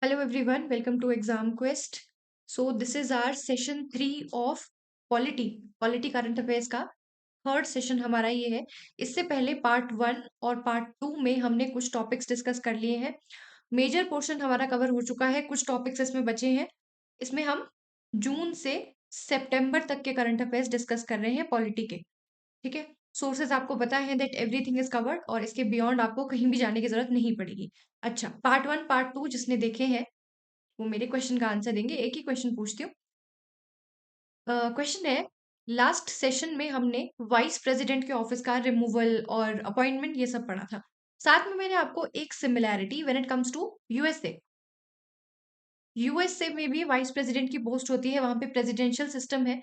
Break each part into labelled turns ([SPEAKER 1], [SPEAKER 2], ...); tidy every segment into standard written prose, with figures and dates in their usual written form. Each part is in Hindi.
[SPEAKER 1] Hello everyone, welcome to Exam Quest. So this is our session 3 of polity current affairs का थर्ड सेशन हमारा ये है। इससे पहले पार्ट 1 और पार्ट 2 में हमने कुछ टॉपिक्स डिस्कस कर लिए हैं। मेजर पोर्शन हमारा कवर हो चुका है, कुछ टॉपिक्स इसमें बचे हैं। इसमें हम जून से सितंबर तक के करंट अफेयर्स डिस्कस कर रहे हैं पॉलिटी के। ठीक है, सोर्सेज आपको पता है दैट एवरीथिंग इज कवर्ड और इसके बियॉन्ड आपको कहीं भी जाने की जरूरत नहीं पड़ेगी। अच्छा, पार्ट 1 पार्ट 2 जिसने देखे हैं वो मेरे क्वेश्चन का आंसर देंगे। एक ही क्वेश्चन पूछती हूँ। क्वेश्चन है, लास्ट सेशन में हमने वाइस प्रेसिडेंट के ऑफिस का रिमूवल और अपॉइंटमेंट ये सब पढ़ा था। साथ में मैंने आपको एक similarity when it comes to USA. USA में भी वाइस प्रेसिडेंट की पोस्ट होती है, वहां पे प्रेसिडेंशियल सिस्टम है।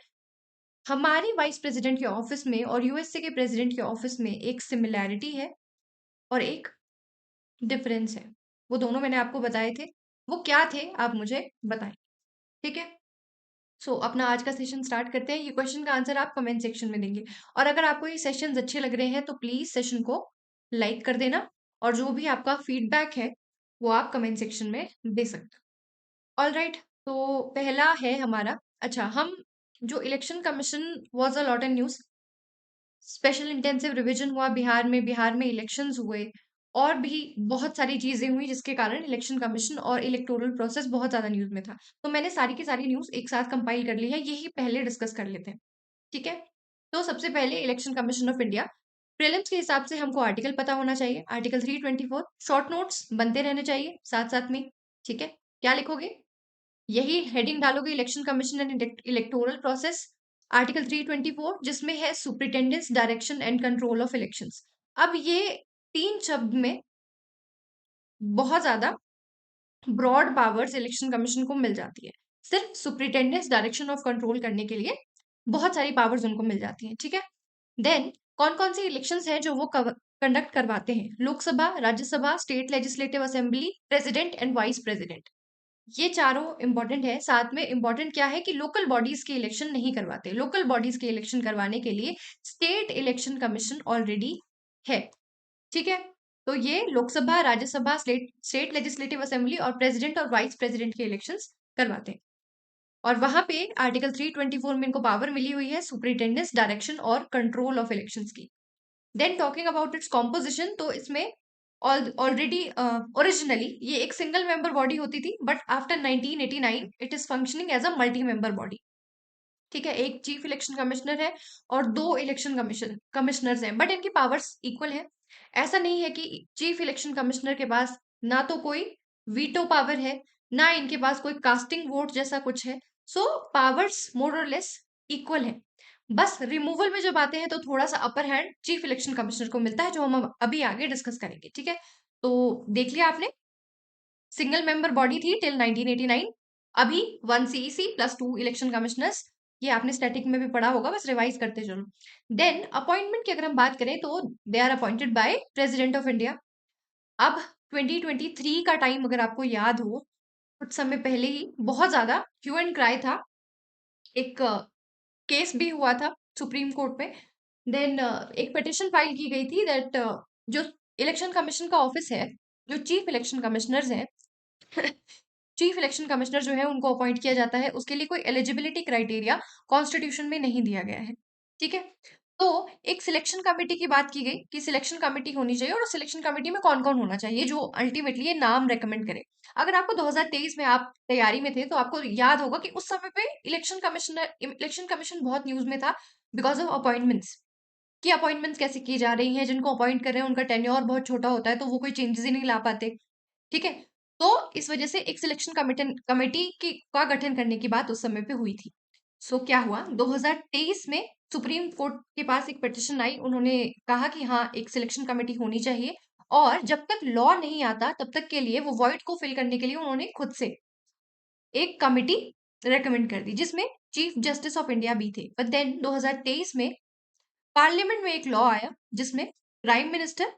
[SPEAKER 1] हमारी वाइस प्रेसिडेंट के ऑफिस में और यूएसए के प्रेसिडेंट के ऑफिस में एक सिमिलैरिटी है और एक डिफरेंस है। वो दोनों मैंने आपको बताए थे, वो क्या थे आप मुझे बताएं। ठीक है, अपना आज का सेशन स्टार्ट करते हैं। ये क्वेश्चन का आंसर आप कमेंट सेक्शन में देंगे और अगर आपको ये सेशंस अच्छे लग रहे हैं तो प्लीज सेशन को लाइक कर देना और जो भी आपका फीडबैक है वो आप कमेंट सेक्शन में दे सकते हो। ऑल राइट, तो पहला है हमारा। अच्छा, हम जो election commission was a lot in news, special intensive revision हुआ बिहार में इलेक्शंस हुए और भी बहुत सारी चीजें हुई जिसके कारण इलेक्शन कमीशन और इलेक्टोरल प्रोसेस बहुत ज्यादा न्यूज में था। तो मैंने सारी की सारी न्यूज एक साथ कंपाइल कर ली है, यही पहले डिस्कस कर लेते हैं। ठीक है, तो सबसे पहले election commission of India prelims के हिसाब से हमको आर्टिकल पता होना चाहिए, आर्टिकल 324। शॉर्ट नोट्स बनते रहने चाहिए साथ साथ में। ठीक है, क्या लिखोगे? यही हेडिंग डालोगे, election commission and electoral process, article 324 जिसमें है superintendence direction and control of elections. अब ये तीन शब्द में बहुत ज्यादा ब्रॉड पावर्स इलेक्शन कमीशन को मिल जाती है। सिर्फ सुपरिटेंडेंस डायरेक्शन ऑफ कंट्रोल करने के लिए बहुत सारी पावर्स उनको मिल जाती हैं। ठीक है, देन कौन कौन सी इलेक्शंस हैं जो वो कंडक्ट करवाते हैं? Lok Sabha, Rajya Sabha, state legislative assembly, president and vice president. ये चारों इंपॉर्टेंट है। साथ में इंपॉर्टेंट क्या है कि लोकल बॉडीज के इलेक्शन नहीं करवाते। लोकल बॉडीज के इलेक्शन करवाने के लिए स्टेट इलेक्शन कमीशन ऑलरेडी है। ठीक है, तो ये Lok Sabha, Rajya Sabha, state legislative assembly और प्रेसिडेंट और वाइस प्रेसिडेंट के इलेक्शंस करवाते हैं। और वहां पे आर्टिकल 324 में इनको पावर मिली हुई है सुपरिटेंडेंस डायरेक्शन और कंट्रोल ऑफ इलेक्शंस की। Then talking about its composition, तो इसमें ऑलरेडी ओरिजिनली ये एक सिंगल मेंबर बॉडी होती थी, but after 1989 it is functioning as a multi member body. ठीक है, एक चीफ इलेक्शन कमिश्नर है और दो इलेक्शन कमिश्नर्स हैं, बट इनकी पावर्स इक्वल है। ऐसा नहीं है कि चीफ इलेक्शन कमिश्नर के पास ना तो कोई वीटो पावर है, ना इनके पास कोई कास्टिंग वोट जैसा कुछ है। सो पावर्स मोर और लेस इक्वल है। बस रिमूवल में जब आते हैं तो थोड़ा सा upper hand chief election commissioner को मिलता है, जो हम अभी आगे डिस्कस करेंगे। ठीक है, तो देख लिया आपने, सिंगल मेंबर बॉडी थी टिल 1989। अभी 1 सीईसी प्लस 2 इलेक्शन कमिश्नर्स। ये आपने स्टैटिक में भी पढ़ा होगा, बस रिवाइज करते चलो। देन अपॉइंटमेंट की अगर हम बात करें तो they are appointed by president of India. अब 2023 का टाइम अगर आपको याद हो, कुछ समय पहले ही बहुत ज्यादा क्यू एंड क्राई था, एक केस भी हुआ था सुप्रीम कोर्ट में। देन एक पिटिशन फाइल की गई थी दैट जो इलेक्शन कमीशन का ऑफिस है, जो चीफ इलेक्शन कमिश्नर्स हैं चीफ इलेक्शन कमिश्नर जो है उनको अपॉइंट किया जाता है, उसके लिए कोई एलिजिबिलिटी क्राइटेरिया कॉन्स्टिट्यूशन में नहीं दिया गया है। ठीक है, तो एक सिलेक्शन कमेटी की बात की गई कि सिलेक्शन कमेटी होनी चाहिए और सिलेक्शन कमेटी में कौन कौन होना चाहिए जो अल्टीमेटली ये नाम रेकमेंड करे। अगर आपको 2023 में आप तैयारी में थे तो आपको याद होगा कि उस समय पे इलेक्शन कमीशन बहुत न्यूज में था बिकॉज ऑफ अपॉइंटमेंट्स, कि अपॉइंटमेंट्स कैसे की जा रही हैं, जिनको अपॉइंट कर रहे हैं उनका टेन्योर बहुत छोटा होता है तो वो कोई चेंजेस ही नहीं ला पाते। ठीक है, तो इस वजह से एक सिलेक्शन कमेटी की का गठन करने की बात उस समय पे हुई थी। क्या हुआ 2023 में सुप्रीम कोर्ट के पास एक पिटिशन आई, उन्होंने कहा कि हाँ एक सिलेक्शन कमेटी होनी चाहिए और जब तक लॉ नहीं आता तब तक के लिए वो वॉइड को फिल करने के लिए उन्होंने खुद से एक कमेटी रेकमेंड कर दी जिसमें चीफ जस्टिस ऑफ इंडिया भी थे। बट देन 2023 में पार्लियामेंट में एक लॉ आया जिसमें prime minister,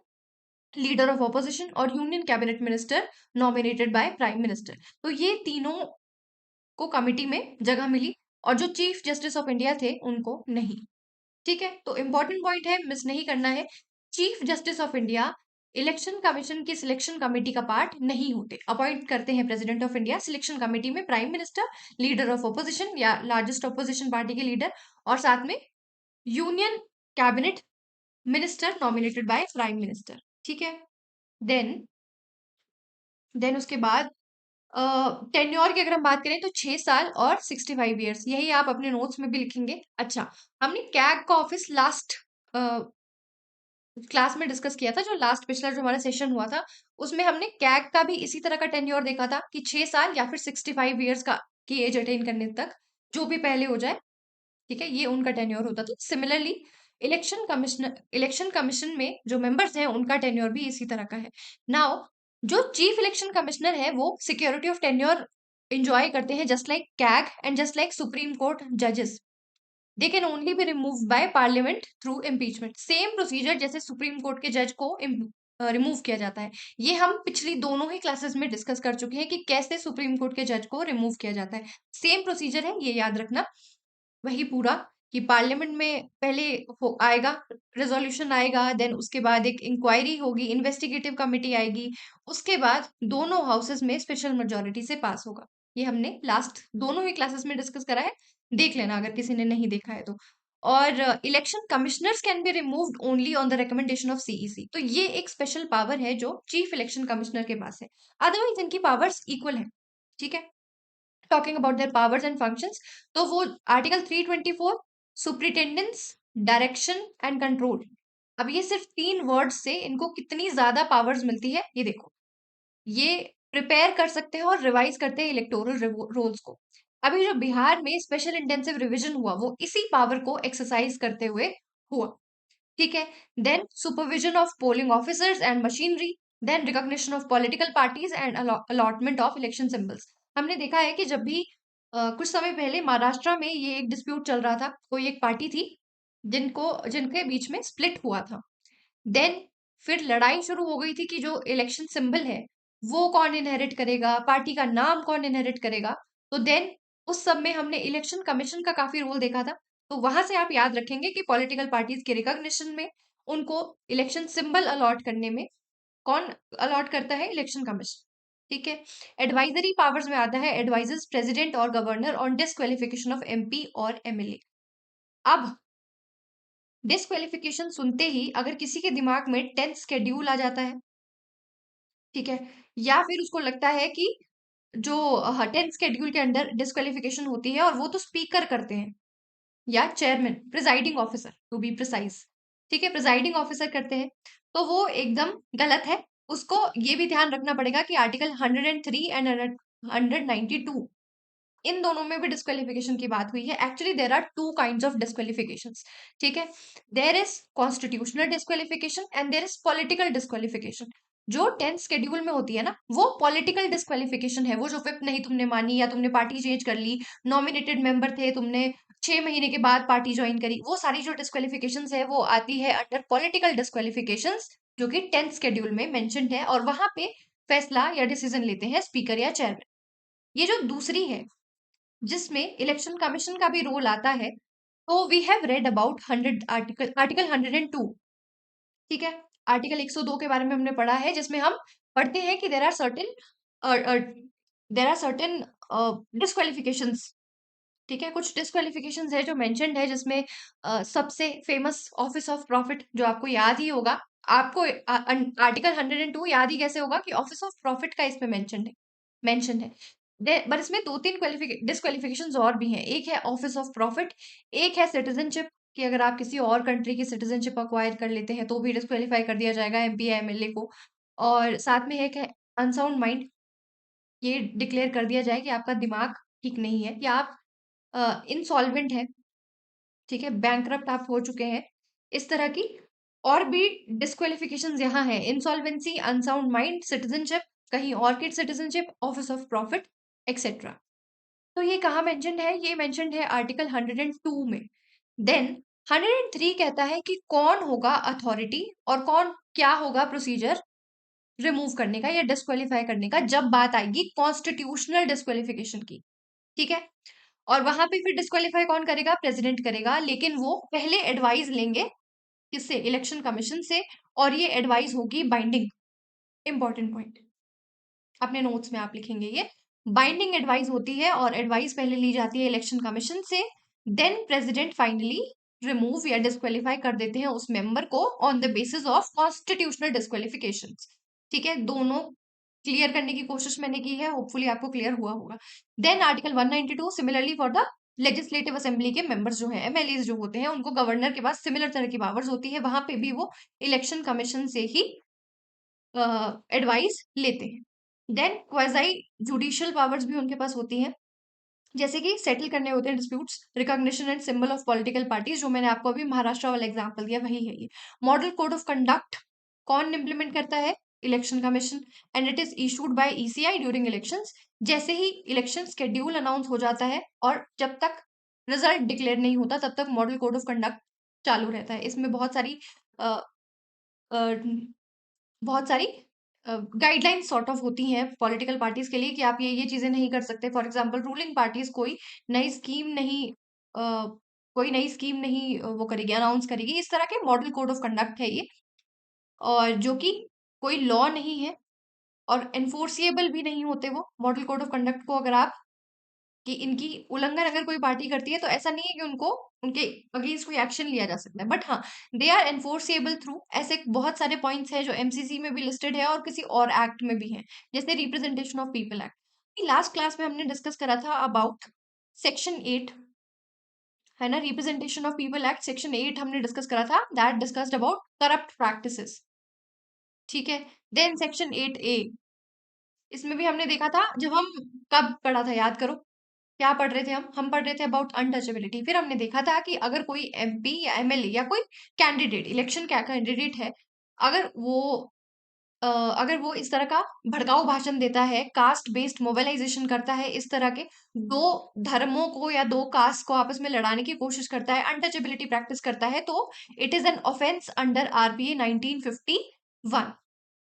[SPEAKER 1] leader of opposition और union cabinet minister nominated by prime minister, तो ये तीनों को कमिटी में जगह मिली और जो चीफ जस्टिस ऑफ इंडिया थे उनको नहीं। ठीक है, तो इंपॉर्टेंट पॉइंट है, मिस नहीं करना है। Chief justice of India election commission की सिलेक्शन कमेटी का पार्ट नहीं होते। अपॉइंट करते हैं president of India selection committee में prime minister, leader of opposition या लार्जेस्ट ऑपोजिशन पार्टी के लीडर, और साथ में union cabinet minister nominated by prime minister. ठीक है। देन देन उसके बाद टेन्योर की अगर हम बात करें तो 6 साल और 65 ईयर्स, यही आप अपने नोट्स में भी लिखेंगे। अच्छा, हमने कैग का ऑफिस लास्ट क्लास में डिस्कस किया था, जो लास्ट पिछला जो हमारा सेशन हुआ था उसमें हमने कैग का भी इसी तरह का टेन्योर देखा था कि 6 साल या फिर 65 ईयर्स का की एज अटेन करने तक, जो भी पहले हो जाए। ठीक है, ये उनका टेन्योर होता था। सिमिलरली इलेक्शन कमीशन में जो मेंबर्स हैं उनका टेन्योर भी इसी तरह का है। नाउ जो चीफ इलेक्शन कमिश्नर है वो सिक्योरिटी ऑफ टेन्योर इंजॉय करते हैं, just like CAG and just like supreme court जजेस। They can only be remove by parliament through impeachment. Same procedure जैसे सुप्रीम कोर्ट के जज को रिमूव किया जाता है। ये हम पिछली दोनों ही क्लासेस में डिस्कस कर चुके हैं कि कैसे सुप्रीम कोर्ट के जज को रिमूव किया जाता है। सेम प्रोसीजर है, ये याद रखना। वही पूरा कि पार्लियामेंट में पहले आएगा, रेजोल्यूशन आएगा, देन उसके बाद एक इंक्वायरी होगी, इन्वेस्टिगेटिव कमेटी आएगी, उसके बाद दोनों हाउसेस में स्पेशल मेजोरिटी से पास होगा। ये हमने लास्ट दोनों ही क्लासेस में डिस्कस करा है, देख लेना अगर किसी ने नहीं देखा है तो। और election commissioners can be removed only on the recommendation of CEC. तो ये एक स्पेशल पावर है जो चीफ इलेक्शन कमिश्नर के पास है, अदरवाइज इनकी पावर्स इक्वल है। ठीक है। Talking about their powers and functions, तो वो आर्टिकल 324 सुप्रिटेंडेंस, डायरेक्शन एंड कंट्रोल। अब ये सिर्फ 3 वर्ड से इनको कितनी ज्यादा पावर्स मिलती है ये देखो। ये प्रिपेयर कर सकते हैं और रिवाइज करते हैं इलेक्टोरल रोल्स को। अभी जो बिहार में स्पेशल इंटेंसिव रिवीजन हुआ वो इसी पावर को एक्सरसाइज करते हुए हुआ। ठीक है। Then supervision of polling officers and machinery, then recognition of political parties and allotment of election symbols. हमने देखा है कि जब भी कुछ समय पहले महाराष्ट्र में ये एक डिस्प्यूट चल रहा था, कोई एक पार्टी थी जिनके बीच में स्प्लिट हुआ था। देन फिर लड़ाई शुरू हो गई थी कि जो इलेक्शन सिंबल है वो कौन इनहेरिट करेगा, पार्टी का नाम कौन इनहेरिट करेगा। तो देन उस सब में हमने इलेक्शन कमीशन का काफी रोल देखा था। तो वहां से आप याद रखेंगे कि पॉलिटिकल पार्टीज के रिकॉग्निशन में उनको इलेक्शन सिंबल अलॉट करने में कौन अलॉट करता है, इलेक्शन कमीशन। ठीक है। एडवाइजरी पावर्स में आता है एडवाइजर्स प्रेसिडेंट और governor on disqualification of MP और एमएलए। अब डिस्क्वालिफिकेशन सुनते ही अगर किसी के दिमाग में 10th शेड्यूल आ जाता है, ठीक है, या फिर उसको लगता है कि जो 10th शेड्यूल के अंडर डिस्क्वालिफिकेशन होती है और वो तो स्पीकर करते हैं या chairman, presiding officer to be precise. ठीक है, प्रिजाइडिंग ऑफिसर करते हैं, तो वो एकदम गलत है। उसको ये भी ध्यान रखना पड़ेगा कि आर्टिकल 103 एंड 192 इन दोनों में भी डिस्क्वालिफिकेशन की बात हुई है। Actually there are two kind of disqualification. ठीक है, there is constitutional disqualification and there is political disqualification. जो 10th शेड्यूल में होती है ना वो पॉलिटिकल डिस्क्वालिफिकेशन है, वो जो विप नहीं तुमने मानी या तुमने पार्टी चेंज कर ली, नॉमिनेटेड मेंबर थे तुमने 6 महीने के बाद पार्टी ज्वाइन करी, वो सारी जो डिस्क्वालिफिकेशन है वो आती है अंडर पॉलिटिकल डिस्क्वालिफिकेशन, जो कि 10th शेड्यूल में मेंशन है, और वहां पे फैसला या डिसीजन लेते हैं स्पीकर या चेयरमैन। ये जो दूसरी है जिसमें इलेक्शन कमीशन का भी रोल आता है, तो we have read about 100 article 102। ठीक है, आर्टिकल 102 के बारे में हमने पढ़ा है, जिसमें हम पढ़ते हैं कि देर आर सर्टेन डिस्क्वालिफिकेशंस। ठीक है, कुछ डिस्क्वालिफिकेशंस है जो मेंशन्ड है, जिसमें सबसे फेमस ऑफिस ऑफ प्रॉफिट जो आपको याद ही होगा। आपको आर्टिकल 102 याद ही कैसे होगा कि ऑफिस ऑफ प्रॉफिट का इसमें मेंशन है। पर इसमें 2-3 डिस्क्वालिफिकेशन और भी हैं। एक है ऑफिस ऑफ प्रॉफिट, एक है सिटीजनशिप, कि अगर आप किसी और कंट्री की सिटीजनशिप अक्वायर कर लेते हैं तो भी डिस्क्वालीफाई कर दिया जाएगा एमपी या एमएलए को। और साथ में एक है अनसाउंड माइंड, ये डिक्लेयर कर दिया जाए कि आपका दिमाग ठीक नहीं है या आप इंसॉल्वेंट है। ठीक है, बैंकरप्ट आप हो चुके हैं, इस तरह की और भी डिस्क्वालिफिकेशंस यहाँ है। इंसॉल्वेंसी, अनसाउंड माइंड, सिटीजनशिप, कहीं और की citizenship, office of profit etcetera. तो ये कहाँ मेंशन्ड है, ये मेंशन्ड है आर्टिकल 102 में। देन 103 कहता है कि कौन होगा अथॉरिटी और कौन क्या होगा प्रोसीजर रिमूव करने का या डिस्क्वालीफाई करने का, जब बात आएगी कॉन्स्टिट्यूशनल डिस्क्वालिफिकेशन की। ठीक है, और वहां पे फिर डिस्क्वालीफाई कौन करेगा, प्रेसिडेंट करेगा, लेकिन वो पहले एडवाइस लेंगे किससे? इलेक्शन कमीशन से, और ये एडवाइस होगी बाइंडिंग। इंपॉर्टेंट पॉइंट अपने नोट्स में आप लिखेंगे, ये बाइंडिंग एडवाइस होती है और एडवाइस पहले ली जाती है इलेक्शन कमीशन से, देन प्रेसिडेंट फाइनली रिमूव या डिस्क्वालीफाई कर देते हैं उस मेंबर को on the basis of constitutional disqualification. ठीक है, दोनों क्लियर करने की कोशिश मैंने की है, होपफुली आपको क्लियर हुआ होगा। Then article 192 similarly for the legislative assembly के मेंबर्स जो है, एमएलए जो होते हैं, उनको गवर्नर के पास सिमिलर तरह की पावर्स होती है, वहां पे भी वो इलेक्शन कमीशन से ही एडवाइस लेते हैं। देन क्वाजाई जुडिशियल पावर्स भी उनके पास होती हैं, जैसे कि सेटल करने होते हैं disputes, recognition and symbol of political parties, जो मैंने आपको अभी महाराष्ट्र वाला एग्जांपल दिया वही है ये। मॉडल कोड ऑफ कंडक्ट कौन इंप्लीमेंट करता है? Election commission, and it is issued by ECI during elections. जैसे ही इलेक्शन शेड्यूल अनाउंस हो जाता है और जब तक रिजल्ट डिक्लेयर नहीं होता तब तक मॉडल कोड ऑफ कंडक्ट चालू रहता है। इसमें अ, अ, बहुत सारी गाइडलाइंस सॉर्ट ऑफ होती हैं पॉलिटिकल पार्टीज के लिए कि आप ये चीजें नहीं कर सकते। फॉर एग्जांपल रूलिंग पार्टीज नई स्कीम नहीं कोई नई स्कीम नहीं वो करेगी, अनाउंस करेगी, इस तरह के मॉडल कोड ऑफ कंडक्ट है ये, और जो कि कोई लॉ नहीं है और एनफोर्सिएबल भी नहीं होते वो मॉडल कोड ऑफ कंडक्ट को। अगर आप कि इनकी उल्लंघन अगर कोई पार्टी करती है तो ऐसा नहीं है कि उनको उनके अगेंस्ट कोई एक्शन लिया जा सकता है, बट हाँ दे आर एनफोर्सिएबल थ्रू ऐसे बहुत सारे पॉइंट्स हैं जो एमसीसी में भी लिस्टेड है और किसी और एक्ट में भी है, जैसे representation of people act. Last class में हमने डिस्कस करा था अबाउट सेक्शन 8, है ना, representation of people act section 8 हमने डिस्कस करा था, that discussed about corrupt practices. ठीक है, देन सेक्शन 8A, इसमें भी हमने देखा था, जब हम कब पढ़ा था याद करो, क्या पढ़ रहे थे हम पढ़ रहे थे अबाउट अनटचेबिलिटी। फिर हमने देखा था कि अगर कोई एमपी या एमएलए या कोई कैंडिडेट, इलेक्शन का कैंडिडेट है, अगर वो अगर वो इस तरह का भड़काऊ भाषण देता है, कास्ट बेस्ड मोबिलाइजेशन करता है, इस तरह के दो धर्मों को या दो कास्ट को आपस में लड़ाने की कोशिश करता है, अनटचेबिलिटी प्रैक्टिस करता है, तो it is an offence under RPA 1951।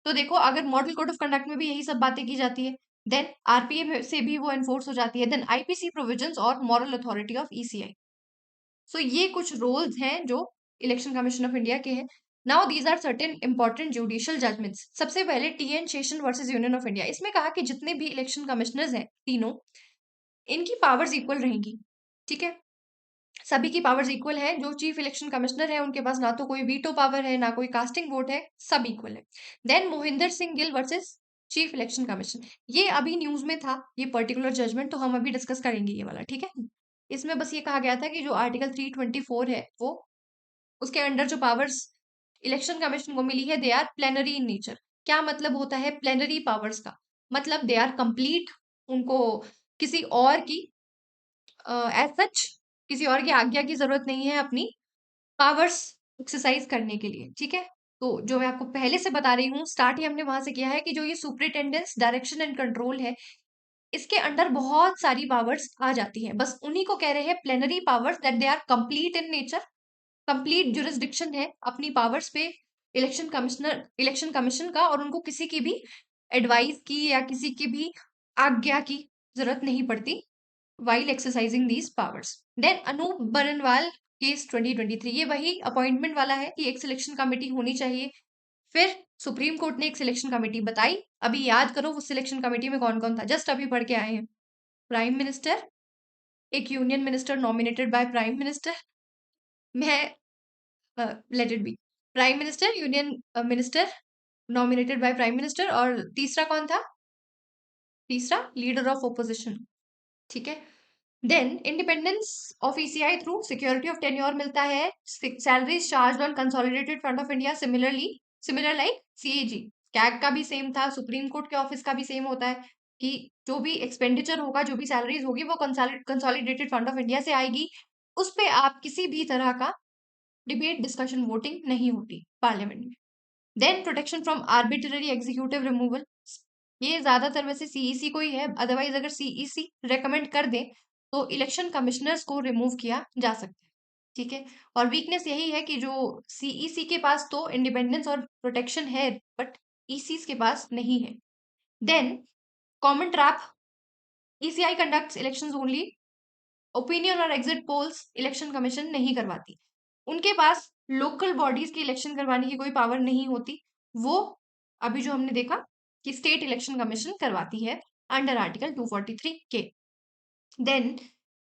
[SPEAKER 1] तो देखो, अगर मॉडल कोड ऑफ कंडक्ट में भी यही सब बातें की जाती है, देन आरपीए से भी वो एनफोर्स हो जाती है, देन आईपीसी प्रोविजंस और मॉरल अथॉरिटी ऑफ ईसीआई। सो ये कुछ रोल्स हैं जो इलेक्शन कमीशन ऑफ इंडिया के हैं। Now these are certain important judicial judgments. सबसे पहले T N Seshan versus union of India, इसमें कहा कि जितने भी इलेक्शन कमिश्नर्स हैं तीनों, इनकी पावर्स इक्वल रहेंगी। ठीक है, सभी की पावर्स इक्वल है। जो चीफ इलेक्शन कमिश्नर है उनके पास ना तो कोई वीटो पावर है ना कोई कास्टिंग वोट है, सब इक्वल है। Then Mohinder Singh Gill versus chief election commission, ये अभी न्यूज में था ये पर्टिकुलर जजमेंट, तो हम अभी डिस्कस करेंगे ये वाला। ठीक है, इसमें बस ये कहा गया था कि जो आर्टिकल 324 है वो उसके अंडर जो पावर्स इलेक्शन कमीशन को मिली है, they are plenary in nature. क्या मतलब होता है प्लेनरी पावर्स का? मतलब दे आर कंप्लीट, उनको किसी और की एज सच किसी और की आज्ञा की जरूरत नहीं है अपनी पावर्स एक्सरसाइज करने के लिए। ठीक है, तो जो मैं आपको पहले से बता रही हूँ, स्टार्ट ही हमने वहां से किया है कि जो ये सुपरिटेंडेंस डायरेक्शन एंड कंट्रोल है, इसके अंडर बहुत सारी पावर्स आ जाती हैं। बस उन्हीं को कह रहे हैं plenary powers, that they are complete in nature, complete jurisdiction है अपनी पावर्स पे इलेक्शन कमीशन का, और उनको किसी की भी एडवाइस की या किसी की भी आज्ञा की जरूरत नहीं पड़ती while exercising these powers. Then Anoop Barnwal case 2023, ये वही अपॉइंटमेंट वाला है कि एक सिलेक्शन कमेटी होनी चाहिए। फिर सुप्रीम कोर्ट ने एक सिलेक्शन कमेटी बताई, अभी याद करो उस सिलेक्शन कमेटी में कौन कौन था, जस्ट अभी पढ़ के आए हैं। प्राइम मिनिस्टर, एक union minister nominated by prime minister, मैं let it be, prime minister, union minister nominated by prime minister, और तीसरा कौन था? तीसरा लीडर ऑफ ओपोजिशन। ठीक है, then independence of ECI through security of tenure मिलता है, salaries charge on consolidated fund of India, similar like CAG. CAG का भी सेम था, सुप्रीम कोर्ट के ऑफिस का भी सेम होता है कि जो भी एक्सपेंडिचर होगा, जो भी सैलरीज होगी, वो कंसोलिडेटेड फंड ऑफ इंडिया से आएगी। उस पे आप किसी भी तरह का डिबेट डिस्कशन वोटिंग नहीं होती पार्लियामेंट में। Then protection from arbitrary executive removal, ये ज्यादातर वैसे सीईसी को ही है, अदरवाइज अगर सीईसी रेकमेंड कर दे तो इलेक्शन कमिश्नर्स को रिमूव किया जा सकता है। ठीक है, और वीकनेस यही है कि जो सीईसी के पास तो इंडिपेंडेंस और प्रोटेक्शन है, बट ईसी के पास नहीं है। Then common trap, ECI conducts elections only, opinion और एग्जिट पोल्स इलेक्शन कमीशन नहीं करवाती। उनके पास लोकल बॉडीज की इलेक्शन करवाने की कोई पावर नहीं होती। वो अभी जो हमने देखा कि स्टेट इलेक्शन कमीशन करवाती है अंडर आर्टिकल 243 के। देन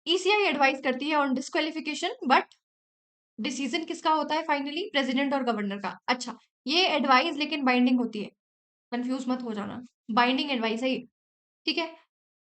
[SPEAKER 1] ईसीआई एडवाइस करती है ऑन डिस्क्वालिफिकेशन, बट डिसीजन किसका होता है फाइनली? प्रेसिडेंट और गवर्नर का। अच्छा, ये एडवाइस लेकिन बाइंडिंग होती है, कंफ्यूज मत हो जाना, बाइंडिंग एडवाइस है ये, ठीक है।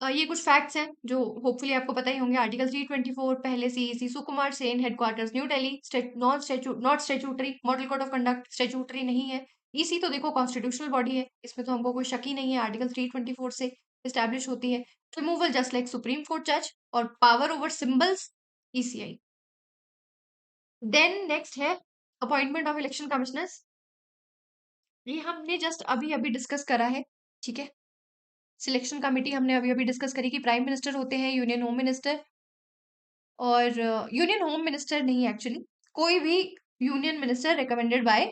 [SPEAKER 1] ये कुछ फैक्ट्स हैं जो होपफुली आपको पता ही होंगे। आर्टिकल 324 पहले CEC Sukumar Sen, headquarters new Delhi, not statutory, model code of conduct statutory नहीं है। ईसी तो देखो कॉन्स्टिट्यूशनल बॉडी है, इसमें तो हमको कोई शक ही नहीं है, आर्टिकल 324 से एस्टैब्लिश होती है। Removal just like supreme court जज, और power over symbols ECI. Then next है अपॉइंटमेंट ऑफ इलेक्शन कमिश्नर्स। ये हमने जस्ट अभी अभी डिस्कस करा है, ठीक है। सिलेक्शन कमेटी हमने अभी अभी डिस्कस करी कि प्राइम मिनिस्टर होते हैं, यूनियन होम मिनिस्टर, और यूनियन होम मिनिस्टर नहीं एक्चुअली, कोई भी union minister recommended by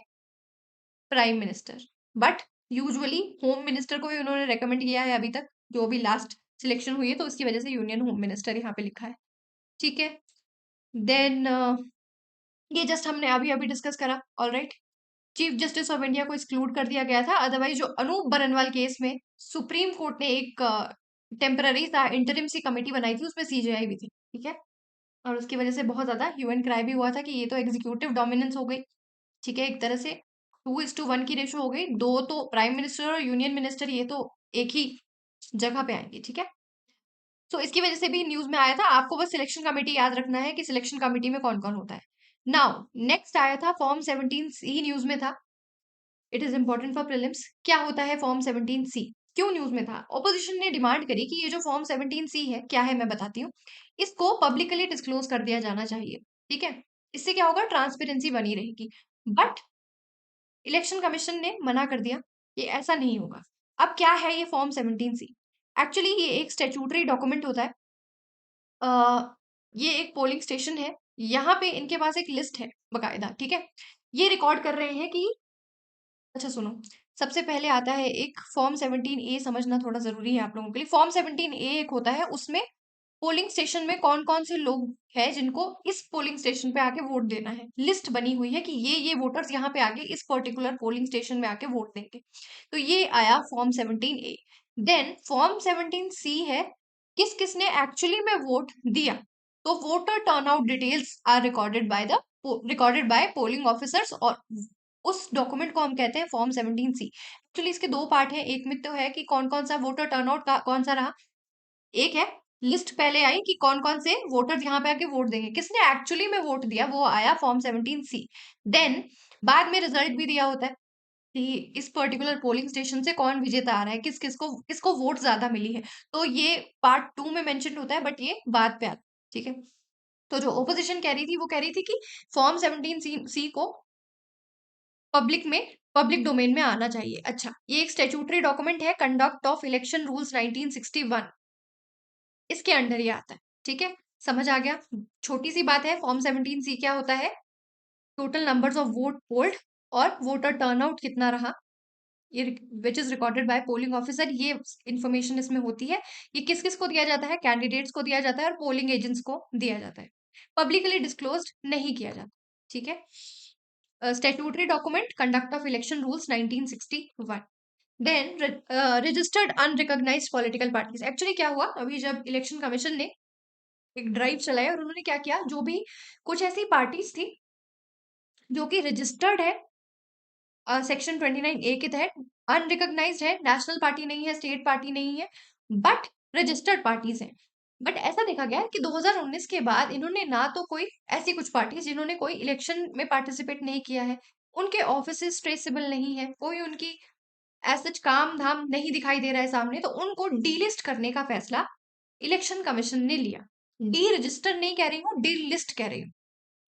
[SPEAKER 1] prime minister, but usually home minister को ही उन्होंने रेकमेंड किया है अभी तक, जो भी लास्ट सिलेक्शन हुई है, तो उसकी वजह से यूनियन होम मिनिस्टर यहाँ पे लिखा है, ठीक है। देन ये जस्ट हमने अभी अभी डिस्कस करा, alright. Chief justice of India को एक्सक्लूड कर दिया गया था, अदरवाइज जो अनूप बरनवाल केस में सुप्रीम कोर्ट ने एक टेम्पररी सा इंटरिम सी कमेटी बनाई थी, उसमें सीजेआई भी थी, ठीक है। और उसकी वजह से बहुत ज्यादा ह्यू एंड क्राई भी हुआ था कि ये तो एग्जीक्यूटिव डोमिनेंस हो गई, ठीक है, एक तरह से 2:1 की रेशो हो गई, दो तो प्राइम मिनिस्टर और यूनियन मिनिस्टर ये तो एक ही जगह पे आएंगे, ठीक है। तो इसकी वजह से भी न्यूज में आया था, आपको बस सिलेक्शन कमेटी याद रखना है कि सिलेक्शन कमेटी में कौन कौन होता है। नाउ नेक्स्ट आया था फॉर्म 17C, न्यूज में था, it is important for prelims. क्या होता है फॉर्म 17C? क्यों न्यूज में था? ऑपोजिशन ने डिमांड करी कि ये जो फॉर्म 17C है क्या है, मैं बताती हूँ। इसको पब्लिकली डिस्क्लोज कर दिया जाना चाहिए, ठीक है। इससे क्या होगा? ट्रांसपेरेंसी बनी रहेगी। बट इलेक्शन कमीशन ने मना कर दिया, ये ऐसा नहीं होगा। अब क्या है ये फॉर्म 17C? एक्चुअली ये एक स्टेचूटरी डॉक्यूमेंट होता है। ये एक पोलिंग स्टेशन है, यहाँ पे इनके पास एक लिस्ट है बकायदा, ठीक है। ये रिकॉर्ड कर रहे हैं कि, अच्छा सुनो, सबसे पहले आता है एक फॉर्म 17A, समझना थोड़ा जरूरी है आप लोगों के लिए। फॉर्म 17A एक होता है, उसमें पोलिंग स्टेशन में कौन कौन से लोग हैं जिनको इस पोलिंग स्टेशन पे आके वोट देना है, लिस्ट बनी हुई है कि ये वोटर्स यहाँ पे आके इस पर्टिकुलर पोलिंग स्टेशन में आके वोट देंगे। तो ये आया form 17A। Then form 17C है किस किसने एक्चुअली में वोट दिया। तो voter turnout details are recorded by polling officers, और उस डॉक्यूमेंट को हम कहते हैं फॉर्म 17C। एक्चुअली इसके दो पार्ट है, एक में तो है कि कौन कौन सा वोटर टर्नआउट का कौन सा रहा, एक है लिस्ट पहले आई कि कौन कौन से वोटर्स यहाँ पे आके वोट देंगे, किसने एक्चुअली में वोट दिया, वो आया फॉर्म 17C। देन बाद में रिजल्ट भी दिया होता है कि इस पर्टिकुलर पोलिंग स्टेशन से कौन विजेता आ रहा है, किसको वोट ज्यादा मिली है। तो ये पार्ट 2 में मेंशन होता है, बट ये बाद पे आता है, ठीक है। तो जो ओपोजिशन कह रही थी वो कह रही थी कि फॉर्म 17C को पब्लिक डोमेन में आना चाहिए। अच्छा, ये एक स्टेचूटरी डॉक्यूमेंट है, कंडक्ट ऑफ इलेक्शन रूल्स 1961, इसके अंडर ये आता है, ठीक है। समझ आ गया? छोटी सी बात है, फॉर्म 17C क्या होता है? Total numbers of vote polled और वोटर टर्नआउट कितना रहा, ये which is recorded by polling officer, ये इंफॉर्मेशन इसमें होती है। ये किस किस को दिया जाता है? कैंडिडेट्स को दिया जाता है और पोलिंग एजेंट्स को दिया जाता है, पब्लिकली डिस्क्लोज नहीं किया जाता, ठीक है। Statutory document, conduct of election rules 1961। Then registered unrecognised political parties. Actually क्या हुआ, अभी जब इलेक्शन कमीशन ने एक ड्राइव चलाया और उन्होंने क्या किया, जो भी कुछ ऐसी पार्टीज थी जो कि रजिस्टर्ड है सेक्शन 29A के तहत, अनरिकॉग्नाइज्ड है, नेशनल पार्टी नहीं है, स्टेट पार्टी नहीं है, बट रजिस्टर्ड पार्टीज हैं। बट ऐसा देखा गया है कि 2019 के बाद इन्होंने ना तो कोई ऐसी कुछ पार्टीज जिन्होंने कोई इलेक्शन में पार्टिसिपेट नहीं किया है, उनके ऑफिस ट्रेसेबल नहीं है, कोई उनकी सच काम धाम नहीं दिखाई दे रहा है सामने, तो उनको डीलिस्ट करने का फैसला इलेक्शन कमीशन ने लिया। डी रजिस्टर नहीं कह रही हूँ, डी लिस्ट कह रही हूँ,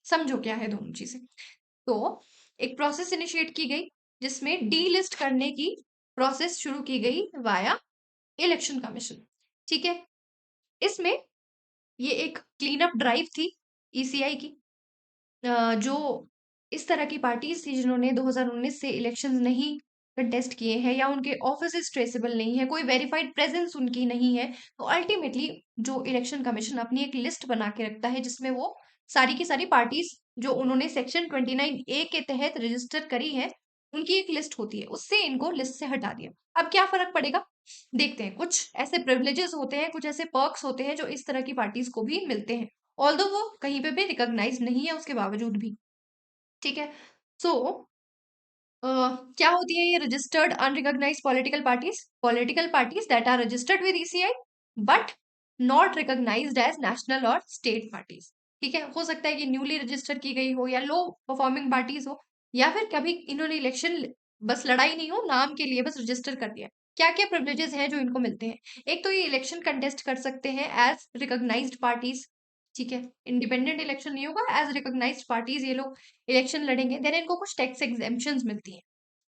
[SPEAKER 1] समझो क्या है दोनों चीजें। तो एक प्रोसेस इनिशिएट की गई जिसमें डी लिस्ट करने की प्रोसेस शुरू की गई वाया इलेक्शन कमीशन, ठीक है। इसमें ये एक क्लीन अप ड्राइव थी ईसीआई की, जो इस तरह की पार्टीज थी जिन्होंने 2019 से इलेक्शन नहीं कंटेस्ट किए हैं या उनके ऑफिस ट्रेसेबल नहीं है, कोई वेरीफाइड प्रेजेंस उनकी नहीं है, तो अल्टीमेटली जो इलेक्शन कमीशन अपनी एक लिस्ट बना के रखता है जिसमें वो सारी की सारी पार्टीज जो उन्होंने सेक्शन 29A के तहत रजिस्टर करी है, उनकी एक लिस्ट होती है, उससे इनको लिस्ट से हटा दिया। अब क्या फर्क पड़ेगा, देखते हैं। कुछ ऐसे प्रिविलेजेस होते हैं, कुछ ऐसे पर्क्स होते हैं जो इस तरह की पार्टीज को भी मिलते हैं, ऑल्दो वो कहीं पे भी रिकॉग्नाइज नहीं है उसके बावजूद भी। ठीक है, सो क्या होती है ये registered unrecognised political parties that are registered with ECI but not recognised as national और स्टेट पार्टीज। ठीक है, हो सकता है कि न्यूली रजिस्टर की गई हो या लो परफॉर्मिंग पार्टीज हो, या फिर कभी इन्होंने इलेक्शन बस लड़ाई नहीं हो, नाम के लिए बस रजिस्टर कर दिया। क्या क्या प्रिविलेजेस हैं जो इनको मिलते हैं, एक तो ये इलेक्शन कंटेस्ट कर सकते हैं एज रिकॉग्नाइज्ड पार्टीज। ठीक है, इंडिपेंडेंट इलेक्शन नहीं होगा, एज रिकॉग्नाइज्ड पार्टीज ये लोग इलेक्शन लड़ेंगे। देन इनको कुछ टैक्स एग्जेम्पशंस मिलती हैं।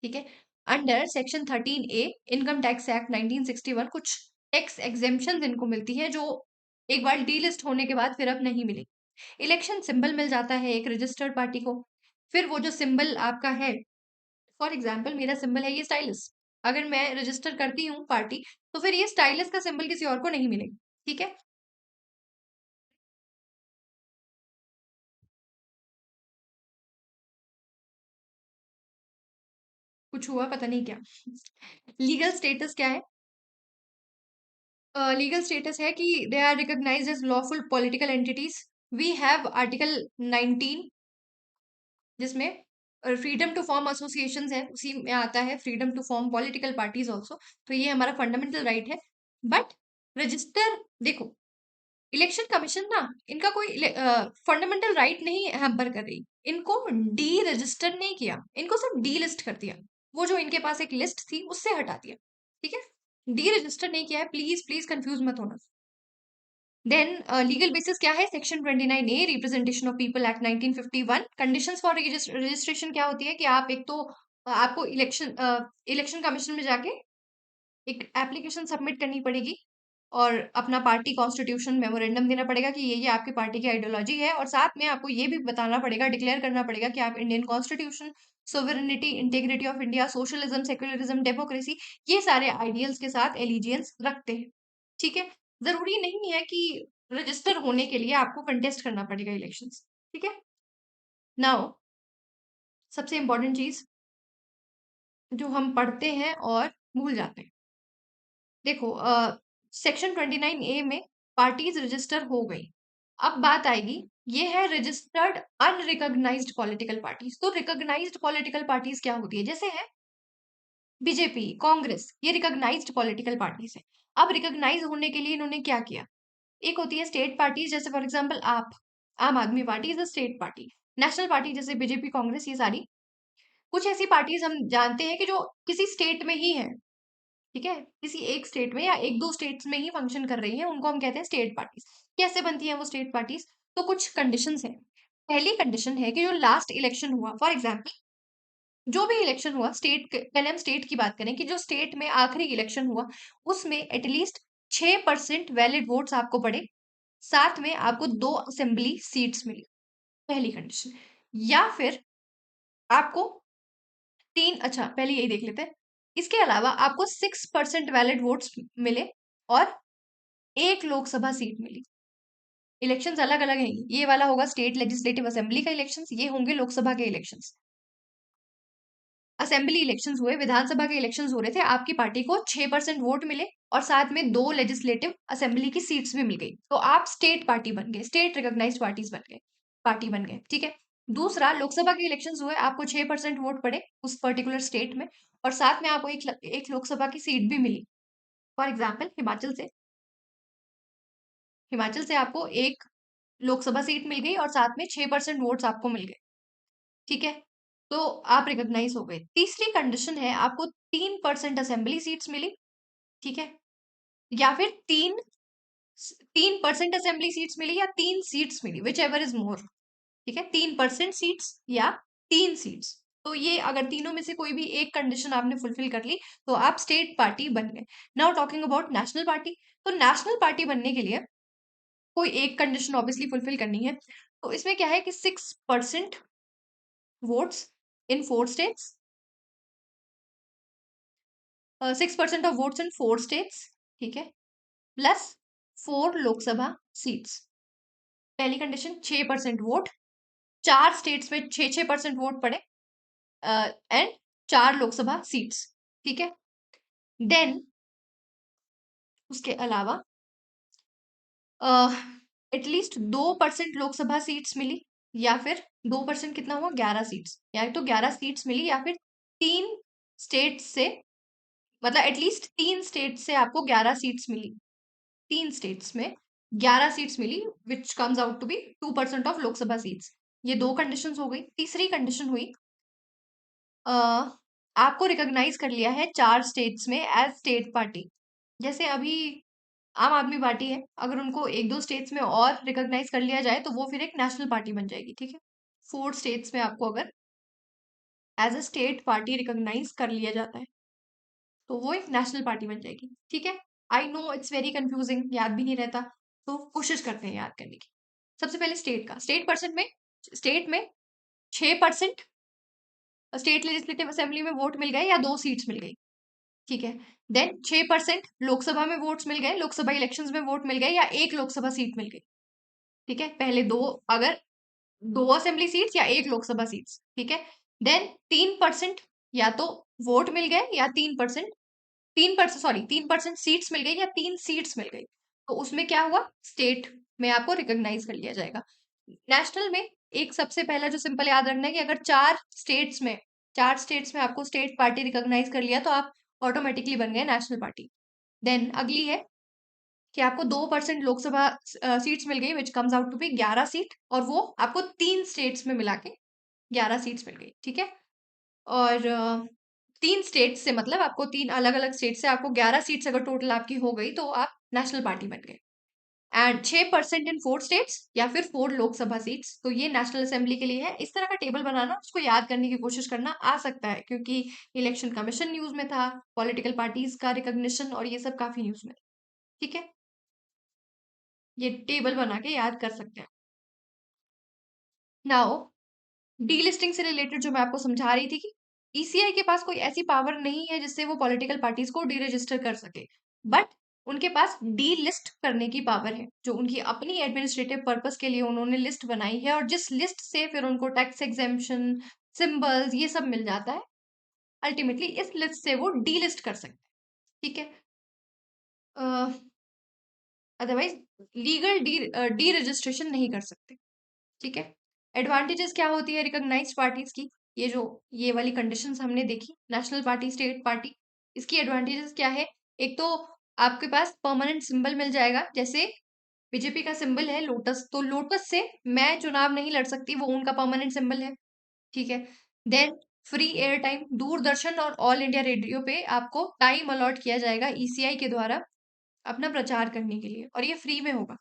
[SPEAKER 1] ठीक है, under section 13A income tax act 1961 कुछ टैक्स एग्जेम्पशंस इनको मिलती है जो एक बार डीलिस्ट होने के बाद फिर अब नहीं मिलेगी। इलेक्शन सिंबल मिल जाता है एक रजिस्टर्ड पार्टी को। फिर वो जो सिंबल आपका है, फॉर एग्जाम्पल मेरा सिंबल है ये स्टाइलस, अगर मैं रजिस्टर करती हूँ पार्टी तो फिर ये स्टाइलस का सिंबल किसी और को नहीं मिलेगा। ठीक है, कुछ हुआ पता नहीं क्या। लीगल स्टेटस क्या है, लीगल स्टेटस है कि they are recognised as lawful political entities. We have article 19 जिसमें फ्रीडम टू फॉर्म एसोसिएशंस है, उसी में आता है freedom to form political parties also. तो ये हमारा फंडामेंटल राइट है। बट रजिस्टर, देखो इलेक्शन कमीशन ना इनका कोई फंडामेंटल राइट नहीं हैम्पर कर रही, इनको डी रजिस्टर नहीं किया, इनको सिर्फ डी लिस्ट कर दिया। वो जो इनके पास एक लिस्ट थी उससे हटा दिया। ठीक है, डी रजिस्टर नहीं किया है, प्लीज प्लीज कंफ्यूज मत होना। देन लीगल बेसिस क्या है, section 29A representation of people act 1951। Conditions for registration क्या होती है कि आप एक तो आपको इलेक्शन कमीशन में जाके एक एप्लीकेशन सबमिट करनी पड़ेगी और अपना पार्टी कॉन्स्टिट्यूशन मेमोरेंडम देना पड़ेगा कि ये आपकी पार्टी की आइडियोलॉजी है, और साथ में आपको ये भी बताना पड़ेगा, डिक्लेयर करना पड़ेगा कि आप Indian constitution, sovereignty, integrity of India, socialism, secularism, democracy, ये सारे आइडियल्स के साथ एलिजियंस रखते हैं। ठीक है, जरूरी नहीं है कि रजिस्टर होने के लिए आपको कंटेस्ट करना पड़ेगा इलेक्शंस। ठीक है, नाउ सबसे इंपॉर्टेंट चीज जो हम पढ़ते हैं और भूल जाते हैं, देखो सेक्शन 29A में पार्टीज रजिस्टर हो गई। अब बात आएगी, ये है रजिस्टर्ड अनरिकॉग्नाइज्ड पॉलिटिकल पार्टीज। तो रिकॉग्नाइज्ड पॉलिटिकल पार्टीज क्या होती है, जैसे है बीजेपी, कांग्रेस, ये रिकॉग्नाइज्ड पॉलिटिकल पार्टीज है। अब रिकॉग्नाइज होने के लिए इन्होंने क्या किया, एक होती है स्टेट पार्टीज, जैसे फॉर एग्जांपल आप, आम आदमी party is a state party. National party जैसे बीजेपी, कांग्रेस, ये सारी कुछ ऐसी पार्टीज हम जानते हैं कि जो किसी स्टेट में ही है। ठीक है, किसी एक स्टेट में या एक दो स्टेट्स में ही फंक्शन कर रही है, उनको हम कहते हैं स्टेट पार्टीज। कैसे बनती है वो स्टेट पार्टीज, तो कुछ कंडीशंस हैं। पहली कंडीशन है कि जो लास्ट इलेक्शन हुआ, फॉर एग्जांपल जो भी इलेक्शन हुआ स्टेट, पहले हम स्टेट की बात करें कि जो स्टेट में आखिरी इलेक्शन हुआ उसमें एटलीस्ट 6% वैलिड वोट्स आपको पड़े, साथ में आपको 2 असेंबली सीट्स मिली, पहली कंडीशन। या फिर आपको 3, अच्छा पहले यही देख लेते हैं। इसके अलावा आपको 6% वैलिड वोट्स मिले और 1 लोकसभा सीट मिली। इलेक्शंस अलग-अलग हैं। ये वाला होगा स्टेट लेजिस्लेटिव असेंबली का इलेक्शंस, ये होंगे लोकसभा के इलेक्शंस। असेंबली इलेक्शंस हुए, विधानसभा के इलेक्शंस हो रहे थे, आपकी पार्टी को 6% वोट मिले और साथ में 2 लेजिस्लेटिव असेंबली की सीट्स भी मिल गई, तो आप स्टेट पार्टी बन गए, स्टेट रिकॉग्नाइज्ड पार्टी बन गए। ठीक है, दूसरा लोकसभा के इलेक्शंस हुए, आपको 6% वोट पड़े उस पर्टिकुलर स्टेट में और साथ में आपको एक लोकसभा की सीट भी मिली। फॉर एग्जाम्पल हिमाचल से आपको एक लोकसभा सीट मिल गई और साथ में 6% वोट्स आपको मिल गए। ठीक है, तो आप रिकॉग्नाइज हो गए। तीसरी कंडीशन है, आपको 3% असेंबली सीट्स मिली। ठीक है, या फिर 3% असेंबली सीट्स मिली या 3 सीट्स मिली, विच एवर इज मोर। ठीक है, 3% सीट्स या 3 सीट्स। तो ये अगर तीनों में से कोई भी एक कंडीशन आपने फुलफिल कर ली तो आप स्टेट पार्टी बन गए। Now talking about national party, तो नेशनल पार्टी बनने के लिए कोई एक कंडीशन ऑब्वियसली फुलफिल करनी है। तो इसमें क्या है कि 6% votes in 4 states, 6% of votes in 4 states. ठीक है, प्लस 4 लोकसभा सीट्स। पहली कंडीशन 6% वोट, 4 स्टेट्स में 6-6% वोट पड़े एंड 4 लोकसभा सीट्स, ठीक है। देन उसके अलावा एटलीस्ट 2% लोकसभा सीट्स मिली, या फिर 2% कितना हुआ, 11 सीट्स, या तो 11 सीट्स मिली, या फिर 3 स्टेट से, मतलब एटलीस्ट 3 स्टेट से आपको 11 सीट्स मिली, 3 स्टेट्स में 11 सीट्स मिली, which comes out to be 2% of Lok Sabha seats. ये 2 कंडीशंस हो गई। तीसरी कंडीशन हुई, आपको रिकॉग्नाइज कर लिया है 4 स्टेट्स में एज स्टेट पार्टी। जैसे अभी आम आदमी पार्टी है, अगर उनको 1-2 स्टेट्स में और रिकॉग्नाइज कर लिया जाए तो वो फिर एक नेशनल पार्टी बन जाएगी, ठीक है। 4 स्टेट्स में आपको अगर as a state party recognise कर लिया जाता है तो वो एक नेशनल पार्टी बन जाएगी, ठीक है। I know it's very confusing, याद भी नहीं रहता, तो कोशिश करते हैं याद करने की। सबसे पहले स्टेट का, स्टेट में 6% स्टेट लेजिस्लेटिव असेंबली में वोट मिल गए या 2 सीट्स मिल गई, ठीक है। देन 6% लोकसभा में वोट्स मिल गए, लोकसभा इलेक्शंस में वोट मिल गए, या 1 लोकसभा सीट मिल गई, ठीक है। पहले 2, अगर 2 असेंबली सीट्स या 1 लोकसभा सीट्स, ठीक है। देन 3% या तो वोट मिल गए, या 3%, 3% सॉरी 3% सीट्स मिल गई, या 3 सीट्स मिल गई, तो उसमें क्या हुआ, स्टेट में आपको रिकॉग्नाइज कर लिया जाएगा। नेशनल में एक सबसे पहला जो सिंपल याद रखना है कि अगर 4 स्टेट्स में आपको स्टेट पार्टी रिकॉग्नाइज कर लिया तो आप ऑटोमेटिकली बन गए नेशनल पार्टी। देन अगली है कि आपको 2% लोकसभा सीट्स मिल गई, which comes out to be 11 seat, और वो आपको 3 स्टेट्स में मिला के 11 सीट्स मिल गई, ठीक है। और 3 स्टेट से, मतलब आपको 3 अलग अलग स्टेट से आपको 11 सीट्स अगर टोटल आपकी हो गई तो आप नेशनल पार्टी बन गए। एंड 6% इन 4 स्टेट्स, या फिर 4 लोकसभा सीट्स, तो ये नेशनल असेंबली के लिए है। इस तरह का टेबल बनाना, उसको याद करने की कोशिश करना आ सकता है, क्योंकि इलेक्शन कमीशन न्यूज में था, पॉलिटिकल पार्टीज का रिकॉग्निशन और ये सब काफी न्यूज में, ठीक है। ये टेबल बना के याद कर सकते हैं। नाउ डीलिस्टिंग से रिलेटेड जो मैं आपको समझा रही थी कि ईसीआई के पास कोई ऐसी पावर नहीं है जिससे वो पॉलिटिकल पार्टीज को डीरजिस्टर कर सके, बट उनके पास डी लिस्ट करने की पावर है, जो उनकी अपनी एडमिनिस्ट्रेटिव पर्पस के लिए उन्होंने लिस्ट बनाई है, और जिस लिस्ट से फिर उनको टैक्स एग्जेम्पशन, सिंबल्स, ये सब मिल जाता है। अल्टीमेटली इस लिस्ट से वो डी लिस्ट कर सकते हैं, ठीक है। अदरवाइज लीगल डी रजिस्ट्रेशन नहीं कर सकते, ठीक है। एडवांटेजेस क्या होती है रिकॉग्नाइज्ड पार्टीज की, ये वाली कंडीशंस हमने देखी, नेशनल पार्टी, स्टेट पार्टी, इसकी एडवांटेजेस क्या है। एक तो आपके पास परमानेंट सिंबल मिल जाएगा, जैसे बीजेपी का सिंबल है लोटस, तो लोटस से मैं चुनाव नहीं लड़ सकती, वो उनका परमानेंट सिंबल है, ठीक है। Then free air time, Doordarshan और ऑल इंडिया रेडियो पे आपको टाइम अलॉट किया जाएगा ईसीआई के द्वारा अपना प्रचार करने के लिए, और ये फ्री में होगा,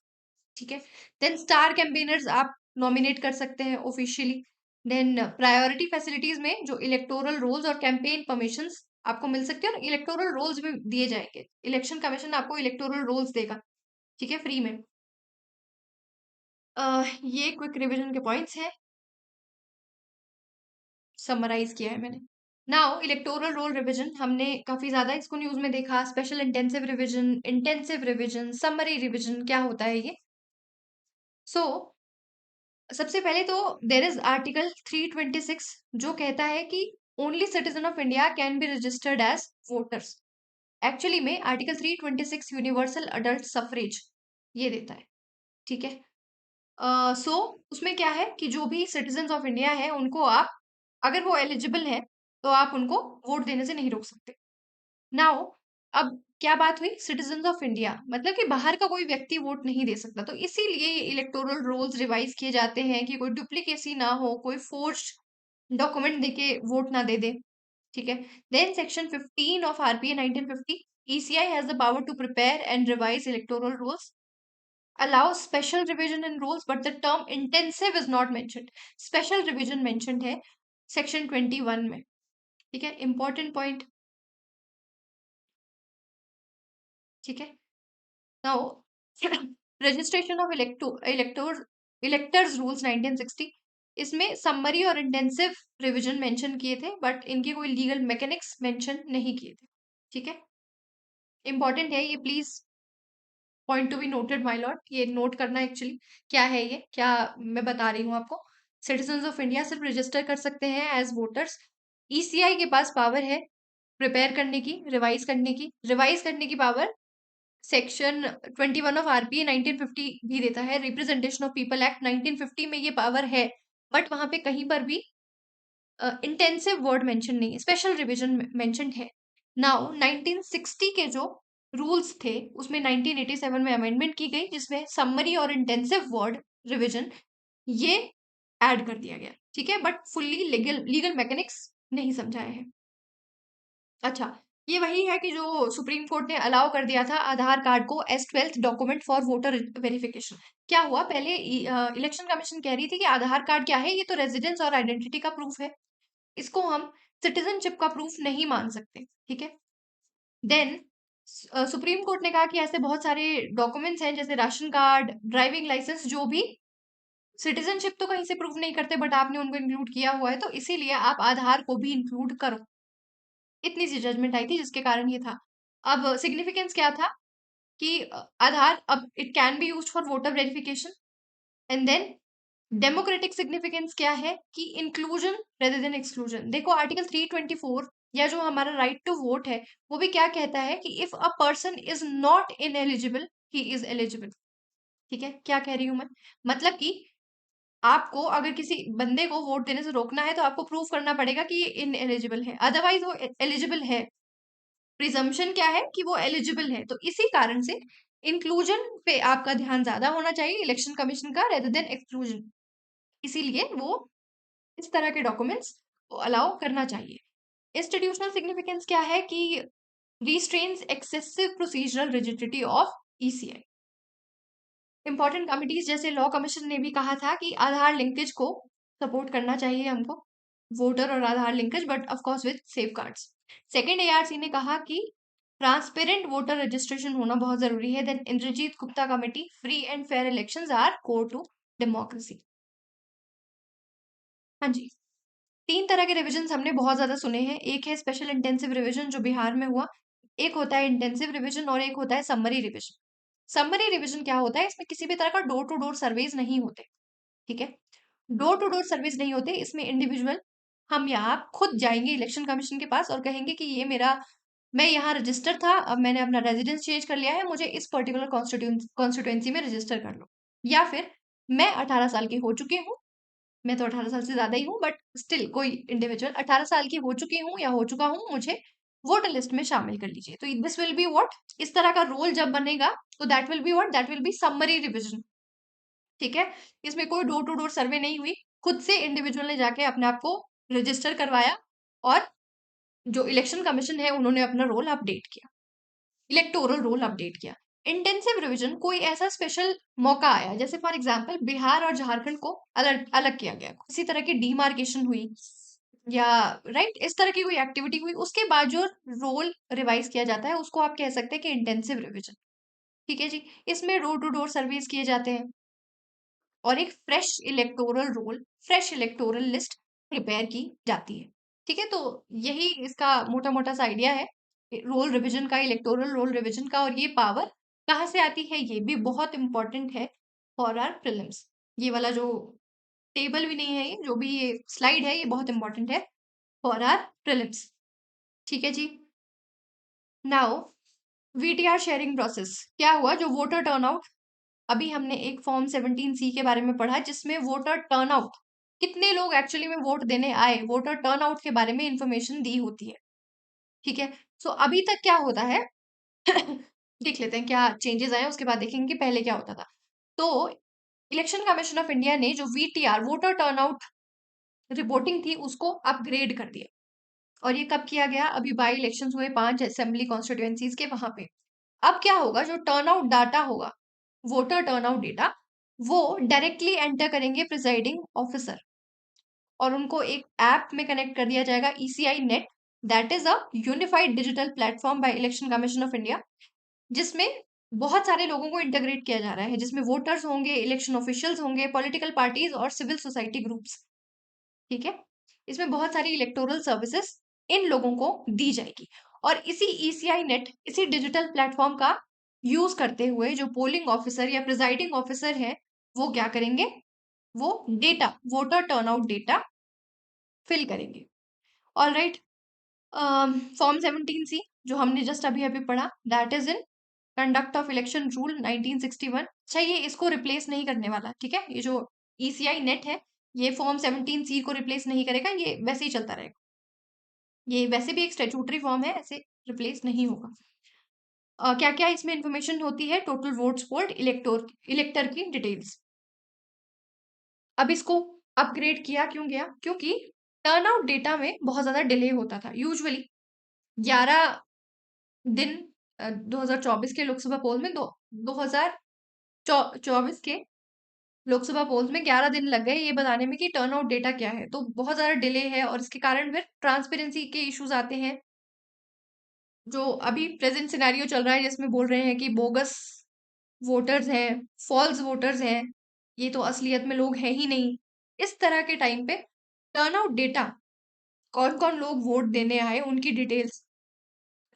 [SPEAKER 1] ठीक है। देन स्टार कैंपेनर्स आप नॉमिनेट कर सकते हैं ऑफिशियली। देन प्रायोरिटी फैसिलिटीज में जो इलेक्टोरल रोल्स और कैंपेन परमिशंस आपको मिल सकते हैं, और इलेक्टोरल रोल्स भी दिए जाएंगे, इलेक्शन कमीशन आपको इलेक्टोरल रोल्स देगा, ठीक है, फ्री में। ये क्विक रिवीजन के पॉइंट्स हैं, समराइज किया है मैंने। नाउ इलेक्टोरल रोल रिवीजन, हमने काफी ज्यादा इसको न्यूज में देखा, special intensive revision, summary revision, क्या होता है ये। सो सबसे पहले तो देर इज आर्टिकल 326 जो कहता है कि only citizen of India can be registered as voters. Actually में आर्टिकल 326 यूनिवर्सल अडल्ट सफरेज ये देता है, ठीक है। सो उसमें क्या है कि जो भी सिटीजन ऑफ इंडिया है उनको आप, अगर वो एलिजिबल है तो आप उनको वोट देने से नहीं रोक सकते। नाउ अब क्या बात हुई, सिटीजन ऑफ इंडिया मतलब कि बाहर का कोई व्यक्ति वोट नहीं दे सकता, तो इसीलिए इलेक्टोरल रोल्स रिवाइज किए जाते हैं कि कोई डुप्लीकेसी ना हो, कोई फोर्स्ड डॉक्यूमेंट देके वोट ना दे दे, ठीक है। Then section 15 of RPA 1950, ECI has the power to prepare and revise electoral rules, allow special revision in rules, but the term intensive is not mentioned. Special revision mentioned है सेक्शन 21 में, ठीक है, इंपॉर्टेंट पॉइंट, ठीक है। Now registration of electors rules 1960, इसमें समरी और इंटेंसिव रिवीजन मेंशन किए थे, बट इनके कोई लीगल मैकेनिक्स मेंशन नहीं किए थे, ठीक है। इंपॉर्टेंट है ये, please point to be noted my Lord, ये नोट करना एक्चुअली क्या है, ये क्या मैं बता रही हूँ आपको। सिटीजन्स ऑफ इंडिया सिर्फ रजिस्टर कर सकते हैं एज वोटर्स। ईसीआई के पास पावर है प्रिपेयर करने की, रिवाइज करने की पावर सेक्शन 21 ऑफ आरपीए 1950 भी देता है। रिप्रेजेंटेशन ऑफ पीपल एक्ट 1950 में ये पावर है, बट वहां पे कहीं पर भी इंटेंसिव वर्ड मेंशन नहीं है, स्पेशल रिवीजन मेंशन है। नाउ 1960 के जो रूल्स थे उसमें 1987 में अमेंडमेंट की गई, जिसमें समरी और इंटेंसिव वर्ड रिवीजन ये ऐड कर दिया गया, ठीक है, बट फुल्ली लीगल मैकेनिक्स नहीं समझाया है। अच्छा, ये वही है कि जो सुप्रीम कोर्ट ने अलाउ कर दिया था आधार कार्ड को as 12th document for voter verification. क्या हुआ, पहले इलेक्शन कमीशन कह रही थी कि आधार कार्ड क्या है, ये तो रेजिडेंस और आइडेंटिटी का प्रूफ है, इसको हम सिटीजनशिप का प्रूफ नहीं मान सकते, ठीक है। देन सुप्रीम कोर्ट ने कहा कि ऐसे बहुत सारे डॉक्यूमेंट्स हैं जैसे राशन कार्ड, ड्राइविंग लाइसेंस, जो भी सिटीजनशिप तो कहीं से प्रूफ नहीं करते, बट आपने उनको इंक्लूड किया हुआ है, तो इसीलिए आप आधार को भी इंक्लूड करो। इतनी सी जजमेंट आई थी जिसके कारण ये था। अब सिग्निफिकेंस क्या था कि आधार अब it can be used for voter verification. And then democratic significance क्या है कि इंक्लूजन रेदर देन एक्सक्लूजन। देखो आर्टिकल 324 या जो हमारा राइट टू वोट है वो भी क्या कहता है कि if a person is not ineligible he is eligible. ठीक है, क्या कह रही हूं मैं, मतलब कि आपको अगर किसी बंदे को वोट देने से रोकना है तो आपको प्रूव करना पड़ेगा कि ये इनएलिजिबल है, अदरवाइज वो एलिजिबल है। प्रिजम्पशन क्या है कि वो एलिजिबल है, तो इसी कारण से इंक्लूजन पे आपका ध्यान ज्यादा होना चाहिए इलेक्शन कमीशन का रेदर देन एक्सक्लूजन। इसीलिए वो इस तरह के डॉक्यूमेंट्स को अलाउ करना चाहिए। इंस्टीट्यूशनल सिग्निफिकेंस क्या है कि restrains excessive procedural rigidity of ECI. Important committees जैसे लॉ कमीशन ने भी कहा था कि आधार लिंकेज को सपोर्ट करना चाहिए हमको, वोटर और Aadhaar linkage, but of course with safeguards. Second ARC ने कहा कि ट्रांसपेरेंट वोटर रजिस्ट्रेशन होना बहुत जरूरी है। Then Indrajit Gupta committee, free and fair elections are core to democracy. हाँ जी, तीन तरह के रिविजन हमने बहुत ज्यादा सुने हैं। एक है स्पेशल इंटेंसिव रिविजन जो बिहार में हुआ, एक होता है इंटेंसिव रिविजन, और एक होता है समरी रिविजन। समरी रिविजन क्या होता है, इसमें किसी भी तरह का डोर टू डोर सर्वेज नहीं होते, ठीक है, डोर टू डोर सर्विस नहीं होते इसमें। इंडिविजुअल हम यहाँ खुद जाएंगे इलेक्शन कमीशन के पास और कहेंगे कि ये मेरा, मैं यहाँ रजिस्टर था, अब मैंने अपना रेजिडेंस चेंज कर लिया है, मुझे इस पर्टिकुलर कॉन्स्टिट्यूंसी में रजिस्टर कर लो। या फिर मैं 18 साल की हो चुकी हूँ, मैं तो 18 साल से ज्यादा ही हूँ, बट स्टिल कोई इंडिविजुअल 18 साल की हो चुकी हूँ या हो चुका हूँ, मुझे वोटर लिस्ट में शामिल कर लीजिए। तो दिस विल बी व्हाट, इस तरह का रोल जब बनेगा तो that will be what, that will be summary revision, ठीक है। इसमें कोई डोर टू डोर सर्वे नहीं हुई, खुद से इंडिविजुअल ने जाके अपने आप को रजिस्टर करवाया और जो इलेक्शन कमीशन है उन्होंने अपना रोल अपडेट किया, इलेक्टोरल रोल अपडेट किया। इंटेंसिव रिवीजन कोई ऐसा स्पेशल मौका आया, जैसे फॉर एग्जांपल बिहार और झारखंड को अलग अलग किया गया, किसी तरह की डीमार्केशन हुई या राइट इस तरह की कोई एक्टिविटी हुई, उसके बाद जो रोल रिवाइज किया जाता है उसको आप कह सकते हैं कि इंटेंसिव रिवीजन, ठीक है जी। इसमें डोर टू डोर सर्वेस किए जाते हैं और एक fresh electoral roll, fresh electoral list prepare की जाती है, ठीक है। तो यही इसका मोटा मोटा सा आइडिया है रोल रिवीजन का, इलेक्टोरल रोल रिवीजन का। और ये पावर कहाँ से आती है, ये भी बहुत इंपॉर्टेंट है फॉर आर प्रीलिम्स। ये वाला जो टेबल भी नहीं है, ये जो भी ये स्लाइड है, ये बहुत इंपॉर्टेंट है फॉर आर प्रीलिम्स, ठीक है जी। नाउ वीटीआर शेयरिंग प्रोसेस क्या हुआ, जो वोटर टर्नआउट, अभी हमने एक फॉर्म 17C के बारे में पढ़ा जिसमें वोटर टर्नआउट, कितने लोग एक्चुअली में वोट देने आए, वोटर टर्नआउट के बारे में इंफॉर्मेशन दी होती है, ठीक है। सो अभी तक क्या होता है देख लेते हैं क्या चेंजेस आए, उसके बाद देखेंगे कि पहले क्या होता था। तो इलेक्शन कमीशन ऑफ इंडिया ने जो वीटीआर वोटर टर्नआउट रिपोर्टिंग थी उसको अपग्रेड कर दिया। और ये कब किया गया, अभी बाई इलेक्शन हुए 5 असेंबली कॉन्स्टिट्यूएंसीज के, वहां पे अब क्या होगा, जो टर्नआउट डाटा होगा, वोटर टर्नआउट डेटा, वो डायरेक्टली एंटर करेंगे प्रिजाइडिंग ऑफिसर और उनको एक ऐप में कनेक्ट कर दिया जाएगा, ECI net, that is a unified digital platform bye election commission of India, जिसमें बहुत सारे लोगों को इंटीग्रेट किया जा रहा है, जिसमें वोटर्स होंगे, इलेक्शन ऑफिशियल्स होंगे, पॉलिटिकल पार्टीज और सिविल सोसाइटी ग्रुप्स, ठीक है। इसमें बहुत सारी इलेक्टोरल सर्विसेज इन लोगों को दी जाएगी और इसी ईसीआई नेट, इसी डिजिटल प्लेटफॉर्म का यूज करते हुए जो पोलिंग ऑफिसर या प्रिजाइडिंग ऑफिसर है वो क्या करेंगे, वो data, voter turnout data fill करेंगे। All right. फॉर्म 17C जो हमने जस्ट अभी अभी पढ़ा, that is in conduct of election rule 1961। अच्छा, ये इसको रिप्लेस नहीं करने वाला, ठीक है। ये जो ईसीआई नेट है, ये फॉर्म 17C को रिप्लेस नहीं करेगा, ये वैसे ही चलता रहेगा। ये वैसे भी एक स्टेचूटरी फॉर्म है, ऐसे रिप्लेस नहीं होगा। क्या क्या इसमें इंफॉर्मेशन होती है? टोटल वोट्स पोल्ड, इलेक्टर की डिटेल्स। अब इसको अपग्रेड किया क्यों गया? क्योंकि टर्नआउट डेटा में बहुत ज्यादा डिले होता था। यूजुअली 11 दिन 2024 के लोकसभा पोल में 2024 के लोकसभा पोल्स में 11 दिन लग गए ये बताने में कि टर्नआउट डेटा क्या है। तो बहुत ज्यादा डिले है और इसके कारण फिर ट्रांसपेरेंसी के इश्यूज आते हैं। जो अभी प्रेजेंट सिनेरियो चल रहा है जिसमें बोल रहे हैं कि बोगस वोटर्स हैं, फॉल्स वोटर्स हैं, ये तो असलियत में लोग हैं ही नहीं। इस तरह के टाइम पे टर्नआउट डेटा, कौन कौन लोग वोट देने आए, उनकी डिटेल्स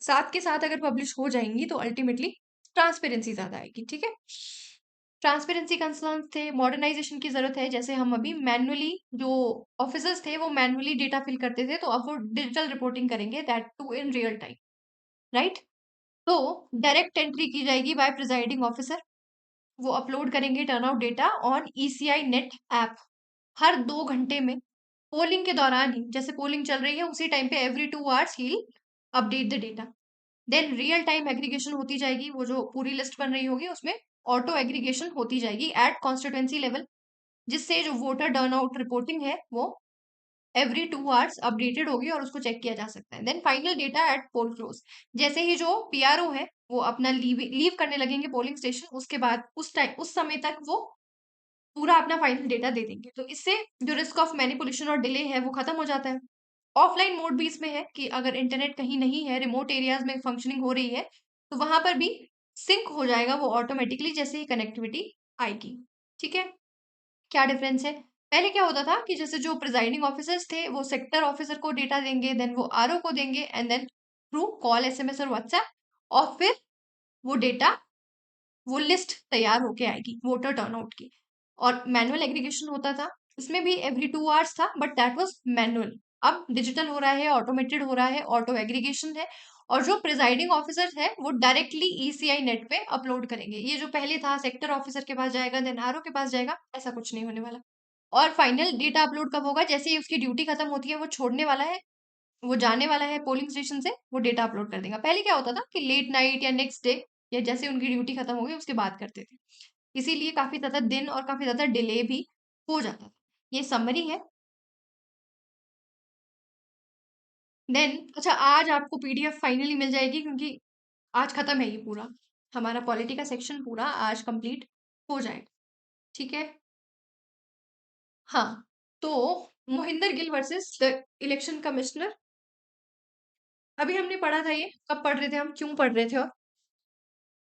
[SPEAKER 1] साथ के साथ अगर पब्लिश हो जाएंगी तो अल्टीमेटली ट्रांसपेरेंसी ज्यादा आएगी, ठीक है। ट्रांसपेरेंसी कंसर्न थे, मॉडर्नाइजेशन की जरूरत है। जैसे हम अभी मैनुअली जो ऑफिसर्स थे वो मैनुअली डेटा फिल करते थे, तो अब वो डिजिटल रिपोर्टिंग करेंगे, that too in real time, right. तो डायरेक्ट एंट्री की जाएगी बाय प्रिजाइडिंग ऑफिसर। वो अपलोड करेंगे turnout data on ECI net app हर 2 घंटे में। पोलिंग के दौरान ही, जैसे पोलिंग चल रही है उसी टाइम पे एवरी 2 आवर्स ही update the data. Then real time aggregation होती जाएगी, वो जो पूरी लिस्ट बन रही होगी उसमें ऑटो एग्रीगेशन होती जाएगी एट कॉन्स्टिट्यूएंसी लेवल, जिससे जो वोटर टर्नआउट रिपोर्टिंग है वो एवरी 2 आवर्स अपडेटेड होगी और उसको चेक किया जा सकता है। Then final data at poll close, जैसे ही जो पीआरओ है वो अपना लीव करने लगेंगे पोलिंग स्टेशन, उसके बाद उस समय तक वो पूरा अपना फाइनल डेटा दे देंगे। तो इससे जो रिस्क ऑफ मैनिपुलेशन और डिले है वो खत्म हो जाता है। ऑफलाइन मोड भी इसमें है कि अगर इंटरनेट कहीं नहीं है, रिमोट एरियाज में फंक्शनिंग हो रही है, तो वहां पर भी सिंक हो जाएगा वो ऑटोमेटिकली जैसे ही कनेक्टिविटी आएगी, ठीक है। क्या डिफरेंस है? पहले क्या होता था कि जैसे जो प्रिजाइडिंग ऑफिसर्स थे वो सेक्टर ऑफिसर को डेटा देंगे, देन वो आरओ को देंगे, and then through call, SMS और व्हाट्सएप, और फिर वो डेटा, वो लिस्ट तैयार होके आएगी वोटर टर्नआउट की। और मैनुअल एग्रीगेशन होता था, इसमें भी एवरी 2 आवर्स था, बट दैट वाज मैनुअल। अब डिजिटल हो रहा है, ऑटोमेटेड हो रहा है, ऑटो एग्रीगेशन है। और जो प्रिजाइडिंग ऑफिसर है वो डायरेक्टली ईसीआई नेट पे अपलोड करेंगे। ये जो पहले था सेक्टर ऑफिसर के पास जाएगा देन आरओ के पास जाएगा, ऐसा कुछ नहीं होने वाला। और फाइनल डेटा अपलोड कब होगा? जैसे ही उसकी ड्यूटी खत्म होती है, वो छोड़ने वाला है, वो जाने वाला है पोलिंग स्टेशन से, वो डेटा अपलोड कर देगा। पहले क्या होता था कि लेट नाइट या नेक्स्ट डे या जैसे उनकी ड्यूटी खत्म हो गई उसके बाद करते थे, इसीलिए काफी ज्यादा दिन और काफी ज्यादा डिले भी हो जाता था। ये समरी है। देन अच्छा, आज आपको पीडीएफ फाइनली मिल जाएगी क्योंकि आज खत्म है ये पूरा, हमारा पॉलिटी का सेक्शन पूरा आज कंप्लीट हो जाएगा, ठीक है। हाँ, तो Mohinder Gill versus the election commissioner, अभी हमने पढ़ा था। ये कब पढ़ रहे थे हम, क्यों पढ़ रहे थे? और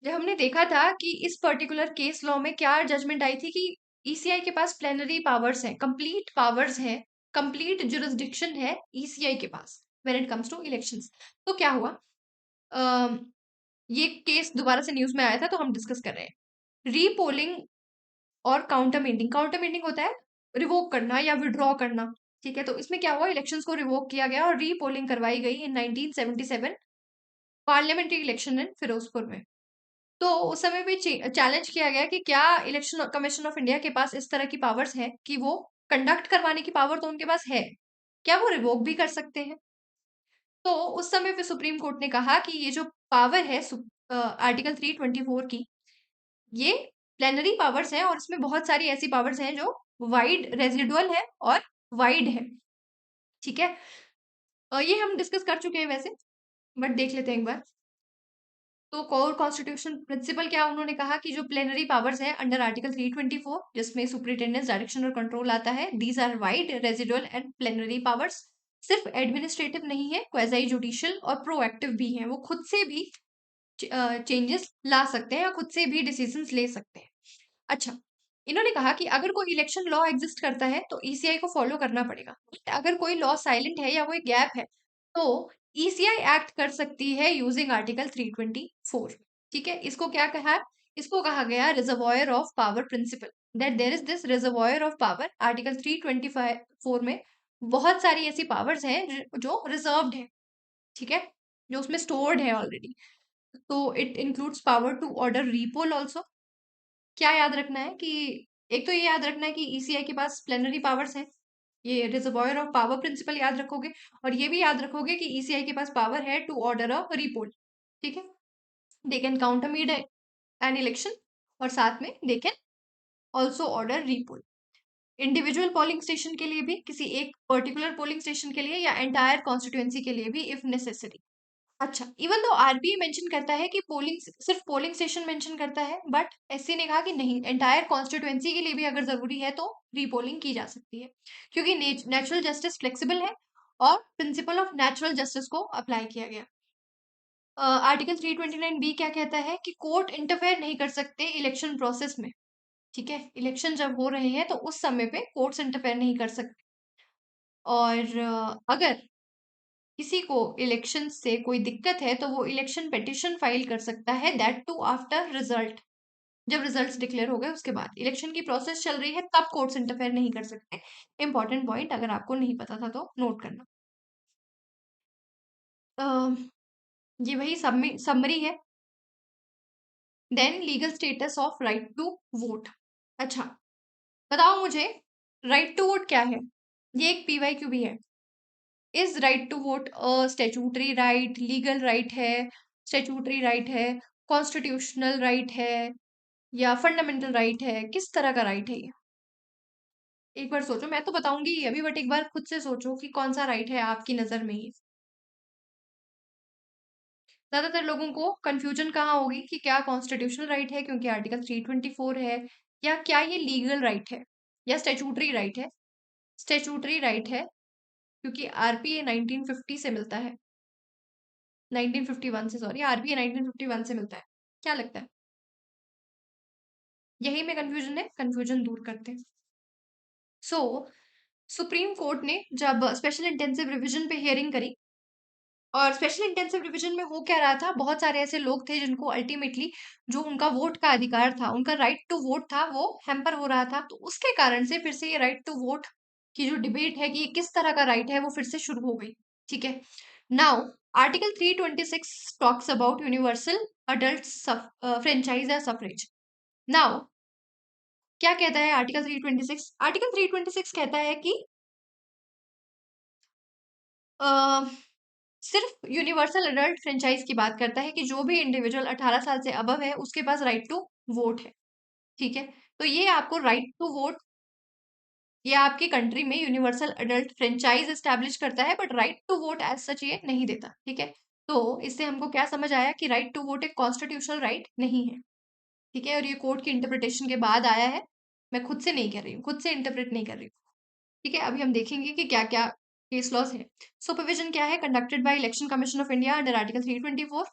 [SPEAKER 1] जब हमने देखा था कि इस पर्टिकुलर केस लॉ में क्या जजमेंट आई थी कि ईसीआई के पास प्लेनरी पावर्स हैं, कंप्लीट पावर्स हैं, कंप्लीट जुरिस्डिक्शन है ईसीआई के पास when it comes to elections. तो क्या हुआ? अम, ये केस दोबारा से न्यूज में आया था तो हम डिस्कस कर रहे हैं। रीपोलिंग और काउंटर मेंडिंग होता है रिवोक करना या विड्रॉ करना, ठीक है। तो इसमें क्या हुआ, इलेक्शंस को रिवोक किया गया और रीपोलिंग करवाई गई इन 1977 पार्लियामेंट्री इलेक्शन इन फिरोजपुर में। तो उस समय भी चैलेंज किया गया कि क्या इलेक्शन कमीशन ऑफ इंडिया के पास इस तरह की पावर्स है कि वो कंडक्ट करवाने की पावर तो उनके पास है, क्या वो रिवोक भी कर सकते हैं? तो उस समय पे सुप्रीम कोर्ट ने कहा कि ये जो पावर है आर्टिकल 324 की, ये प्लेनरी पावर्स है और इसमें बहुत सारी ऐसी पावर्स हैं जो वाइड रेजिडुअल है और वाइड है, ठीक है। ये हम डिस्कस कर चुके हैं वैसे, बट देख लेते हैं एक बार। तो कोर कॉन्स्टिट्यूशन प्रिंसिपल क्या उन्होंने कहा कि जो प्लेनरी पावर्स है अंडर आर्टिकल 324, जिसमें सुपरिटेंडेंस, डायरेक्शन और कंट्रोल आता है, these are wide residual and plenary powers. सिर्फ एडमिनिस्ट्रेटिव नहीं है, क्वेज़ाई जुडिशियल और प्रोएक्टिव भी हैं, वो खुद से भी चेंजेस ला सकते हैं या खुद से भी डिसीजंस ले सकते हैं। अच्छा, इन्होंने कहा कि अगर कोई इलेक्शन लॉ एग्जिस्ट करता है तो ईसीआई को फॉलो करना पड़ेगा। अगर कोई लॉ साइलेंट है या कोई गैप है तो ईसीआई एक्ट कर सकती है यूजिंग आर्टिकल 324, ठीक है। इसको क्या कहा है? इसको कहा गया reservoir of power principle, that there is this reservoir of power. Article 325 में बहुत सारी ऐसी पावर्स हैं जो रिजर्व्ड है, ठीक है, जो उसमें स्टोर्ड है ऑलरेडी। तो it includes power to order repoll also. क्या याद रखना है कि एक तो ये याद रखना है कि ईसीआई के पास प्लेनरी पावर्स हैं, ये रिजर्वॉयर ऑफ पावर प्रिंसिपल याद रखोगे, और ये भी याद रखोगे कि ईसीआई के पास पावर है टू ऑर्डर अ रीपोल, ठीक है। They can countermand an election, और साथ में they can also order repoll. Individual polling station के लिए भी, किसी एक पर्टिकुलर पोलिंग स्टेशन के लिए या एंटायर कॉन्स्टिट्यूएंसी के लिए भी इफ नेसेसरी। अच्छा, इवन तो आरबीआई मेंशन करता है कि पोलिंग सिर्फ पोलिंग स्टेशन मेंशन करता है, बट एससी ने कहा कि नहीं, एंटायर कॉन्स्टिट्यूएंसी के लिए भी अगर जरूरी है तो रीपोलिंग की जा सकती है, क्योंकि नेचुरल जस्टिस फ्लेक्सिबल है और प्रिंसिपल ऑफ नेचुरल जस्टिस को अप्लाई किया गया। आर्टिकल 329 बी क्या कहता है कि कोर्ट इंटरफेयर नहीं कर सकते इलेक्शन प्रोसेस में, ठीक है। इलेक्शन जब हो रहे हैं तो उस समय पे कोर्ट्स इंटरफेयर नहीं कर सकते। और अगर किसी को इलेक्शन से कोई दिक्कत है तो वो इलेक्शन पिटिशन फाइल कर सकता है, दैट टू आफ्टर रिजल्ट। जब रिजल्ट्स डिक्लेयर हो गए उसके बाद, इलेक्शन की प्रोसेस चल रही है तब कोर्ट्स इंटरफेयर नहीं कर सकते। इंपॉर्टेंट पॉइंट, अगर आपको नहीं पता था तो नोट करना। ये वही समरी है। Then legal status of right to vote. अच्छा, बताओ मुझे, राइट टू वोट क्या है? ये एक पीवाईक्यू भी है। Is right to vote a statutory right, legal right है, स्टेचूटरी राइट है, कॉन्स्टिट्यूशनल राइट है, या फंडामेंटल राइट है? किस तरह का राइट है ये? एक बार सोचो, मैं तो बताऊंगी अभी, बट एक बार खुद से सोचो कि कौन सा राइट है आपकी नजर में ये। ज्यादातर लोगों को कंफ्यूजन कहाँ होगी कि क्या कॉन्स्टिट्यूशनल राइट है क्योंकि आर्टिकल 324 है, या क्या ये लीगल राइट है, या स्टेचूटरी राइट है। स्टेचूटरी राइट है क्योंकि आरपीए 1950 से मिलता है, 1951 से, सॉरी, आरपीए 1951 से मिलता है। क्या लगता है? यही में कंफ्यूजन है, कंफ्यूजन दूर करते हैं। सो सुप्रीम कोर्ट ने जब स्पेशल इंटेंसिव रिवीजन पे हियरिंग करी, और स्पेशल इंटेंसिव रिवीजन में हो क्या रहा था, बहुत सारे ऐसे लोग थे जिनको अल्टीमेटली जो उनका वोट का अधिकार था, उनका राइट टू वोट था, वो हैम्पर हो रहा था। तो उसके कारण से फिर से ये राइट टू वोट की जो डिबेट है कि ये किस तरह का राइट है, वो फिर से शुरू हो गई, ठीक है। Now article 326 talks about universal adult franchise या सफरेज। नाउ क्या कहता है आर्टिकल 326? आर्टिकल 326 कहता है कि सिर्फ यूनिवर्सल अडल्ट फ्रेंचाइज की बात करता है कि जो भी इंडिविजुअल 18 साल से अबव है उसके पास राइट टू वोट है, ठीक है। तो ये आपको राइट टू वोट, ये आपकी कंट्री में यूनिवर्सल अडल्ट फ्रेंचाइज एस्टैब्लिश करता है, but right to vote as such ये नहीं देता, ठीक है। तो इससे हमको क्या समझ आया कि राइट टू वोट एक कॉन्स्टिट्यूशनल राइट नहीं है, ठीक है। और ये कोर्ट की इंटरप्रिटेशन के बाद आया है, मैं खुद से नहीं कर रही हूँ, खुद से इंटरप्रेट नहीं कर रही हूँ, ठीक है। अभी हम देखेंगे कि क्या क्या केस लॉज है। सुपरविजन क्या है? Conducted by election commission of India under article 324।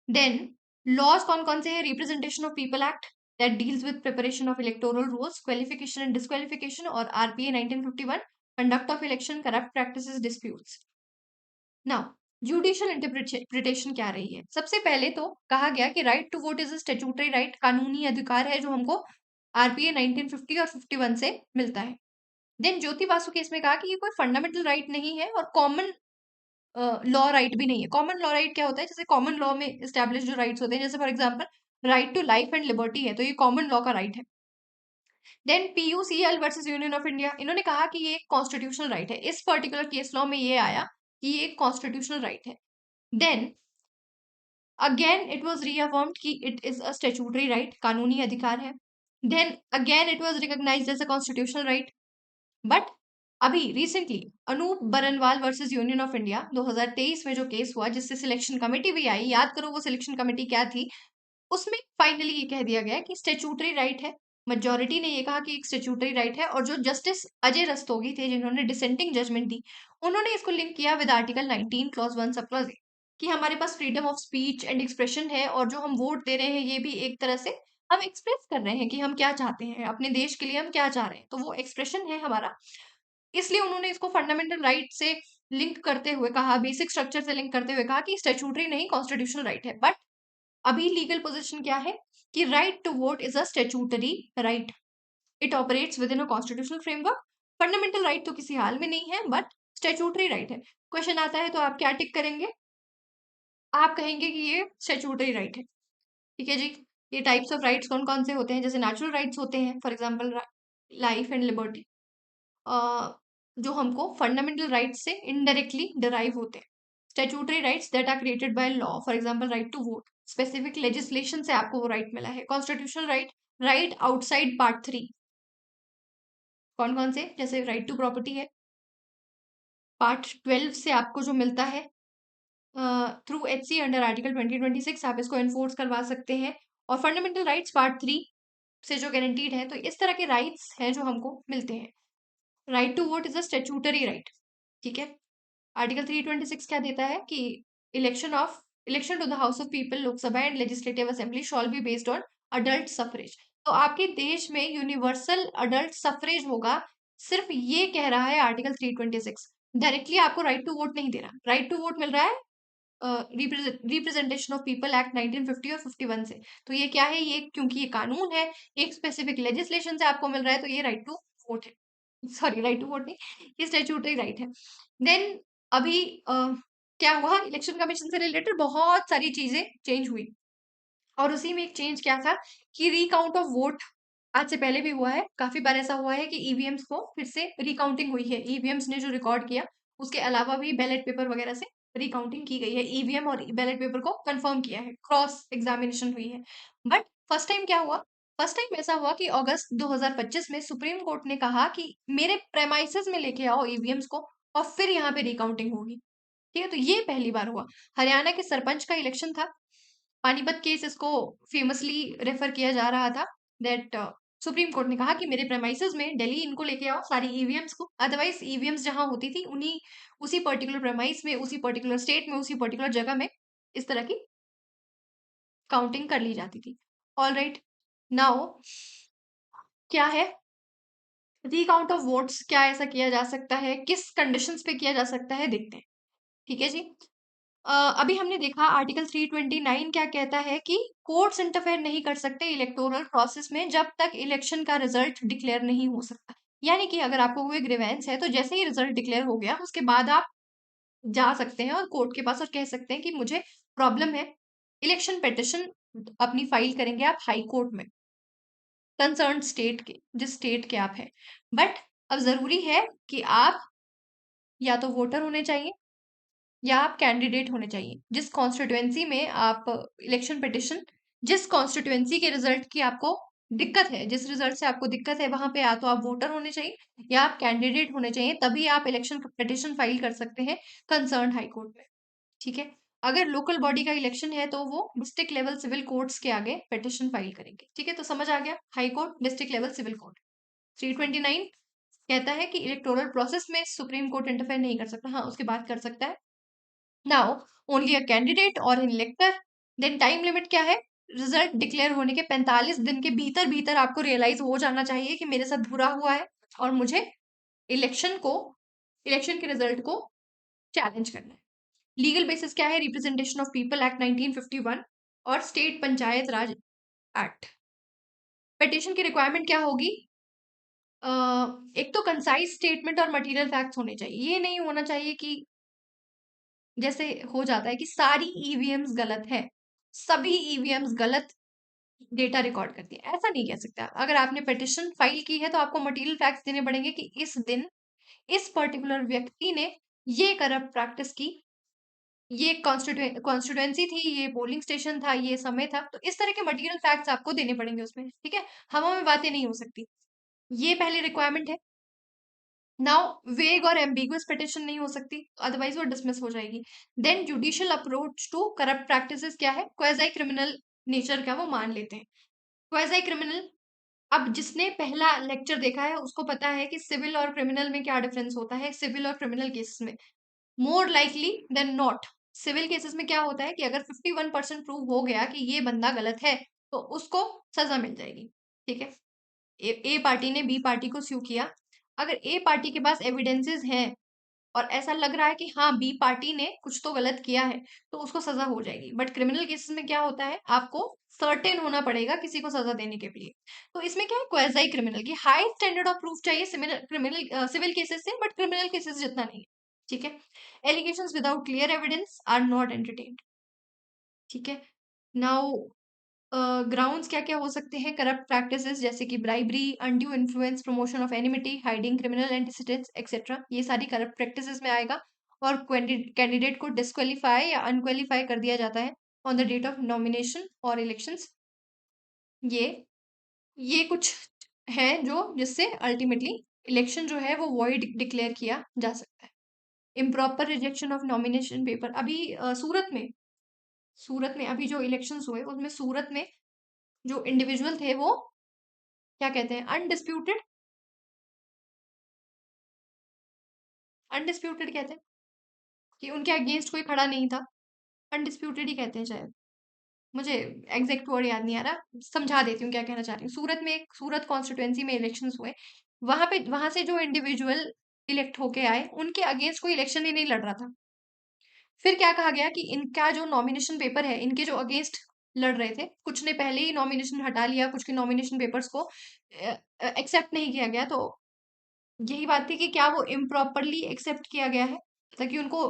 [SPEAKER 1] Then laws कौन कौन से हैं? Representation of people act that deals with preparation of electoral rules, qualification and disqualification, और RPA 1951 conduct of election, corrupt practices, disputes. Now judicial interpretation क्या रही है? सबसे पहले तो कहा गया कि right to vote is a statutory right, कानूनी अधिकार है जो हमको आरपीए 1950 और 51 से मिलता है। देन ज्योति बासु केस में कहा कि ये कोई फंडामेंटल राइट नहीं है और कॉमन लॉ राइट भी नहीं है। कॉमन लॉ राइट क्या होता है? जैसे कॉमन लॉ में एस्टैब्लिश जो राइट्स होते हैं, जैसे for example right to life and liberty है, तो ये कॉमन लॉ का राइट है। Then PUCL versus union of India, इन्होंने कहा कि ये एक कॉन्स्टिट्यूशनल राइट है। इस पर्टिकुलर केस लॉ में ये आया कि ये एक कॉन्स्टिट्यूशनल राइट है। Then again it was reaffirmed कि it is a statutory right, कानूनी अधिकार है। Then again it was recognised as a constitutional right. But अभी recently Anoop Barnwal versus union of India 2023 में जो केस हुआ, जिससे सिलेक्शन कमेटी भी आई, याद करो वो सिलेक्शन कमेटी क्या थी, उसमें फाइनली ये कह दिया गया कि स्टेचूटरी राइट है। मेजोरिटी ने ये कहा कि एक स्टेचूटरी राइट है, और जो जस्टिस अजय रस्तोगी थे जिन्होंने डिसेंटिंग जजमेंट दी, उन्होंने इसको लिंक किया with article 19 clause 1 sub clause A, कि हमारे पास freedom of speech and expression है, और जो हम वोट दे रहे हैं ये भी एक तरह से हम एक्सप्रेस कर रहे हैं कि हम क्या चाहते हैं, अपने देश के लिए हम क्या चाह रहे हैं, तो वो एक्सप्रेशन है हमारा। इसलिए उन्होंने इसको फंडामेंटल राइट से लिंक करते हुए कहा, बेसिक स्ट्रक्चर से लिंक करते हुए कहा कि स्टैट्यूटरी नहीं, कॉन्स्टिट्यूशनल राइट है। बट अभी लीगल पोजीशन क्या है? कि right to vote is a statutory right, it operates within a constitutional framework. Fundamental right तो किसी हाल में नहीं है, बट स्टेचूटरी राइट है। क्वेश्चन आता है तो आप क्या टिक करेंगे? आप कहेंगे कि ये स्टेचूटरी राइट है। ठीक है जी। ये टाइप्स ऑफ राइट्स कौन कौन से होते हैं? जैसे नेचुरल राइट्स होते हैं, for example life and liberty, जो हमको फंडामेंटल राइट्स से इनडायरेक्टली डिराइव होते हैं। Statutory rights that are created by law, for example right to vote, specific legislation से आपको वो राइट मिला है। Constitutional right, right outside part 3, कौन कौन से? जैसे राइट टू प्रॉपर्टी है, पार्ट 12 से आपको जो मिलता है थ्रू एचसी अंडर आर्टिकल 2026, आप इसको एनफोर्स करवा सकते हैं। और फंडामेंटल राइट्स पार्ट 3 से जो गारंटीड है। तो इस तरह के राइट्स हैं जो हमको मिलते हैं। Right to vote is a statutory right. ठीक है। आर्टिकल 326 क्या देता है कि election to the house of people, Lok Sabha and legislative assembly shall be based on adult suffrage. तो आपके देश में यूनिवर्सल अडल्ट सफरेज होगा, सिर्फ ये कह रहा है आर्टिकल 326। डायरेक्टली आपको राइट टू वोट नहीं दे रहा। राइट टू वोट मिल रहा है रिप्रेजेंटेशन ऑफ पीपल एक्ट 1950 और 51 से। तो ये क्या है? ये क्योंकि ये कानून है, एक स्पेसिफिक लेजिस्लेशन से आपको मिल रहा है, तो ये राइट टू वोट है। सॉरी, राइट टू वोट नहीं, ये स्टैट्यूटरी राइट है। देन अभी क्या हुआ, इलेक्शन कमीशन से रिलेटेड बहुत सारी चीजें चेंज हुई, और उसी में एक चेंज क्या था कि रिकाउंट ऑफ वोट आज से पहले भी हुआ है, काफी बार ऐसा हुआ है कि ईवीएम्स को फिर से रिकाउंटिंग हुई है। ईवीएम्स ने जो रिकॉर्ड किया, उसके अलावा भी बैलेट पेपर वगैरह से रिकाउंटिंग की गई है। ईवीएम और बैलेट पेपर को कंफर्म किया है, क्रॉस एग्जामिनेशन हुई है। बट फर्स्ट टाइम क्या हुआ? फर्स्ट टाइम ऐसा हुआ कि अगस्त 2025 में सुप्रीम कोर्ट ने कहा कि मेरे प्रेमाइसेस में लेके आओ ईवीएम्स को, और फिर यहाँ पे रिकाउंटिंग होगी। ठीक है, तो ये पहली बार हुआ। हरियाणा के सरपंच का इलेक्शन था, पानीपत केस इसको फेमसली रेफर किया जा रहा था, दैट सुप्रीम कोर्ट ने कहा कि मेरे प्रेमाइसेस में दिल्ली इनको लेके आओ सारी ईवीएम्स को। अदरवाइज ईवीएम्स जहां होती थी उन्हीं उसी पर्टिकुलर प्रेमाइस में, उसी पर्टिकुलर स्टेट में, उसी पर्टिकुलर जगह में इस तरह की काउंटिंग कर ली जाती थी। ऑल राइट, नाउ क्या है रीकाउंट ऑफ वोट्स? क्या ऐसा किया जा सकता है, किस कंडीशंस पे किया जा सकता है, देखते हैं। ठीक है जी। अभी हमने देखा आर्टिकल 329 क्या कहता है कि कोर्ट्स इंटरफेयर नहीं कर सकते इलेक्टोरल प्रोसेस में जब तक इलेक्शन का रिजल्ट डिक्लेयर नहीं हो सकता। यानी कि अगर आपको कोई ग्रीवेंस है, तो जैसे ही रिजल्ट डिक्लेयर हो गया, उसके बाद आप जा सकते हैं और कोर्ट के पास और कह सकते हैं कि मुझे प्रॉब्लम है। इलेक्शन पिटिशन अपनी फाइल करेंगे आप हाई कोर्ट में, कंसर्न स्टेट के, जिस स्टेट के आप हैं। बट अब जरूरी है कि आप या तो वोटर होने चाहिए या आप कैंडिडेट होने चाहिए। जिस कॉन्स्टिट्युएंसी में आप इलेक्शन पिटिशन, जिस कॉन्स्टिट्युएंसी के रिजल्ट की आपको दिक्कत है, जिस रिजल्ट से आपको दिक्कत है, वहां पे या तो आप वोटर होने चाहिए या आप कैंडिडेट होने चाहिए, तभी आप इलेक्शन पिटिशन फाइल कर सकते हैं कंसर्न हाई कोर्ट में। ठीक है। अगर लोकल बॉडी का इलेक्शन है, तो वो डिस्ट्रिक्ट लेवल सिविल कोर्ट्स के आगे पिटिशन फाइल करेंगे। ठीक है, तो समझ आ गया, high court, district level civil court. 329 कहता है कि इलेक्टोरल प्रोसेस में सुप्रीम कोर्ट इंटरफेयर नहीं कर सकता। हाँ, उसके बाद कर सकता है। नाउ ओनली अ कैंडिडेट और an elector. Then time limit क्या है? रिजल्ट डिक्लेयर होने के 45 दिन के भीतर भीतर आपको रियलाइज हो जाना चाहिए कि मेरे साथ बुरा हुआ है, और मुझे इलेक्शन को, इलेक्शन के रिजल्ट को चैलेंज करना है। लीगल बेसिस क्या है? रिप्रेजेंटेशन ऑफ पीपल एक्ट 1951 और स्टेट पंचायत राज एक्ट। पिटिशन की रिक्वायरमेंट क्या होगी? एक तो कंसाइज स्टेटमेंट और मटेरियल फैक्ट्स होने चाहिए। ये नहीं होना चाहिए कि जैसे हो जाता है कि सारी ईवीएम्स गलत है, सभी ईवीएम्स गलत डेटा रिकॉर्ड करती है, ऐसा नहीं कह सकते आप। अगर आपने पिटिशन फाइल की है, तो आपको मटेरियल फैक्ट्स देने पड़ेंगे कि इस दिन इस पर्टिकुलर व्यक्ति ने ये करप्ट प्रैक्टिस की, ये कॉन्स्टिट्युएंसी थी, ये पोलिंग स्टेशन था, ये समय था। तो इस तरह के मटेरियल फैक्ट्स आपको देने पड़ेंगे उसमें। ठीक है, हवा में बातें नहीं हो सकती। ये पहली रिक्वायरमेंट है। नाउ वेग और एम्बिगुअस पिटिशन नहीं हो सकती, अदरवाइज वो डिसमिस हो जाएगी। Then judicial approach to corrupt practices क्या है? क्वेज़ी क्रिमिनल नेचर का वो मान लेते हैं। क्वेज़ी क्रिमिनल, अब जिसने पहला लेक्चर देखा है उसको पता है कि सिविल और क्रिमिनल में क्या डिफरेंस होता है। सिविल और क्रिमिनल केसेस में more likely than not, civil cases में क्या होता है कि अगर 51% प्रूव हो गया कि ये बंदा गलत है, तो उसको सजा मिल जाएगी। ठीक है, ए पार्टी ने बी पार्टी को स्यू किया, अगर ए पार्टी के पास एविडेंसेस हैं और ऐसा लग रहा है कि हाँ बी पार्टी ने कुछ तो गलत किया है, तो उसको सजा हो जाएगी। बट क्रिमिनल केसेस में क्या होता है, आपको सर्टेन होना पड़ेगा किसी को सजा देने के लिए। तो इसमें क्या है, क्वेज़ाई क्रिमिनल की हाई स्टैंडर्ड ऑफ प्रूफ चाहिए सिविल केसेस से, बट क्रिमिनल केसेस जितना नहीं है। ठीक है। Allegations without clear evidence are not entertained. ठीक है। नाउ ग्राउंड्स क्या क्या हो सकते हैं करप्ट प्रैक्टिसेस, जैसे कि bribery, undue influence, promotion of enmity, hiding criminal antecedents etcetera, ये सारी करप्ट प्रैक्टिसेस में आएगा। और कैंडिडेट को डिस्क्वालीफाई या अनक्वालीफाई कर दिया जाता है on the date of nomination और इलेक्शंस। ये ये कुछ है जो जिससे अल्टीमेटली इलेक्शन जो है वो वॉइड डिक्लेयर किया जा सकता है। Improper rejection of nomination paper, अभी सूरत में अभी जो इलेक्शंस हुए उसमें सूरत में जो इंडिविजुअल थे वो क्या कहते हैं, अनडिस्प्यूटेड कहते हैं कि उनके अगेंस्ट कोई खड़ा नहीं था। अनडिस्प्यूटेड ही कहते हैं शायद, मुझे एग्जैक्ट वर्ड याद नहीं आ रहा, समझा देती हूँ क्या कहना चाह रही हूँ। सूरत कॉन्स्टिट्युएंसी में इलेक्शंस हुए, वहां से जो इंडिविजुअल इलेक्ट होके आए उनके अगेंस्ट कोई इलेक्शन ही नहीं लड़ रहा था। फिर क्या कहा गया कि इनका जो नॉमिनेशन पेपर है, इनके जो अगेंस्ट लड़ रहे थे, कुछ ने पहले ही नॉमिनेशन हटा लिया, कुछ के नॉमिनेशन पेपर्स को एक्सेप्ट नहीं किया गया। तो यही बात थी कि क्या वो इम्प्रॉपरली एक्सेप्ट किया गया है, ताकि उनको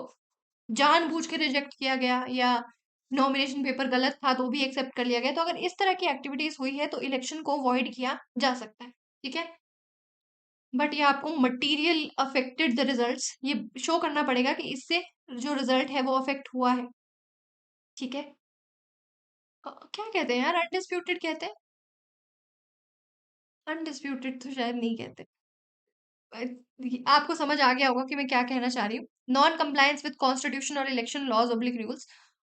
[SPEAKER 1] जानबूझ के रिजेक्ट किया गया, या नॉमिनेशन पेपर गलत था तो भी एक्सेप्ट कर लिया गया। तो अगर इस तरह की एक्टिविटीज हुई है तो इलेक्शन को अवॉइड किया जा सकता है। ठीक है। बट ये आपको मटीरियल अफेक्टेड द रिजल्ट्स, ये शो करना पड़ेगा कि इससे जो रिजल्ट है वो अफेक्ट हुआ है। ठीक है। क्या कहते हैं यार, अनडिस्प्यूटेड कहते हैं, अनडिस्प्यूटेड तो शायद नहीं कहते। अ, आपको समझ आ गया होगा कि मैं क्या कहना चाह रही हूँ। नॉन कंप्लायंस विद कॉन्स्टिट्यूशन और election laws oblique rules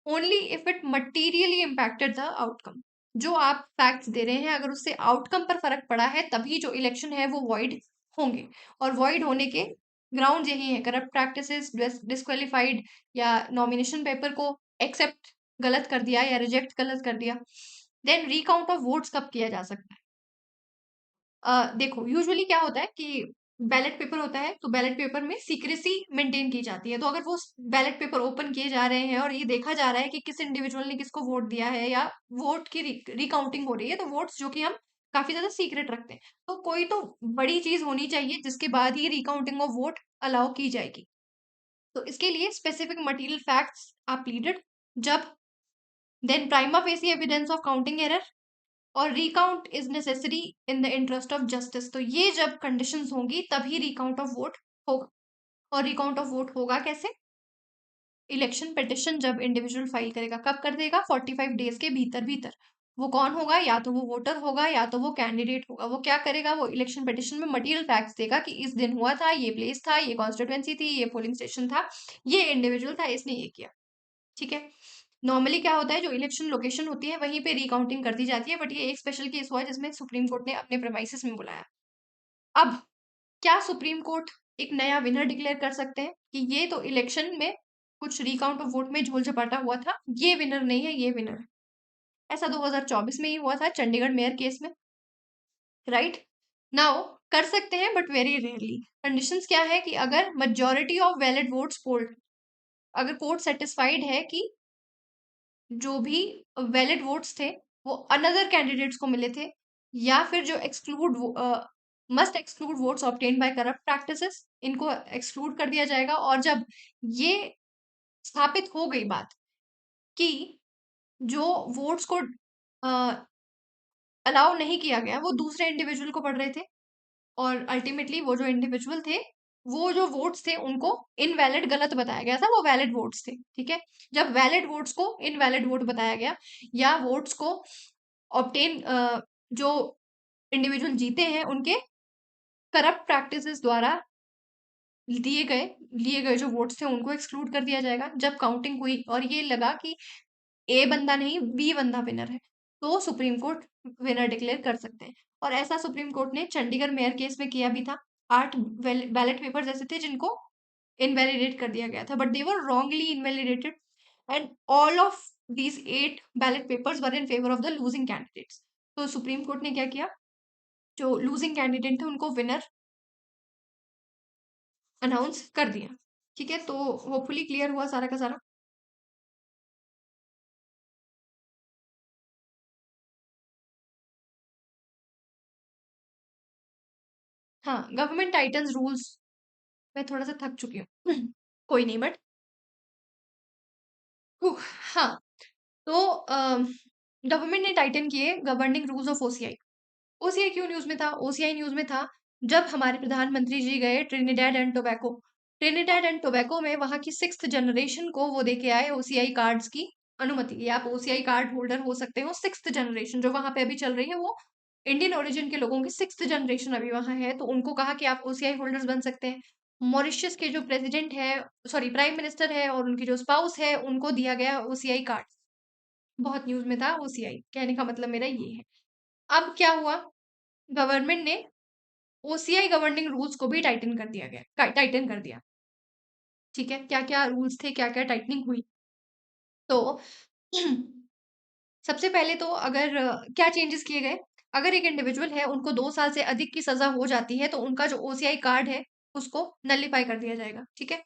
[SPEAKER 1] only if it materially impacted the outcome. जो आप फैक्ट्स दे रहे हैं, अगर उससे आउटकम पर फर्क पड़ा है तभी जो इलेक्शन है वो वॉइड होंगे। और वॉइड होने के ग्राउंड यही है, करप्ट प्रैक्टिसेस, डिस्क्वालिफाइड, या नॉमिनेशन पेपर को एक्सेप्ट गलत कर दिया या रिजेक्ट गलत कर दिया। देन रीकाउंट ऑफ वोट्स कब किया जा सकता है। देखो यूजुअली क्या होता है कि बैलेट पेपर होता है, तो बैलेट पेपर में सीक्रेसी मेंटेन की जाती है। तो अगर वो बैलेट पेपर ओपन किए जा रहे हैं और ये देखा जा रहा है कि किस इंडिविजुअल ने किसको वोट दिया है, या वोट की रिकाउंटिंग हो रही है, तो वोट्स जो कि हम काफी ज्यादा सीक्रेट रखते हैं, तो कोई तो बड़ी चीज होनी चाहिए जिसके बाद ही रिकाउंटिंग ऑफ वोट अलाउ की जाएगी। तो इसके लिए specific material facts are pleaded जब, then prima facie evidence of counting error, और recount is necessary in the interest of justice. तो ये जब कंडीशंस होंगी तभी रिकाउंट ऑफ वोट होगा। और रिकाउंट ऑफ वोट होगा कैसे, इलेक्शन पिटिशन जब इंडिविजुअल फाइल करेगा, कब कर देगा, 45 डेज के भीतर भीतर। वो कौन होगा, या तो वो वोटर होगा या तो वो कैंडिडेट होगा। वो क्या करेगा, वो इलेक्शन पिटिशन में मटेरियल फैक्ट्स देगा कि इस दिन हुआ था, ये प्लेस था, ये कॉन्स्टिट्युएंसी थी, ये पोलिंग स्टेशन था, ये इंडिविजुअल था, इसने ये किया। ठीक है। नॉर्मली क्या होता है, जो इलेक्शन लोकेशन होती है वहीं पे रिकाउंटिंग कर दी जाती है, बट ये एक स्पेशल केस हुआ है जिसमें सुप्रीम कोर्ट ने अपने प्रेमाइसिस में बुलाया। अब क्या सुप्रीम कोर्ट एक नया विनर डिक्लेयर कर सकते हैं कि ये तो इलेक्शन में कुछ रिकाउंट ऑफ वोट में झोल झपाटा हुआ था, ये विनर नहीं है, ये विनर है। ऐसा 2024 में ही हुआ था चंडीगढ़ मेयर केस में। राइट। नाउ कर सकते हैं बट वेरी रेयरली। कंडीशंस क्या है कि अगर majority of valid votes polled, अगर कोर्ट सेटिस्फाइड है कि जो भी वैलिड वोट्स थे वो अनदर कैंडिडेट्स को मिले थे, या फिर जो must exclude votes obtained by corrupt practices, इनको एक्सक्लूड कर दिया जाएगा। और जब ये स्थापित हो गई बात कि जो वोट्स को अलाउ नहीं किया गया वो दूसरे इंडिविजुअल को पड़ रहे थे, और अल्टीमेटली वो जो इंडिविजुअल थे, वो जो वोट्स थे उनको इनवैलिड गलत बताया गया था, वो वैलिड वोट्स थे। ठीक है। जब वैलिड वोट्स को इनवैलिड वोट बताया गया, या वोट्स को ऑब्टेन जो इंडिविजुअल जीते हैं उनके करप्ट प्रैक्टिसेस द्वारा लिए गए जो वोट्स थे उनको एक्सक्लूड कर दिया जाएगा। जब काउंटिंग हुई और ये लगा कि ए बंदा नहीं बी बंदा विनर है, तो सुप्रीम कोर्ट विनर डिक्लेयर कर सकते हैं। और ऐसा सुप्रीम कोर्ट ने चंडीगढ़ मेयर केस में किया भी था। 8 बैलेट पेपर्स ऐसे थे जिनको इनवैलिडेट कर दिया गया था, but they were wrongly invalidated, and all of these 8 ballot papers were in favour of the losing candidates. तो सुप्रीम कोर्ट ने क्या किया, जो लूजिंग कैंडिडेट थे उनको विनर अनाउंस कर दिया। ठीक है, तो होपफुली क्लियर हुआ सारा का सारा। हाँ, गवर्नमेंट टाइटन्स रूल्स। मैं थोड़ा सा थक चुकी हूँ। कोई नहीं, बट हाँ, तो गवर्नमेंट ने टाइटन किए governing rules of OCI. OCI क्यों न्यूज में था? ओसीआई न्यूज में था जब हमारे प्रधानमंत्री जी गए Trinidad and tobacco. Trinidad and tobacco में वहां की 6th जनरेशन को वो देके आए ओसीआई कार्ड्स की अनुमति, ये आप ओसीआई कार्ड होल्डर हो सकते हो। 6th जनरेशन जो वहां पे अभी चल रही है, वो इंडियन ओरिजिन के लोगों की 6th जनरेशन अभी वहां है, तो उनको कहा कि आप ओसीआई होल्डर्स बन सकते हैं। मॉरिशस के जो प्रेसिडेंट है, सॉरी प्राइम मिनिस्टर है, और उनकी जो स्पाउस है, उनको दिया गया ओसीआई कार्ड। बहुत न्यूज में था ओसीआई, कहने का मतलब मेरा ये है। अब क्या हुआ, गवर्नमेंट ने ओसीआई गवर्निंग रूल्स को भी टाइटन कर दिया। ठीक है, क्या क्या रूल्स थे, क्या क्या टाइटनिंग हुई। तो सबसे पहले तो अगर क्या चेंजेस किए गए, अगर एक इंडिविजुअल है, उनको 2 साल से अधिक की सजा हो जाती है, तो उनका जो ओसीआई कार्ड है उसको नलीफाई कर दिया जाएगा। ठीक है,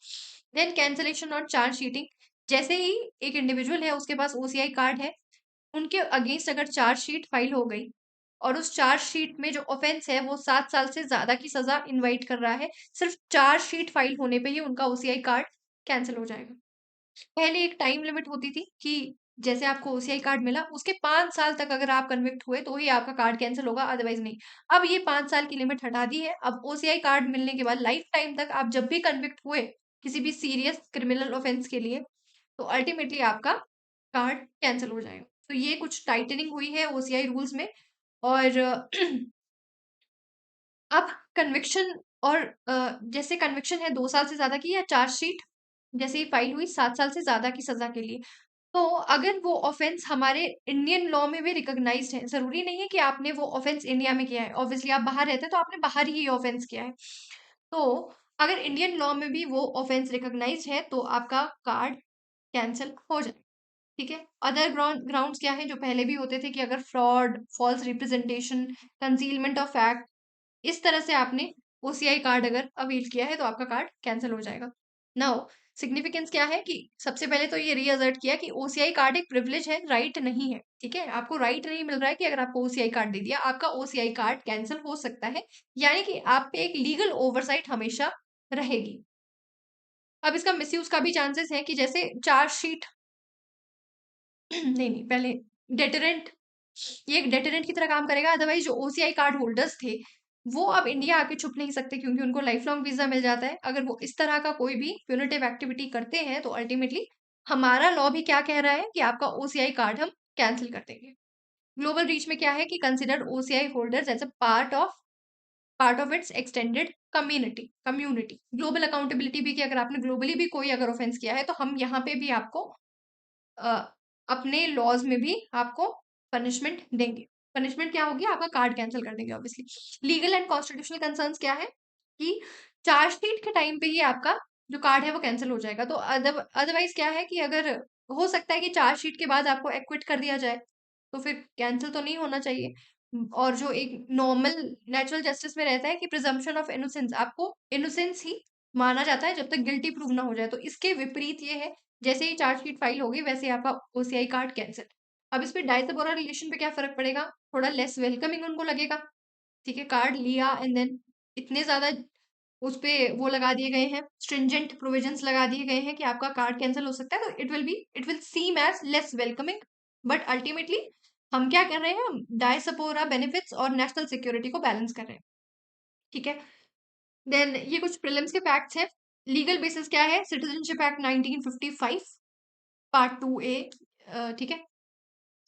[SPEAKER 1] देन कैंसलेशन और चार्ज शीटिंग। जैसे ही एक इंडिविजुअल है, उसके पास ओसीआई कार्ड है, उनके अगेंस्ट अगर चार्जशीट फाइल हो गई और उस चार्जशीट में जो ऑफेंस है वो 7 साल से ज्यादा की सजा इनवाइट कर रहा है, सिर्फ चार्जशीट फाइल होने पे ही उनका ओसीआई कार्ड कैंसिल हो जाएगा। पहले एक टाइम लिमिट होती थी कि जैसे आपको ओसीआई कार्ड मिला, उसके 5 साल तक अगर आप कन्विक्ट हुए तो ही आपका कार्ड कैंसिल होगा, अदरवाइज नहीं। अब ये 5 साल की लिमिट हटा दी है। अब ओसीआई कार्ड मिलने के बाद लाइफ टाइम तक आप जब भी कन्विक्ट हुए किसी भी सीरियस क्रिमिनल ऑफेंस के लिए, तो अल्टीमेटली आपका कार्ड कैंसिल हो जाएगा। तो ये कुछ टाइटनिंग हुई है ओसीआई रूल्स में। और अब कन्विक्शन और जैसे कन्विक्शन है 2 साल से ज्यादा की, या चार्जशीट जैसे ही फाइल हुई 7 साल से ज्यादा की सजा के लिए, तो अगर वो ऑफेंस हमारे इंडियन लॉ में भी रिकॉग्नाइज्ड है, जरूरी नहीं है कि आपने वो ऑफेंस इंडिया में किया है, ऑब्वियसली आप बाहर रहते हैं तो आपने बाहर ही ये ऑफेंस किया है। तो अगर इंडियन लॉ में भी वो ऑफेंस रिकॉग्नाइज्ड है, तो आपका कार्ड कैंसिल हो जाए। ठीक है, अदर ग्राउंड्स क्या है जो पहले भी होते थे कि अगर fraud, false representation, concealment of fact, इस तरह से आपने ओसीआई कार्ड अगर अवेल किया है, तो आपका कार्ड कैंसिल हो जाएगा। नाउ सिग्निफिकेंस क्या है कि सबसे पहले तो ये रीअसर्ट किया कि ओसीआई कार्ड एक प्रिविलेज है, राइट नहीं है। ठीक है, आपको राइट नहीं मिल रहा है कि अगर आपको ओसीआई कार्ड दे दिया, आपका ओसीआई कार्ड कैंसिल हो सकता है, यानी कि आप पे एक लीगल ओवरसाइट हमेशा रहेगी। अब इसका मिसयूज का भी चांसेस है कि जैसे चार्जशीट नहीं नहीं, पहले डेटरेंट, ये एक डेटरेंट की तरह काम करेगा। अदरवाइज जो ओसीआई कार्ड होल्डर्स थे, वो अब इंडिया आके छुप नहीं सकते, क्योंकि उनको लाइफ लॉन्ग वीजा मिल जाता है। अगर वो इस तरह का कोई भी प्यूनिटिव एक्टिविटी करते हैं, तो अल्टीमेटली हमारा लॉ भी क्या कह रहा है कि आपका ओसीआई कार्ड हम कैंसिल कर देंगे। ग्लोबल रीच में क्या है कि consider OCI holders as a part of its extended community. Global accountability भी, कि अगर आपने ग्लोबली भी कोई अगर ऑफेंस किया है, तो हम यहाँ पे भी आपको अ, अपने लॉज में भी आपको पनिशमेंट देंगे। पनिशमेंट क्या होगी? आपका कार्ड कैंसिल कर देंगे obviously. Legal and constitutional concerns क्या है कि चार्जशीट के टाइम पे ही आपका जो कार्ड है वो कैंसिल हो जाएगा। तो अदरवाइज क्या है कि अगर हो सकता है कि चार्जशीट के बाद आपको एक्विट कर दिया जाए, तो फिर कैंसिल तो नहीं होना चाहिए। और जो एक नॉर्मल नेचुरल जस्टिस में रहता है कि प्रिजम्पशन ऑफ इनोसेंस, आपको इनोसेंस ही माना जाता है जब तक गिल्टी प्रूव ना हो जाए। तो इसके विपरीत ये है, जैसे ही चार्जशीट फाइल होगी वैसे ही आपका ओसीआई कार्ड कैंसिल। अब इस पे डाइसपोरा रिलेशन पे क्या फर्क पड़ेगा? थोड़ा लेस वेलकमिंग उनको लगेगा। ठीक है, कार्ड लिया एंड देन इतने ज्यादा उस पे वो लगा दिए गए हैं, स्ट्रिंजेंट प्रोविजंस लगा दिए गए हैं कि आपका कार्ड कैंसिल हो सकता है, तो it will seem as less welcoming. But ultimately हम क्या कर रहे हैं? डायसपोरा बेनिफिट्स और नेशनल सिक्योरिटी को बैलेंस कर रहे हैं। ठीक है, देन ये कुछ प्रीलिम्स के फैक्ट्स हैं। लीगल बेसिस क्या है? Citizenship act 1955 part 2A। ठीक है,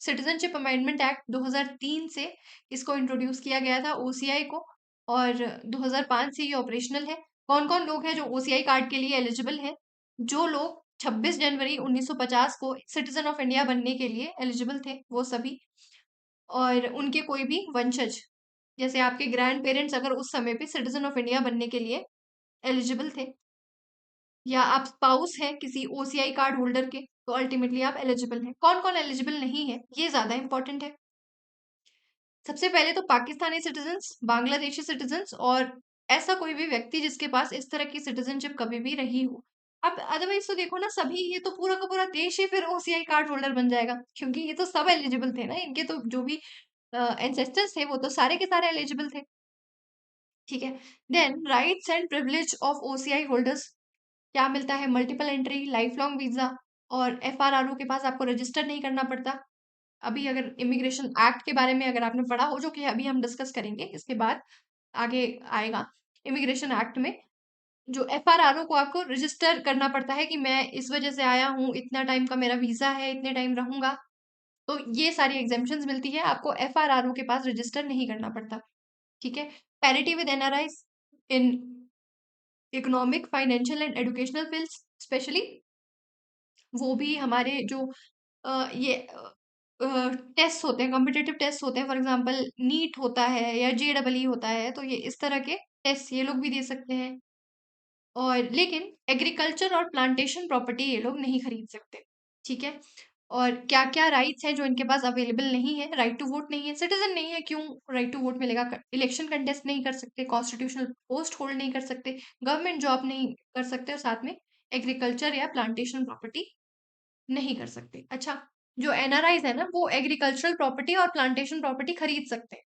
[SPEAKER 1] सिटीजनशिप अमेंडमेंट एक्ट 2003 से इसको इंट्रोड्यूस किया गया था ओसीआई को, और 2005 से ये ऑपरेशनल है। कौन कौन लोग हैं जो ओसीआई कार्ड के लिए एलिजिबल हैं? जो लोग 26 जनवरी 1950 को सिटीजन ऑफ इंडिया बनने के लिए एलिजिबल थे, वो सभी, और उनके कोई भी वंशज, जैसे आपके ग्रैंड पेरेंट्स अगर उस समय पे सिटीजन ऑफ इंडिया बनने के लिए एलिजिबल थे, या आप स्पाउस हैं किसी ओसीआई कार्ड होल्डर के, तो अल्टीमेटली आप एलिजिबल हैं। कौन कौन एलिजिबल नहीं है, ये ज्यादा इंपॉर्टेंट है। सबसे पहले तो पाकिस्तानी सिटीजन्स, बांग्लादेशी सिटीजन्स, और ऐसा कोई भी व्यक्ति जिसके पास इस तरह की सिटीजनशिप कभी भी रही हो। अब अदरवाइज तो देखो ना, सभी ये तो पूरा का पूरा देश ही फिर ओसीआई कार्ड होल्डर बन जाएगा, क्योंकि ये तो सब एलिजिबल थे ना, इनके तो जो भी एंसेस्टर्स थे वो तो सारे के सारे एलिजिबल थे। ठीक है। Then rights and privilege of OCI holders, क्या मिलता है? Multiple entry, lifelong visa, और एफआरआरओ के पास आपको रजिस्टर नहीं करना पड़ता। अभी अगर इमिग्रेशन एक्ट के बारे में अगर आपने पढ़ा हो, जो कि अभी हम डिस्कस करेंगे इसके बाद आगे आएगा, इमिग्रेशन एक्ट में जो एफआरआरओ को आपको रजिस्टर करना पड़ता है कि मैं इस वजह से आया हूँ, इतना टाइम का मेरा वीजा है, इतने टाइम रहूंगा। तो ये सारी एग्जेम्पशंस मिलती है, आपको एफआरआरओ के पास रजिस्टर नहीं करना पड़ता। ठीक है। Parity with NRIs in economic, financial and educational fields specially, वो भी हमारे जो ये टेस्ट होते हैं, कॉम्पिटिटिव टेस्ट होते हैं, फॉर एग्जांपल नीट होता है या जेडबलई होता है, तो ये इस तरह के टेस्ट ये लोग भी दे सकते हैं। और लेकिन एग्रीकल्चर और प्लांटेशन प्रॉपर्टी ये लोग नहीं खरीद सकते। ठीक है। और क्या क्या राइट्स हैं जो इनके पास अवेलेबल नहीं है? राइट टू वोट नहीं है, सिटीजन नहीं है, क्यों राइट टू वोट मिलेगा? इलेक्शन कंटेस्ट नहीं कर सकते, कॉन्स्टिट्यूशनल पोस्ट होल्ड नहीं कर सकते, गवर्नमेंट जॉब नहीं कर सकते, और साथ में एग्रीकल्चर या प्लांटेशन प्रॉपर्टी नहीं कर सकते। अच्छा, जो एनआरआईज है ना, वो एग्रीकल्चरल प्रॉपर्टी और प्लांटेशन प्रॉपर्टी खरीद सकते हैं,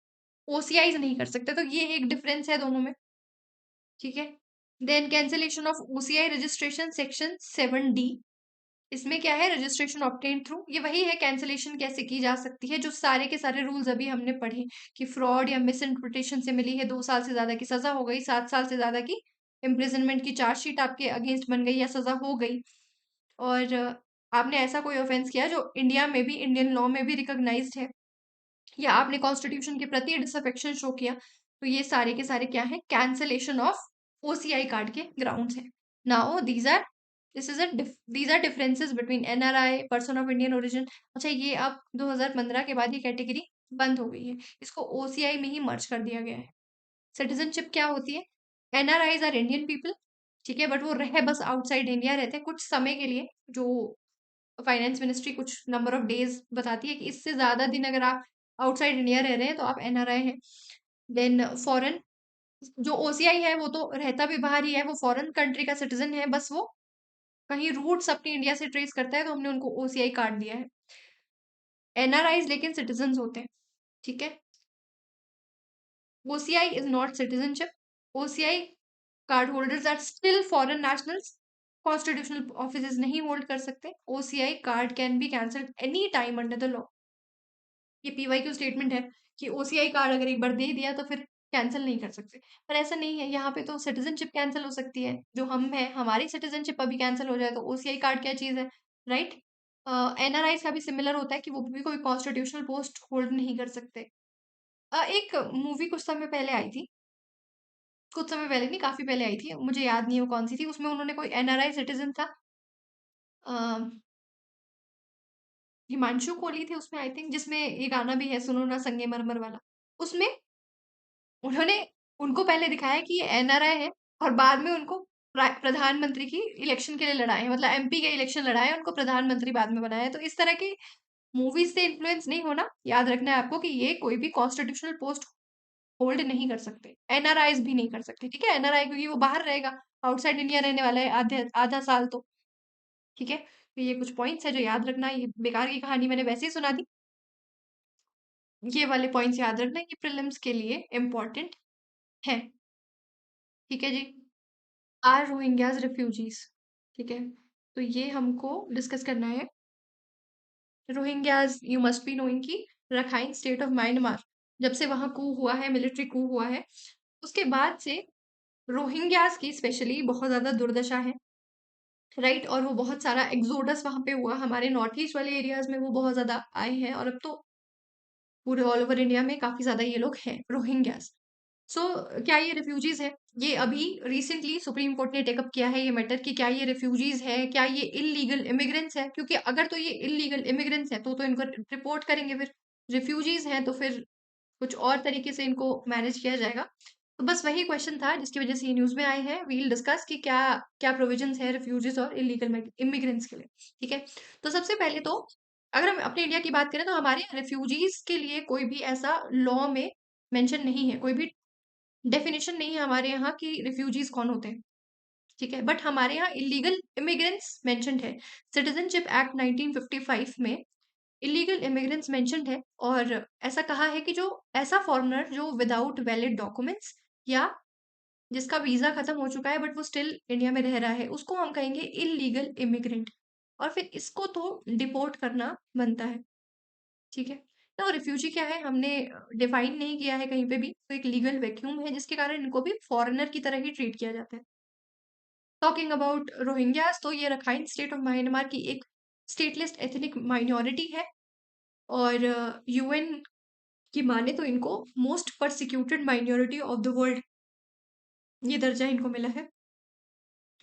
[SPEAKER 1] ओसीआईज नहीं कर सकते, तो ये एक डिफरेंस है दोनों में। ठीक है। Then cancellation of OCI registration, section 7D, इसमें क्या है? रजिस्ट्रेशन ऑब्टेन थ्रू, ये वही है कैंसिलेशन कैसे की जा सकती है, जो सारे के सारे रूल्स अभी हमने पढ़े कि फ्रॉड या मिस इंटरप्रिटेशन से मिली है 2 साल से ज्यादा की सजा हो गई, 7 साल से ज्यादा की इम्प्रिजनमेंट की चार्जशीट आपके अगेंस्ट बन गई या सजा हो गई, और आपने ऐसा कोई ऑफेंस किया जो इंडिया में भी, इंडियन लॉ में भी रिकॉग्नाइज्ड है, या आपने कॉन्स्टिट्यूशन के प्रति डिसअफेक्शन शो किया, तो ये सारे के सारे क्या है? कैंसलेशन ऑफ ओसीआई कार्ड के ग्राउंड्स हैं। Now these are differences between NRI, person of Indian origin. अच्छा, ये अब 2015 के बाद ये कैटेगरी बंद हो गई है, इसको ओसीआई में ही मर्ज कर दिया गया है। सिटीजनशिप क्या होती है? एनआरआईज आर इंडियन पीपल, ठीक है, बट वो रहे बस आउटसाइड इंडिया रहते हैं कुछ समय के लिए, जो फाइनेंस मिनिस्ट्री कुछ नंबर ऑफ डेज बताती है कि इससे ज्यादा दिन अगर आप आउटसाइड इंडिया रह रहे हैं तो आप एनआरआई हैं। देन फॉरेन, जो ओसीआई है वो तो रहता भी बाहर ही है, वो फॉरेन कंट्री का सिटीजन है, बस वो कहीं रूट्स अपनी इंडिया से ट्रेस करता है, तो हमने उनको ओसीआई कार्ड दिया है। एनआरआईज लेकिन सिटीजन होते हैं। ठीक है। OCI is not citizenship. OCI card holders are still foreign nationals, constitutional office नहीं होल्ड कर सकते। OCI card can be cancelled any time under the law. ये पीवाईक्यू स्टेटमेंट है कि ओसीआई कार्ड अगर एक बार दे दिया तो फिर कैंसिल नहीं कर सकते, पर ऐसा नहीं है, यहाँ पे तो सिटीजनशिप कैंसिल हो सकती है, जो हम है हमारी सिटीजनशिप अभी कैंसिल हो जाए तो ओसीआई कार्ड क्या चीज है? राइट। एनआरआईज का भी सिमिलर होता है कि वो भी कोई कॉन्स्टिट्यूशनल पोस्ट होल्ड नहीं कर सकते। एक मूवी कुछ समय पहले आई थी, कुछ समय पहले नहीं, काफी पहले आई थी, मुझे याद नहीं है वो कौन सी थी, उसमें उन्होंने कोई एनआरआई सिटीजन था, हिमांशु कोहली थे उसमें आई थिंक, जिसमें ये गाना भी है सुनो ना संगे मरमर वाला, उसमें उन्होंने उनको पहले दिखाया कि ये एनआरआई है, और बाद में उनको प्रधानमंत्री की इलेक्शन के लिए लड़ाए, मतलब एमपी के इलेक्शन लड़ाए, उनको प्रधानमंत्री बाद में बनाया। तो इस तरह की मूवीज से इन्फ्लुएंस नहीं होना, याद रखना है आपको कि ये कोई भी कॉन्स्टिट्यूशनल पोस्ट होल्ड नहीं कर सकते, एनआरआईज भी नहीं कर सकते। ठीक है, एनआरआई क्योंकि वो बाहर रहेगा, आउटसाइड इंडिया रहने वाला है आधे आधा साल तो। ठीक है, तो ये कुछ पॉइंट्स है जो याद रखना, ये बेकार की कहानी मैंने वैसे ही सुना दी, ये वाले पॉइंट्स याद रखना, ये प्रीलिम्स के लिए इम्पोर्टेंट है। ठीक है जी। आर रोहिंग्याज रिफ्यूजीज, ठीक है, तो ये हमको डिस्कस करना है। Rohingyas, you must be knowing कि रखाइन स्टेट ऑफ म्यांमार, जब से वहां कू हुआ है, मिलिट्री कू हुआ है, उसके बाद से रोहिंग्याज की स्पेशली बहुत ज्यादा दुर्दशा है। राइट, और वो बहुत सारा एक्सोडस वहां पे हुआ, हमारे नॉर्थ ईस्ट वाले एरियाज में वो बहुत ज्यादा आए हैं, और अब तो पूरे ऑल ओवर इंडिया में काफी ज्यादा ये लोग हैं रोहिंग्यास। सो क्या ये रिफ्यूजीज है? ये अभी रिसेंटली सुप्रीम कोर्ट ने टेकअप किया है ये मैटर कि क्या ये रिफ्यूजीज है, क्या ये इलीगल इमिग्रेंट्स है, क्योंकि अगर तो ये इलीगल इमिग्रेंट्स है तो इनको रिपोर्ट करेंगे, फिर रिफ्यूजीज हैं तो फिर कुछ और तरीके से इनको मैनेज किया जाएगा। तो बस वही क्वेश्चन था जिसकी वजह से ये न्यूज में आए हैं, वील डिस्कस कि क्या क्या प्रोविजंस है रिफ्यूजीज और इलीगल इमिग्रेंट्स के लिए। ठीक है, तो सबसे पहले तो अगर हम अपने इंडिया की बात करें तो हमारे रिफ्यूजीज के लिए कोई भी ऐसा लॉ में मेंशन नहीं है, कोई भी डेफिनेशन नहीं है हमारे यहाँ कि रिफ्यूजीज कौन होते हैं। ठीक है, बट हमारे यहाँ इलीगल इमिग्रेंट्स मेंशन्ड है। सिटीजनशिप एक्ट 1955 में इलीगल इमिग्रेंट्स मेंशन्ड है, और ऐसा कहा है कि जो ऐसा फॉरेनर जो विदाउट वैलिड डॉक्यूमेंट्स या जिसका वीजा खत्म हो चुका है बट वो स्टिल इंडिया में रह रहा है, उसको हम कहेंगे इलीगल इमिग्रेंट, और फिर इसको तो डिपोर्ट करना बनता है। ठीक है, तो रिफ्यूजी क्या है हमने डिफाइन नहीं किया है कहीं पे भी, तो एक लीगल वैक्यूम है जिसके कारण इनको भी फॉरेनर की तरह ही ट्रीट किया जाता है। टॉकिंग अबाउट रोहिंग्यास, तो ये रखाइन स्टेट ऑफ म्यांमार की एक स्टेटलेस एथनिक माइनॉरिटी है, और यूएन की माने तो इनको most persecuted minority of the world ये दर्जा इनको मिला है।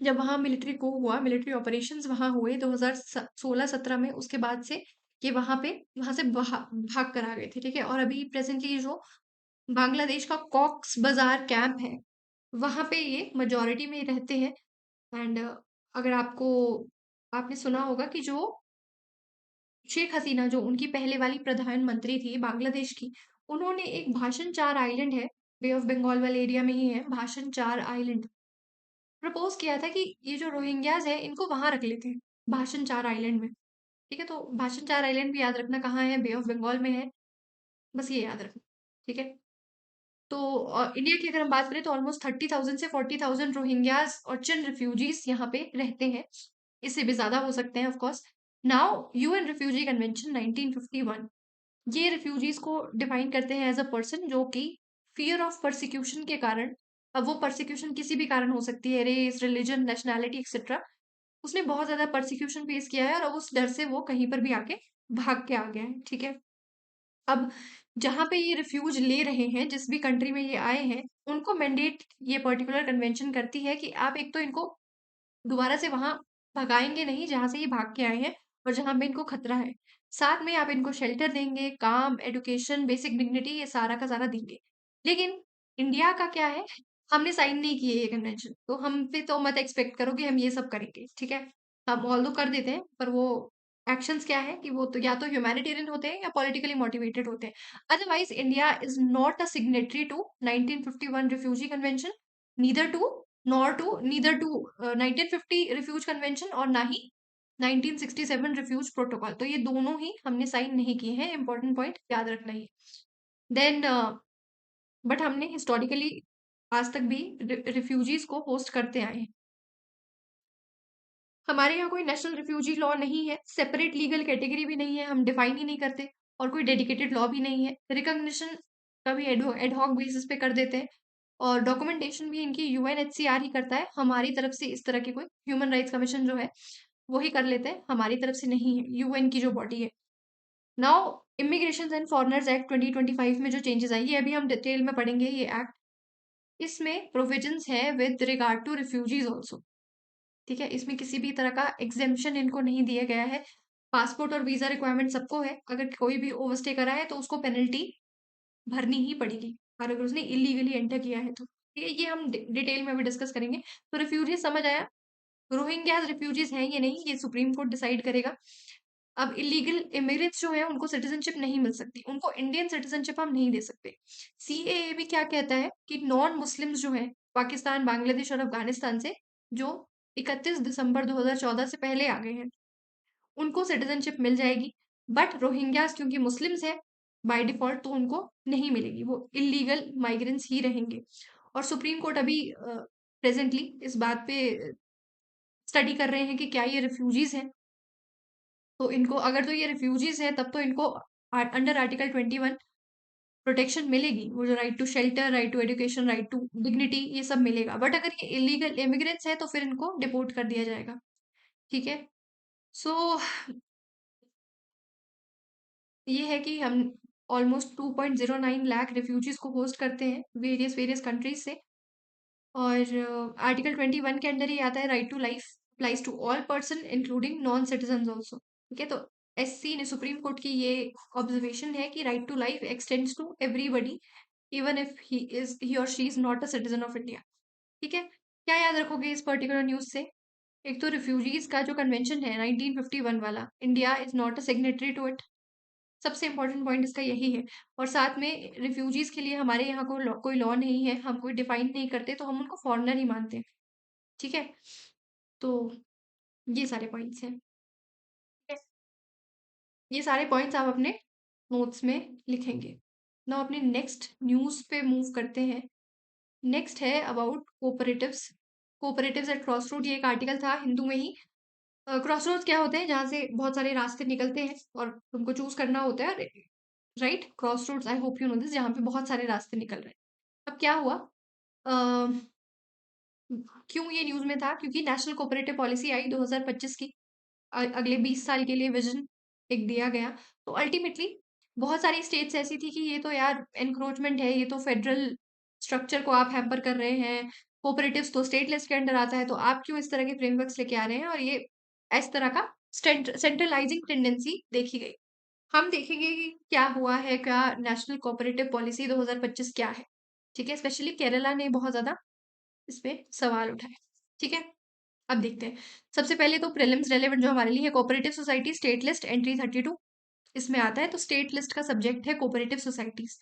[SPEAKER 1] जब वहाँ मिलिट्री को हुआ, मिलिट्री ऑपरेशंस वहाँ हुए 2016-17 में, उसके बाद से ये वहाँ से भाग कर आ गए थे। ठीक है, और अभी प्रेजेंटली जो बांग्लादेश का कॉक्स बाजार कैंप है, वहाँ पे ये मेजोरिटी में रहते हैं। एंड अगर आपने सुना होगा कि जो शेख हसीना, जो उनकी पहले वाली प्रधानमंत्री थी बांग्लादेश की, उन्होंने एक भाषण चार आइलैंड है, बे ऑफ बंगाल वाले एरिया में ही है, भाषण चार आइलैंड प्रपोज किया था कि ये जो रोहिंग्याज है इनको वहां रख लेते हैं, भाषण चार आइलैंड में। ठीक है, तो भाषण चार आइलैंड भी याद रखना कहाँ है, बे ऑफ बंगाल में है, बस ये याद रखना। ठीक है, तो इंडिया की अगर हम बात करें तो ऑलमोस्ट 30,000 से 40,000 रोहिंग्याज और चिन रिफ्यूजीज यहाँ पे रहते हैं, इससे भी ज्यादा हो सकते हैं of course. Now UN refugee convention 1951 ये रिफ्यूजीज को डिफाइन करते हैं एज अ पर्सन जो कि फियर ऑफ परसिक्यूशन के कारण, अब वो परसिक्यूशन किसी भी कारण हो सकती है, रेस, रिलीजन, नेशनैलिटी एक्सेट्रा, उसने बहुत ज्यादा परसिक्यूशन फेस किया है और उस डर से वो कहीं पर भी आके भाग के आ गया है। ठीक है, अब जहां पे ये रिफ्यूज ले रहे हैं, जिस भी कंट्री में ये आए हैं, उनको मैंडेट ये पर्टिकुलर कन्वेंशन करती है कि आप एक तो इनको दोबारा से वहां भगाएंगे नहीं जहां से ये भाग के आए हैं और जहां पे इनको खतरा है, साथ में आप इनको शेल्टर देंगे, काम, एडुकेशन, बेसिक डिग्निटी, ये सारा का सारा देंगे। लेकिन इंडिया का क्या है, हमने साइन नहीं किए ये कन्वेंशन, तो हम पे तो मत एक्सपेक्ट करो कि हम ये सब करेंगे। ठीक है, हम ऑल दो कर देते हैं, पर वो एक्शंस क्या है कि वो तो या तो ह्यूमैनिटेरियन होते हैं या पॉलिटिकली मोटिवेटेड होते हैं। Otherwise India is not a signatory to 1951 refugee convention, neither to nor to neither to 1950 refugee convention, और ना ही 1967 रिफ्यूज प्रोटोकॉल, तो ये दोनों ही हमने साइन नहीं किए हैं, इंपॉर्टेंट पॉइंट याद रखना ही। देन बट हमने हिस्टोरिकली आज तक भी रिफ्यूजीज को होस्ट करते आए हैं। हमारे यहाँ कोई नेशनल रिफ्यूजी लॉ नहीं है, सेपरेट लीगल कैटेगरी भी नहीं है, हम डिफाइन ही नहीं करते, और कोई डेडिकेटेड लॉ भी नहीं है। रिकॉग्निशन का भी एडहॉक बेसिस पे कर देते हैं, और डॉक्यूमेंटेशन भी इनकी यूएनएचसीआर ही करता है, हमारी तरफ से इस तरह की कोई ह्यूमन राइट्स कमीशन जो है वो ही कर लेते हैं, हमारी तरफ से नहीं है, यूएन की जो बॉडी है। Now immigration and foreigners act 2025 में जो चेंजेस आई है, अभी हम डिटेल में पढ़ेंगे ये एक्ट। इसमें प्रोविजंस है with regard to refugees also. ठीक है, इसमें किसी भी तरह का एग्जेम्पशन इनको नहीं दिया गया है। पासपोर्ट और वीजा रिक्वायरमेंट सबको है, अगर कोई भी ओवरस्टे करा है तो उसको पेनल्टी भरनी ही पड़ेगी, और अगर उसने इलीगली एंटर किया है तो। ये हम डिटेल में अभी डिस्कस करेंगे। तो रिफ्यूजीज समझ आया, रोहिंग्याज रिफ्यूजीज हैं ये नहीं, ये सुप्रीम कोर्ट डिसाइड करेगा। अब इलीगल इमिग्रेंट्स जो है उनको सिटीजनशिप नहीं मिल सकती, उनको इंडियन सिटीजनशिप हम नहीं दे सकते। सीएए भी क्या कहता है कि नॉन मुस्लिम्स जो है पाकिस्तान, बांग्लादेश और अफगानिस्तान से, जो 31 दिसंबर 2014 से पहले आ गए हैं, उनको सिटीजनशिप मिल जाएगी। बट रोहिंग्यास क्योंकि मुस्लिम्स है बाय डिफॉल्ट, तो उनको नहीं मिलेगी, वो इलीगल माइग्रेंट्स ही रहेंगे। और सुप्रीम कोर्ट अभी प्रेजेंटली इस बात पे स्टडी कर रहे हैं कि क्या ये रिफ्यूजीज हैं, तो इनको अगर तो ये रिफ्यूजीज हैं तब तो इनको अंडर आर्टिकल 21 प्रोटेक्शन मिलेगी, वो जो right to shelter, right to education, right to dignity, ये सब मिलेगा। बट अगर ये इलीगल इमिग्रेंट्स है तो फिर इनको डिपोर्ट कर दिया जाएगा। ठीक है, सो ये है कि हम ऑलमोस्ट 2.09 लाख रिफ्यूजीज को होस्ट करते हैं वेरियस वेरियस कंट्रीज से, और आर्टिकल 21 के अंडर ही आता है right to life applies to all person including non citizen also. ठीक है, तो एससी ने सुप्रीम कोर्ट की ये ऑब्जर्वेशन है कि right to life extends to everybody even if he और she is not a citizen of India. ठीक है, क्या याद रखोगे इस पर्टिकुलर न्यूज से? एक तो रिफ्यूजीज का जो कन्वेंशन है 1951 वाला, India is not a signatory to it, सबसे इंपॉर्टेंट पॉइंट इसका यही है। और साथ में रिफ्यूजीज के लिए हमारे यहाँ कोई लॉ नहीं है, हम कोई डिफाइन नहीं करते, तो हम उनको फॉरनर ही मानते हैं। ठीक है, तो ये सारे पॉइंट्स हैं। ये सारे पॉइंट्स आप अपने नोट्स में लिखेंगे। ना अपने नेक्स्ट न्यूज़ पे मूव करते हैं। नेक्स्ट है about cooperatives. Cooperatives at crossroad, ये एक आर्टिकल था हिंदू में ही। क्रॉसरोड्स क्या होते हैं? जहाँ से बहुत सारे रास्ते निकलते हैं और तुमको चूज करना होता है, right? Crossroads, I hope you know this, जहाँ पे बहुत सारे रास्ते निकल रहे हैं। अब क्या हुआ, क्यों ये न्यूज़ में था? क्योंकि नेशनल कोऑपरेटिव पॉलिसी आई 2025 की, अगले 20 साल के लिए विजन एक दिया गया। तो अल्टीमेटली बहुत सारी स्टेट्स ऐसी थी कि ये तो यार एनक्रोचमेंट है, ये तो फेडरल स्ट्रक्चर को आप हैम्पर कर रहे हैं, कोऑपरेटिव्स तो स्टेट लिस्ट के अंडर आता है, तो आप क्यों इस तरह के फ्रेमवर्क्स लेके आ रहे हैं? और ये इस तरह का सेंट्रलाइजिंग टेंडेंसी देखी गई। हम देखेंगे कि क्या हुआ है, क्या नेशनल कोऑपरेटिव पॉलिसी 2025 क्या है। ठीक है, स्पेशली केरला ने बहुत ज्यादा इस पे सवाल उठाए। ठीक है, अब देखते हैं। सबसे पहले तो प्रीलिम्स रेलेवेंट जो हमारे लिए है, cooperative society state list entry 32 इसमें आता है। तो स्टेट लिस्ट का सब्जेक्ट है कोऑपरेटिव सोसाइटीज,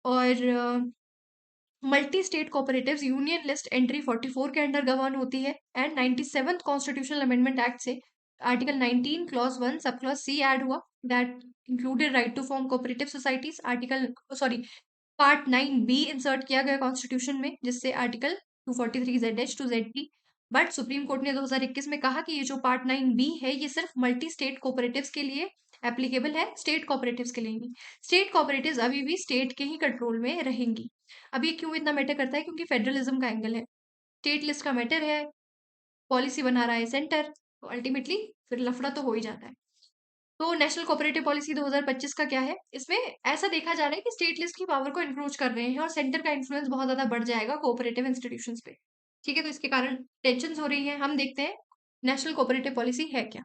[SPEAKER 1] और multi state cooperatives union list entry 44 के अंडर गवर्न होती है। And 97th constitutional amendment act से article 19 clause 1 sub clause C add हुआ, that included right to form cooperative societies. Article sorry part 9B insert किया गया कॉन्स्टिट्यूशन में, जिससे article 243 ZH to ZT। But supreme court ने 2021 में कहा कि ये जो पार्ट 9B है, ये सिर्फ मल्टी स्टेट कोऑपरेटिव्स के लिए एप्लीकेबल है, स्टेट कोऑपरेटिव्स के लिए नहीं। स्टेट कोऑपरेटिव्स अभी भी स्टेट के ही कंट्रोल में रहेंगी। अब ये क्यों इतना मैटर करता है? क्योंकि फेडरलिज्म का एंगल है, स्टेट लिस्ट का मैटर है, पॉलिसी बना रहा है सेंटर, तो अल्टीमेटली फिर लफड़ा तो हो ही जाता है। तो नेशनल कोऑपरेटिव पॉलिसी 2025 का क्या है? इसमें ऐसा देखा जा रहा है कि स्टेट लिस्ट की पावर को इंक्रोच कर रहे हैं और सेंटर का इन्फ्लुएंस बहुत ज्यादा बढ़ जाएगा कोऑपरेटिव इंस्टीट्यूशंस पे। ठीक है, तो इसके कारण टेंशन हो रही है। हम देखते हैं नेशनल कोऑपरेटिव पॉलिसी है क्या।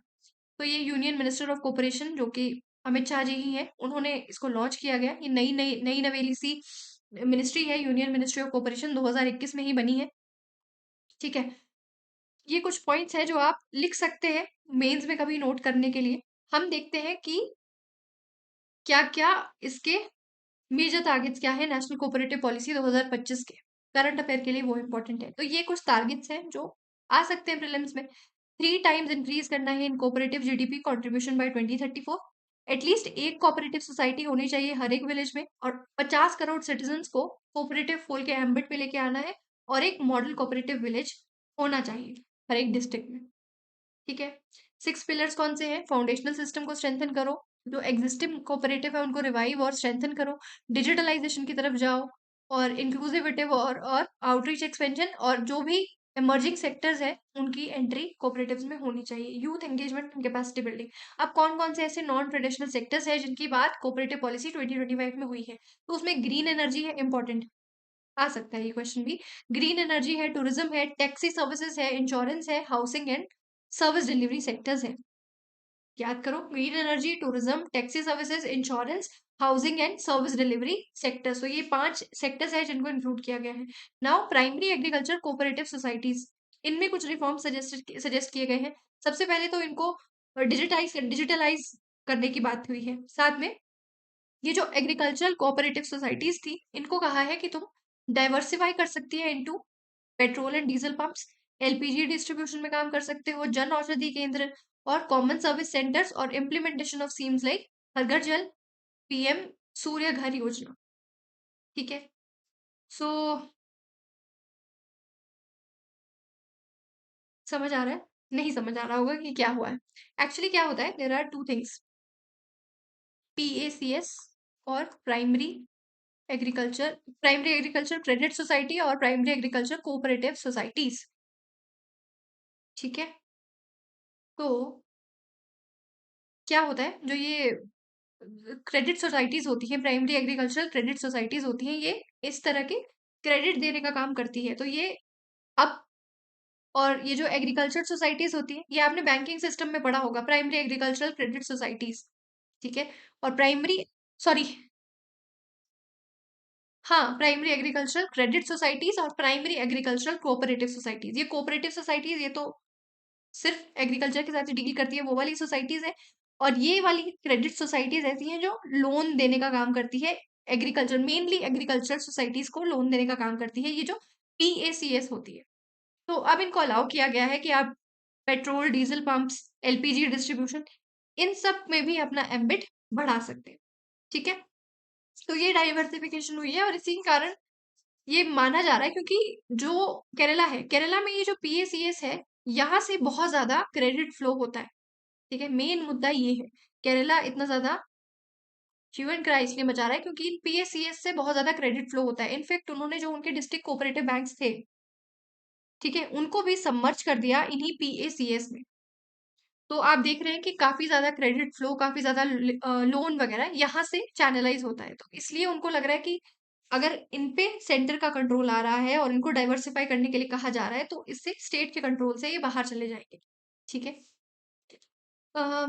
[SPEAKER 1] तो ये यूनियन मिनिस्टर ऑफ कोऑपरेशन, जो कि अमित शाह जी ही हैं, उन्होंने इसको लॉन्च किया गया। ये नई नई नई नवेली सी मिनिस्ट्री है, यूनियन मिनिस्ट्री ऑफ कोऑपरेशन 2021 में ही बनी है। ठीक है, ये कुछ पॉइंट्स है जो आप लिख सकते हैं मेंस में कभी नोट करने के लिए। हम देखते हैं कि क्या क्या इसके मेजर टारगेट्स क्या है नेशनल कोऑपरेटिव पॉलिसी 2025 के। करंट अफेयर के लिए वो इंपॉर्टेंट है। तो ये कुछ टारगेट्स हैं जो आ सकते हैं प्रीलिम्स में। 3 times इंक्रीज करना है इन cooperative GDP contribution by 2034। At least एक कोऑपरेटिव सोसाइटी होनी चाहिए हर एक विलेज में, और 50 करोड़ सिटीजन्स को कोऑपरेटिव फोल के एम्बिट में लेके आना है, और एक मॉडल कोऑपरेटिव विलेज होना चाहिए हर एक डिस्ट्रिक्ट में। ठीक है, 6 पिलर्स कौन से हैं? फाउंडेशनल सिस्टम को स्ट्रेंथन करो, जो एग्जिस्टिंग कोऑपरेटिव है उनको रिवाइव और स्ट्रेंथन करो, डिजिटलाइजेशन की तरफ जाओ, और इंक्लूसिविटी और आउटरीच एक्सपेंशन, और जो भी इमर्जिंग सेक्टर्स है उनकी एंट्री कोऑपरेटिव्स में होनी चाहिए। Youth engagement and capacity building. अब कौन कौन से ऐसे नॉन ट्रेडिशनल सेक्टर्स हैं जिनकी बात कोऑपरेटिव पॉलिसी 2025 में हुई है? तो उसमें ग्रीन एनर्जी है, इंपॉर्टेंट आ सकता है ये क्वेश्चन भी। ग्रीन एनर्जी है, टूरिज्म है, टैक्सी सर्विसेज है, इंश्योरेंस है, housing and service delivery sectors है। याद करो, green energy, tourism, taxi services, insurance, housing and service delivery sectors. तो ये 5 सेक्टर्स है जिनको इंक्लूड किया गया है। Now primary agriculture cooperative societies, इनमें कुछ रिफॉर्म सजेस्ट किए गए हैं। सबसे पहले तो इनको डिजिटलाइज करने की बात हुई है। साथ में ये जो एग्रीकल्चरल कोऑपरेटिव सोसाइटीज थी, इनको कहा है कि तुम डाइवर्सिफाई कर सकती है into petrol and diesel pumps, LPG distribution में काम कर सकते हो, जन औषधि केंद्र और कॉमन सर्विस सेंटर्स, और इम्प्लीमेंटेशन ऑफ स्कीम्स लाइक हर घर जल, पीएम सूर्य घर योजना। ठीक है, सो समझ आ रहा है? नहीं समझ आ रहा होगा कि क्या हुआ है। एक्चुअली क्या होता है, there are two things, PACS और प्राइमरी एग्रीकल्चर क्रेडिट सोसाइटी और प्राइमरी एग्रीकल्चर कोऑपरेटिव सोसाइटीज। ठीक है, तो क्या होता है, जो ये क्रेडिट सोसाइटीज होती हैं, प्राइमरी एग्रीकल्चरल क्रेडिट सोसाइटीज होती हैं, ये इस तरह के क्रेडिट देने का काम करती है। तो ये अब, और ये जो एग्रीकल्चर सोसाइटीज होती हैं, ये आपने बैंकिंग सिस्टम में पढ़ा होगा, प्राइमरी एग्रीकल्चरल क्रेडिट सोसाइटीज। ठीक है, और प्राइमरी सॉरी हाँ, प्राइमरी एग्रीकल्चरल क्रेडिट सोसाइटीज और प्राइमरी एग्रीकल्चरल कोऑपरेटिव सोसाइटीज। ये कोऑपरेटिव सोसाइटीज ये तो सिर्फ एग्रीकल्चर के साथ ही डील करती है, वो वाली सोसाइटीज है। और ये वाली क्रेडिट सोसाइटीज ऐसी हैं जो लोन देने का काम करती है, एग्रीकल्चर मेनली एग्रीकल्चर सोसाइटीज को लोन देने का काम करती है, ये जो पीएसीएस होती है। तो अब इनको अलाउ किया गया है कि आप petrol, diesel pumps, LPG distribution, इन सब में भी अपना एम्बिट बढ़ा सकते हैं। ठीक है, तो ये डाइवर्सिफिकेशन हुई है और इसी कारण ये माना जा रहा है, क्योंकि जो केरला है, केरला में ये जो पीएसीएस है, यहाँ से बहुत ज्यादा क्रेडिट फ्लो होता है। ठीक है, मेन मुद्दा ये है, केरला इतना ज्यादा ह्यू एंड क्राई इसलिए मचा रहा है क्योंकि इन पीएसीएस से बहुत ज्यादा क्रेडिट फ्लो होता है। इनफैक्ट उन्होंने जो उनके डिस्ट्रिक्ट कोऑपरेटिव बैंक्स थे, ठीक है, उनको भी सबमर्ज कर दिया इन्हीं पीएसीएस में। तो आप देख रहे हैं कि काफी ज्यादा क्रेडिट फ्लो, काफी ज्यादा लोन वगैरह यहाँ से चैनलाइज होता है। तो इसलिए उनको लग रहा है कि अगर इन पे सेंटर का कंट्रोल आ रहा है और इनको डाइवर्सिफाई करने के लिए कहा जा रहा है, तो इससे स्टेट के कंट्रोल से ये बाहर चले जाएंगे। ठीक है, अ,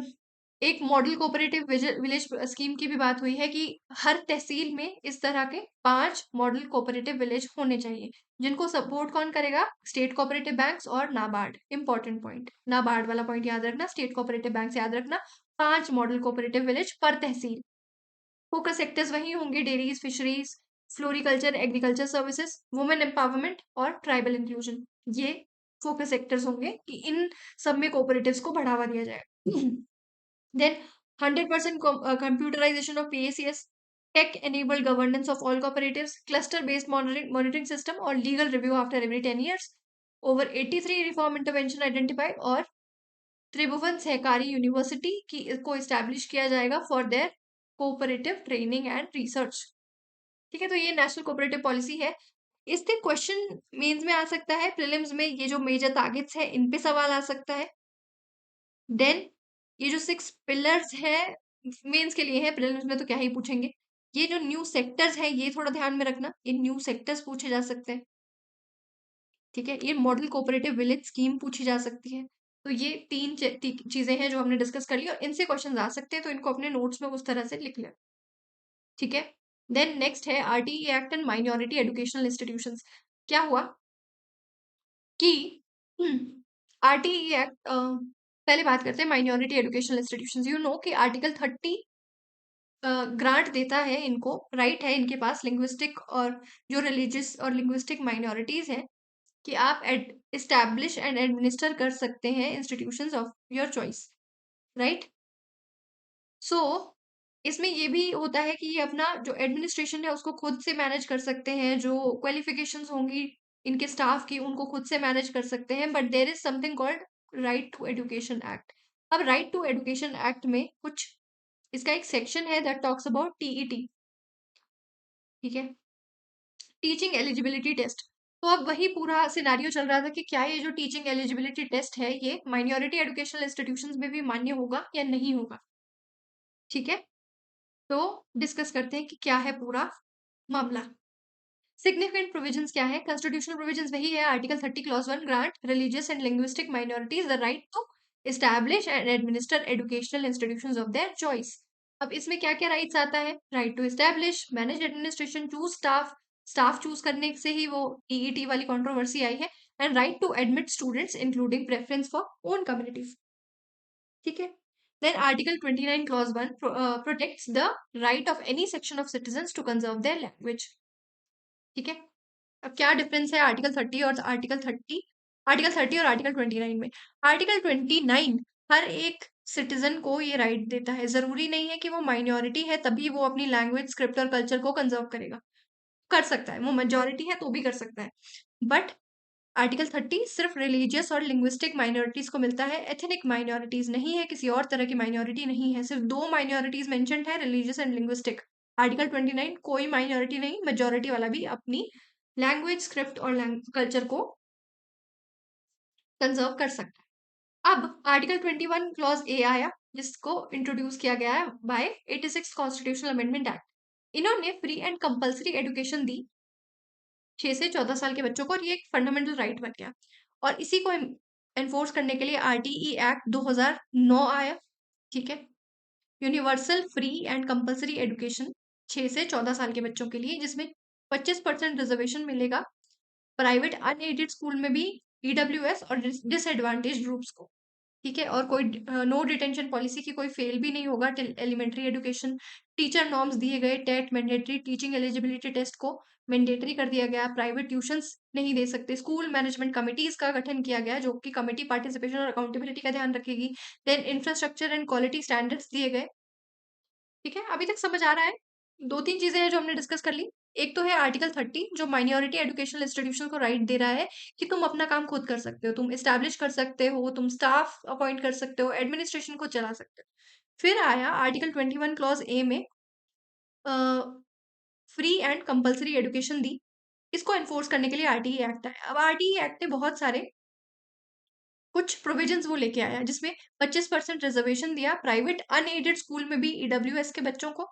[SPEAKER 1] एक मॉडल कोऑपरेटिव विलेज स्कीम की भी बात हुई है कि हर तहसील में इस तरह के 5 मॉडल कोऑपरेटिव विलेज होने चाहिए, जिनको सपोर्ट कौन करेगा? स्टेट कोऑपरेटिव बैंक्स और नाबार्ड। इंपॉर्टेंट पॉइंट, नाबार्ड वाला पॉइंट याद रखना, स्टेट कोऑपरेटिव बैंक्स याद रखना। 5 मॉडल कोऑपरेटिव विलेज पर तहसील। फोकस सेक्टर्स वही होंगे, dairies, fisheries, floriculture, agriculture services, women empowerment और ट्राइबल इंक्लूजन। ये फोकस सेक्टर्स होंगे कि इन सब में कोऑपरेटिव्स को बढ़ावा दिया जाए। Then 100% computerization of PACS, tech-enabled governance of all cooperatives, cluster-based monitoring system और legal review after every 10 years. Over 83 reform intervention identified और त्रिभुवन सहकारी यूनिवर्सिटी की को इस्टेब्लिश किया जाएगा for their cooperative training and research. ठीक है, तो ये नेशनल कोऑपरेटिव पॉलिसी है। इससे क्वेश्चन मेंस में आ सकता है, प्रीलिम्स में ये जो मेजर टारगेट्स है इन पे सवाल आ सकता है। देन ये जो 6 पिलर्स है मेंस के लिए है, प्रीलिम्स में तो क्या ही पूछेंगे। ये जो न्यू सेक्टर्स है ये थोड़ा ध्यान में रखना, ये न्यू सेक्टर्स पूछे जा सकते हैं। ठीक है, ये मॉडल कोऑपरेटिव विलेज स्कीम पूछी जा सकती है। तो ये तीन चीजें हैं जो हमने डिस्कस कर ली और इनसे क्वेश्चन आ सकते हैं, तो इनको अपने नोट्स में उस तरह से लिख लें। ठीक है, देन नेक्स्ट है RTE act and minority educational institutions. क्या हुआ कि आरटीई एक्ट, पहले बात करते हैं minority educational institutions. You know कि आर्टिकल 30 ग्रांट देता है इनको, राइट है इनके पास, लिंग्विस्टिक और जो रिलीजियस और लिंग्विस्टिक माइनॉरिटीज हैं, कि आप इस्टेब्लिश एंड एडमिनिस्टर कर सकते हैं institutions of your choice, right. So इसमें ये भी होता है कि ये अपना जो एडमिनिस्ट्रेशन है उसको खुद से मैनेज कर सकते हैं, जो क्वालिफिकेशंस होंगी इनके स्टाफ की उनको खुद से मैनेज कर सकते हैं। But there is something called right to education act. अब राइट टू एजुकेशन एक्ट में कुछ, इसका एक सेक्शन है दैट टॉक्स अबाउट टीईटी। ठीक है, टीचिंग एलिजिबिलिटी टेस्ट। तो अब वही पूरा सिनारियो चल रहा था कि क्या ये जो टीचिंग एलिजिबिलिटी टेस्ट है ये माइनॉरिटी एजुकेशनल इंस्टीट्यूशंस में भी मान्य होगा या नहीं होगा। ठीक है, तो डिस्कस करते हैं कि क्या है पूरा मामला। सिग्निफिकेंट प्रोविजंस क्या है? कॉन्स्टिट्यूशनल प्रोविजंस वही है, article 30 clause 1 grant religious and linguistic minorities the right to establish and administer educational institutions of their choice. अब इसमें क्या क्या राइट्स आता है? Right to establish, manage administration, choose staff, staff choose करने से ही वो ईईटी वाली कंट्रोवर्सी आई है, and right to admit students including preference for own communities. ठीक है, then article 29 clause 1 protects the right of any section of citizens to conserve their language. ठीक है, अब क्या डिफरेंस है आर्टिकल 30 और आर्टिकल 29 में? आर्टिकल 29 हर एक सिटीजन को ये राइट देता है, जरूरी नहीं है कि वो माइनॉरिटी है तभी वो अपनी लैंग्वेज, स्क्रिप्ट और कल्चर को कंजर्व करेगा, कर सकता है, वो मेजोरिटी है तो भी कर सकता है। बट आर्टिकल 30 सिर्फ रिलीजियस और लिंग्विस्टिक माइनॉरिटीज को मिलता है, एथनिक माइनॉरिटीज नहीं है, किसी और तरह की माइनॉरिटी नहीं है। सिर्फ 2 माइनॉरिटीज मेंशन्ड है, रिलीजियस एंड लिंग्विस्टिक। आर्टिकल 29 कोई माइनॉरिटी नहीं, मेजोरिटी वाला भी अपनी लैंग्वेज, स्क्रिप्ट और कल्चर को कंजर्व कर सकता है। अब आर्टिकल 21 क्लॉज ए आया, जिसको इंट्रोड्यूस किया गया है बाय 86 कॉन्स्टिट्यूशनल अमेंडमेंट एक्ट। इन्होंने फ्री एंड कंपल्सरी एजुकेशन दी 6 से 14 साल के बच्चों को, और ये एक फंडामेंटल राइट बन गया। और इसी को एनफोर्स करने के लिए आरटीई एक्ट 2009 आया। ठीक है, universal free and compulsory education 6 से 14 साल के बच्चों के लिए, जिसमें 25% रिजर्वेशन मिलेगा प्राइवेट अनएडेड स्कूल में भी, ईडब्ल्यूएस और डिसएडवांटेज ग्रुप्स को। ठीक है, और कोई नो डिटेंशन पॉलिसी की कोई फेल भी नहीं होगा till elementary education, teacher norms दिए गए, TET mandatory, teaching eligibility test को मैंडेटरी कर दिया गया, प्राइवेट ट्यूशंस नहीं दे सकते, स्कूल मैनेजमेंट कमिटीज का गठन किया गया जो कि कमिटी पार्टिसिपेशन और अकाउंटेबिलिटी का ध्यान रखेगी। Then infrastructure and quality standards दिए गए। ठीक है, अभी तक समझ आ रहा है? दो तीन चीजें हैं जो हमने डिस्कस कर ली। एक तो है आर्टिकल 30 जो माइनॉरिटी एजुकेशनल इंस्टीट्यूशन को राइट दे रहा है कि तुम अपना काम खुद कर सकते हो, तुम एस्टैब्लिश कर सकते हो, तुम स्टाफ अपॉइंट कर सकते हो, एडमिनिस्ट्रेशन को चला सकते हो। फिर आया आर्टिकल 21 क्लॉज ए में फ्री एंड कंपलसरी एजुकेशन दी। इसको एनफोर्स करने के लिए आरटीई एक्ट आया। अब आरटीई एक्ट ने बहुत सारे कुछ प्रोविजंस वो लेके आया जिसमें 25% रिजर्वेशन दिया प्राइवेट अनएडेड स्कूल में भी ईडब्ल्यूएस के बच्चों को,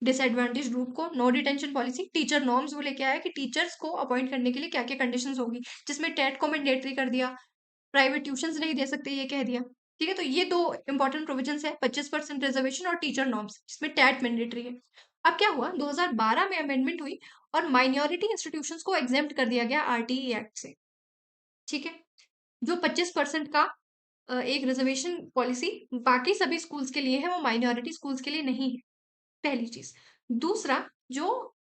[SPEAKER 1] डिसएडवांटेज ग्रुप को, no detention policy, teacher norms वो लेके आया कि टीचर्स को अपॉइंट करने के लिए क्या क्या कंडीशंस होगी, जिसमें टेट को मैंडेटरी कर दिया, प्राइवेट ट्यूशंस नहीं दे सकते ये कह दिया। ठीक है, तो ये दो इंपॉर्टेंट प्रोविजंस है, 25% रिजर्वेशन और टीचर नॉर्म्स, जिसमें टेट मैंडेटरी है। अब क्या हुआ, 2012 में अमेंडमेंट हुई और माइनॉरिटी इंस्टीट्यूशंस को एग्जेम्प्ट कर दिया गया आरटीई एक्ट से। ठीक है, जो 25% का एक रिजर्वेशन पॉलिसी बाकी सभी स्कूल्स के लिए है, वो माइनॉरिटी स्कूल्स के लिए नहीं है, पहली चीज। दूसरा, जो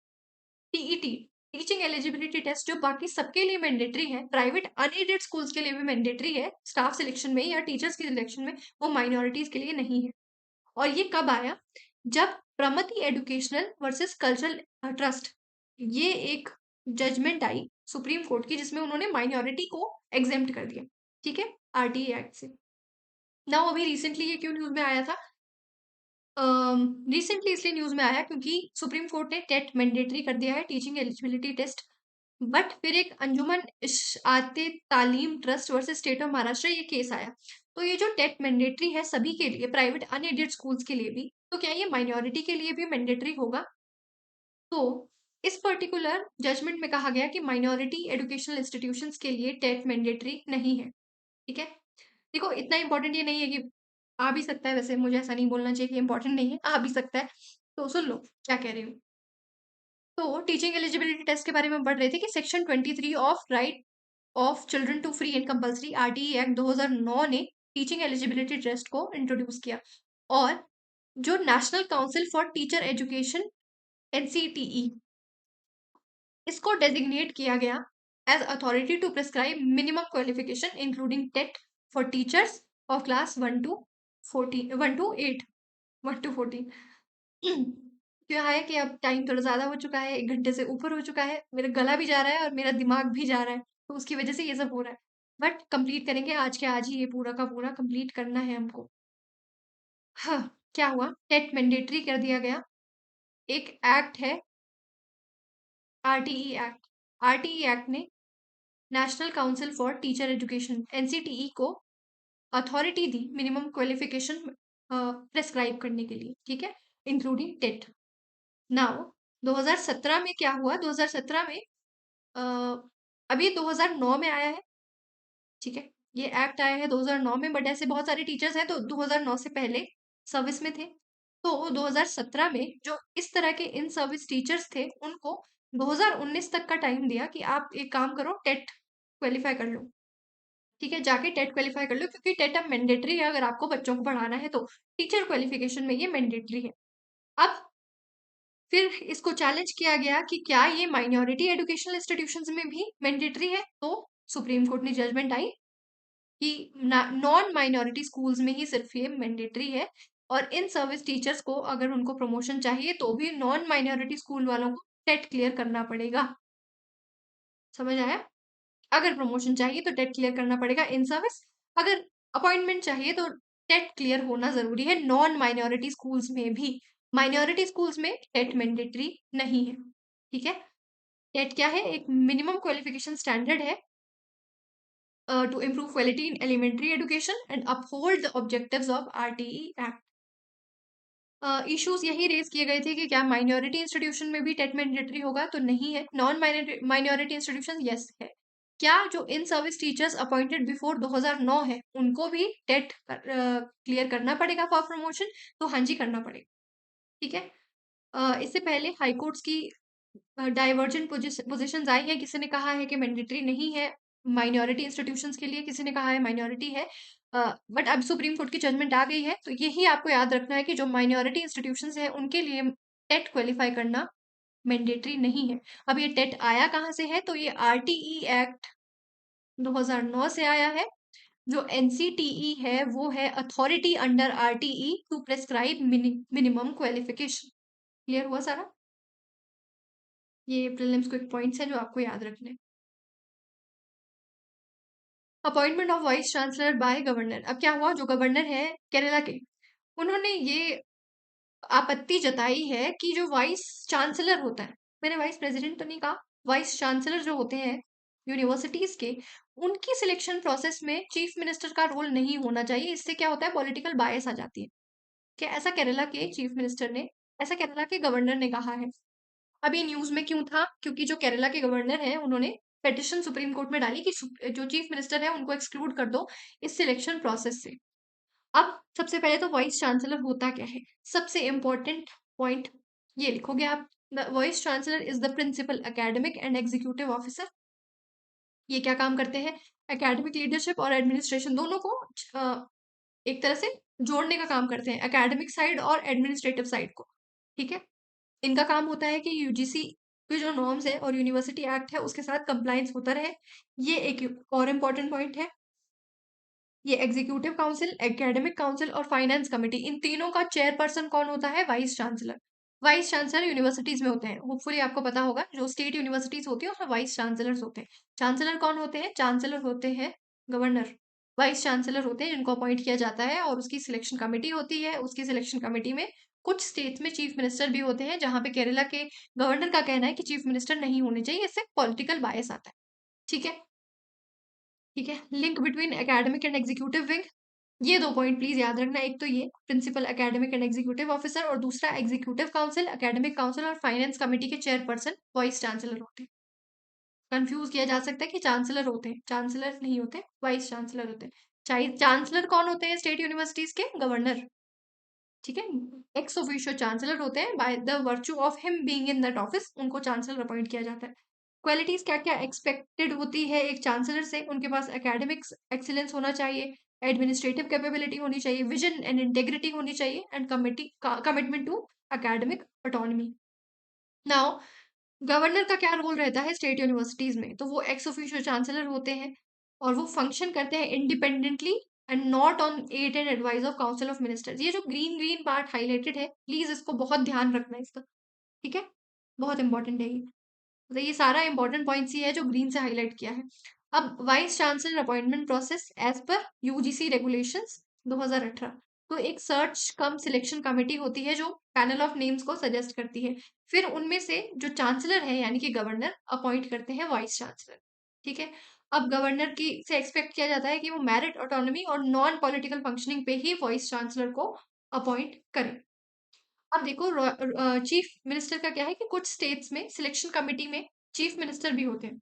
[SPEAKER 1] टीईटी टीचिंग एलिजिबिलिटी टेस्ट जो बाकी सबके लिए मैंडेटरी है, प्राइवेट अनएडेड स्कूल्स के लिए भी मैंडेटरी है स्टाफ सिलेक्शन में या टीचर्स की सिलेक्शन में, वो माइनॉरिटीज के लिए नहीं है। और ये कब आया, जब Pramati educational versus cultural trust ये एक जजमेंट आई सुप्रीम कोर्ट की जिसमें उन्होंने माइनॉरिटी को एग्जेम्प्ट कर दिया। ठीक है, आरटीई एक्ट से। नाउ अभी रिसेंटली ये क्यों न्यूज में आया था, रिसेंटली इसलिए न्यूज में आया क्योंकि सुप्रीम कोर्ट ने टेट मैंडेटरी कर दिया है, टीचिंग एलिजिबिलिटी टेस्ट। बट फिर एक अंजुमन आते तालीम trust versus state of Maharashtra ये केस आया। तो ये जो टेट मैंडेटरी है सभी के लिए, प्राइवेट अनएडेड स्कूल्स के लिए भी, तो क्या ये माइनॉरिटी के लिए भी मैंडेटरी होगा? तो इस पर्टिकुलर जजमेंट में कहा गया कि माइनॉरिटी एजुकेशनल इंस्टीट्यूशंस के लिए टेट मैंडेटरी नहीं है। ठीक है, देखो इतना इंपॉर्टेंट ये नहीं है कि आ भी सकता है, वैसे मुझे ऐसा नहीं बोलना चाहिए कि इंपॉर्टेंट नहीं है, आ भी सकता है। तो सुन लो क्या कह रही हूँ। तो टीचिंग एलिजिबिलिटी टेस्ट के बारे में पढ़ रहे थे कि section 23 of right of children to free and compulsory RTE act 2009 ने टीचिंग एलिजिबिलिटी टेस्ट को इंट्रोड्यूस किया। और जो national council for teacher education NCTE, इसको डेजिग्नेट किया गया as authority to prescribe minimum qualification including TET for teachers of class 1 to 8 क्या है कि अब टाइम थोड़ा ज्यादा हो चुका है, 1 घंटे से ऊपर हो चुका है, मेरा गला भी जा रहा है और मेरा दिमाग भी जा रहा है, तो उसकी वजह से ये सब हो रहा है। बट कंप्लीट करेंगे आज के आज ही, ये पूरा का पूरा कंप्लीट करना है हमको। हाँ, क्या हुआ, टेट मैंडेटरी कर दिया गया। एक एक्ट है आरटीई एक्ट। आरटीई एक्ट ने national council for teacher education NCTE को अथॉरिटी दी मिनिमम क्वालिफिकेशन प्रेस्क्राइब करने के लिए, ठीक है, इंक्लूडिंग टेट। नाउ 2017 में क्या हुआ, 2017 में अभी 2009 में आया है। ठीक है, ये एक्ट आया है 2009 में, बट ऐसे बहुत सारे टीचर्स हैं तो 2009 से पहले सर्विस में थे। तो 2017 में जो इस तरह के इन सर्विस टीचर्स थे उनको 2019 तक का टाइम दिया कि आप एक काम करो, टेट क्वालिफाई कर लो। ठीक है, जाके टेट क्वालिफाई कर लो, क्योंकि टेट अब मैंडेटरी है अगर आपको बच्चों को पढ़ाना है तो टीचर क्वालिफिकेशन में ये मैंडेटरी है। अब फिर इसको चैलेंज किया गया कि क्या ये माइनॉरिटी एजुकेशनल इंस्टीट्यूशंस में भी मैंडेटरी है, तो सुप्रीम कोर्ट ने जजमेंट आई कि नॉन माइनॉरिटी स्कूल्स में ही सिर्फ ये मैंडेटरी है, और इन सर्विस टीचर्स को अगर उनको प्रमोशन चाहिए तो भी नॉन माइनॉरिटी स्कूल वालों को टेट क्लियर करना पड़ेगा। समझ आया? अगर प्रमोशन चाहिए तो टेट क्लियर करना पड़ेगा इन सर्विस, अगर अपॉइंटमेंट चाहिए तो टेट क्लियर होना जरूरी है नॉन माइनॉरिटी स्कूल्स में भी। माइनॉरिटी स्कूल्स में टेट मैंडेटरी नहीं है। ठीक है, टेट क्या है, एक मिनिमम क्वालिफिकेशन स्टैंडर्ड है to improve quality in elementary education and uphold the objectives of RTE Act. Issues यही रेज किए गए थे कि क्या माइनॉरिटी इंस्टीट्यूशन में भी टेट मैंडेटरी होगा, तो नहीं है। नॉन माइनॉरिटी इंस्टीट्यूशन यस है। क्या जो in service teachers appointed before 2009 है उनको भी टेट क्लियर करना पड़ेगा फॉर प्रमोशन, तो हाँ जी करना पड़ेगा। ठीक है, इससे पहले हाई कोर्ट्स की डाइवर्जेंट पोजीशंस आई है, किसी ने कहा है कि मैंडेटरी नहीं है माइनॉरिटी इंस्टीट्यूशंस के लिए, किसी ने कहा है माइनॉरिटी है। बट अब सुप्रीम कोर्ट की जजमेंट आ गई है, तो यही आपको याद रखना है कि जो माइनॉरिटी इंस्टीट्यूशंस है उनके लिए टेट क्वालिफाई करना मैंडेटरी नहीं है। अब ये टेट आया कहाँ से है, तो ये आरटीई एक्ट 2009 से आया है। जो एनसीटीई है वो है authority under RTE to prescribe minimum qualification. Clear हुआ सारा? ये प्रीलिम्स क्विक पॉइंट्स है जो आपको याद रखने हैं। Appointment of vice chancellor by governor. अब क्या हुआ, जो गवर्नर है केरला के, उन्होंने ये आपत्ति जताई है कि जो वाइस चांसलर होता है, मैंने वाइस प्रेसिडेंट तो नहीं कहा, वाइस चांसलर जो होते हैं यूनिवर्सिटीज के, उनकी सिलेक्शन प्रोसेस में चीफ मिनिस्टर का रोल नहीं होना चाहिए। इससे क्या होता है, पॉलिटिकल बायस आ जाती है। क्या ऐसा केरला के चीफ मिनिस्टर ने, ऐसा केरला के गवर्नर ने कहा है। अब ये न्यूज में क्यों था, क्योंकि जो केरला के गवर्नर हैं उन्होंने पेटिशन सुप्रीम कोर्ट में डाली कि जो चीफ मिनिस्टर है उनको एक्सक्लूड कर दो इस सिलेक्शन प्रोसेस से। अब सबसे पहले तो वाइस चांसलर होता क्या है, सबसे इंपॉर्टेंट पॉइंट ये लिखोगे आप। The vice chancellor is the principal academic and executive officer. ये क्या काम करते हैं, एकेडमिक लीडरशिप और एडमिनिस्ट्रेशन दोनों को एक तरह से जोड़ने का काम करते हैं, एकेडमिक साइड और एडमिनिस्ट्रेटिव साइड को। ठीक है, इनका काम होता है कि यूजीसी के जो नॉर्म्स है और यूनिवर्सिटी एक्ट है उसके साथ कंप्लायंस होता रहे। ये एक और इम्पॉर्टेंट पॉइंट है। ये एग्जीक्यूटिव काउंसिल, एकेडमिक काउंसिल और फाइनेंस कमेटी, इन तीनों का चेयरपर्सन कौन होता है, vice chancellor. Vice chancellor universities में होते हैं, होपफुली आपको पता होगा, जो स्टेट यूनिवर्सिटीज होती है उसमें वाइस चांसलर्स होते हैं। चांसलर कौन होते हैं, चांसलर होते हैं गवर्नर। वाइस चांसलर होते हैं जिनको अपॉइंट किया जाता है और उसकी सिलेक्शन कमेटी होती है। उसकी सिलेक्शन कमेटी में कुछ स्टेट्स में चीफ मिनिस्टर भी होते हैं, जहां पे केरला के गवर्नर का कहना है कि चीफ मिनिस्टर नहीं होने चाहिए, इससे पॉलिटिकल बायस आता है। ठीक है, ठीक है। Link between academic and executive wing, ये दो पॉइंट प्लीज याद रखना। एक तो ये principal academic and executive officer, और दूसरा एग्जीक्यूटिव काउंसिल, एकेडमिक काउंसिल और फाइनेंस कमेटी के चेयरपर्सन वाइस चांसलर होते हैं। कंफ्यूज किया जा सकता है कि चांसलर होते हैं, चांसलर नहीं होते, वाइस चांसलर होते हैं। चांसलर कौन होते हैं स्टेट यूनिवर्सिटीज के, गवर्नर। ठीक है, एक्स ऑफिशियो चांसलर होते हैं, by the virtue of him being in that office उनको चांसलर अपॉइंट किया जाता है। क्वालिटीज क्या क्या एक्सपेक्टेड होती है एक चांसलर से, उनके पास एकेडमिक एक्सीलेंस होना चाहिए, एडमिनिस्ट्रेटिव कैपेबिलिटी होनी चाहिए, विजन एंड इंटेग्रिटी होनी चाहिए, and commitment to academic autonomy. Now governor का क्या रोल रहता है स्टेट यूनिवर्सिटीज में, तो वो एक्स ऑफिशियो चांसलर होते हैं और वो फंक्शन करते हैं independently and not on aid and advice of council of ministers. ये जो ग्रीन ग्रीन पार्ट हाईलाइटेड है, प्लीज इसको बहुत ध्यान रखना है इसका। ठीक है, बहुत इंपॉर्टेंट है ये। तो ये सारा इंपॉर्टेंट पॉइंट्स ही है जो ग्रीन से हाईलाइट किया है। अब vice chancellor appointment process as पर यूजीसी रेगुलेशंस 2018। तो एक सर्च कम सिलेक्शन कमेटी होती है जो पैनल ऑफ नेम्स को सजेस्ट करती है, फिर उनमें से जो चांसलर है यानी कि गवर्नर अपॉइंट करते हैं वाइस चांसलर। ठीक है, अब गवर्नर की से एक्सपेक्ट किया जाता है कि वो मेरिट ऑटोनॉमी और नॉन पॉलिटिकल फंक्शनिंग पे ही वाइस चांसलर को अपॉइंट करें। अब देखो चीफ मिनिस्टर का क्या है कि कुछ स्टेट्स में सिलेक्शन कमेटी में चीफ मिनिस्टर भी होते हैं,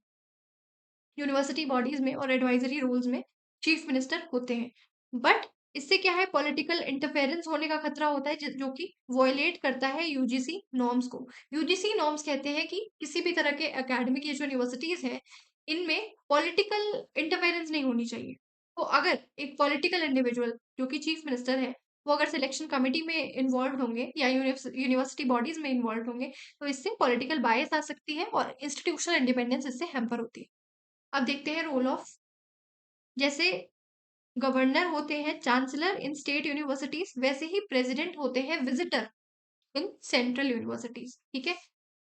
[SPEAKER 1] यूनिवर्सिटी बॉडीज में और एडवाइजरी रोल्स में चीफ मिनिस्टर होते हैं। बट इससे क्या है, पॉलिटिकल इंटरफेरेंस होने का खतरा होता है जो कि वॉयलेट करता है यूजीसी नॉर्म्स को। यूजीसी नॉर्म्स कहते हैं कि किसी भी तरह के एकेडमिक ये जो यूनिवर्सिटीज हैं इनमें पॉलिटिकल इंटरफेरेंस नहीं होनी चाहिए। तो अगर एक पॉलिटिकल इंडिविजुअल जो कि चीफ मिनिस्टर है, वो अगर सिलेक्शन कमेटी में इन्वॉल्व होंगे या यूनिवर्सिटी बॉडीज में इन्वॉल्व होंगे, तो इससे पॉलिटिकल बायस आ सकती है और इंस्टीट्यूशनल इंडिपेंडेंस इससे हैम्पर होती है। अब देखते हैं रोल ऑफ, जैसे गवर्नर होते हैं चांसलर इन स्टेट यूनिवर्सिटीज, वैसे ही प्रेसिडेंट होते हैं विजिटर इन सेंट्रल यूनिवर्सिटीज। ठीक है,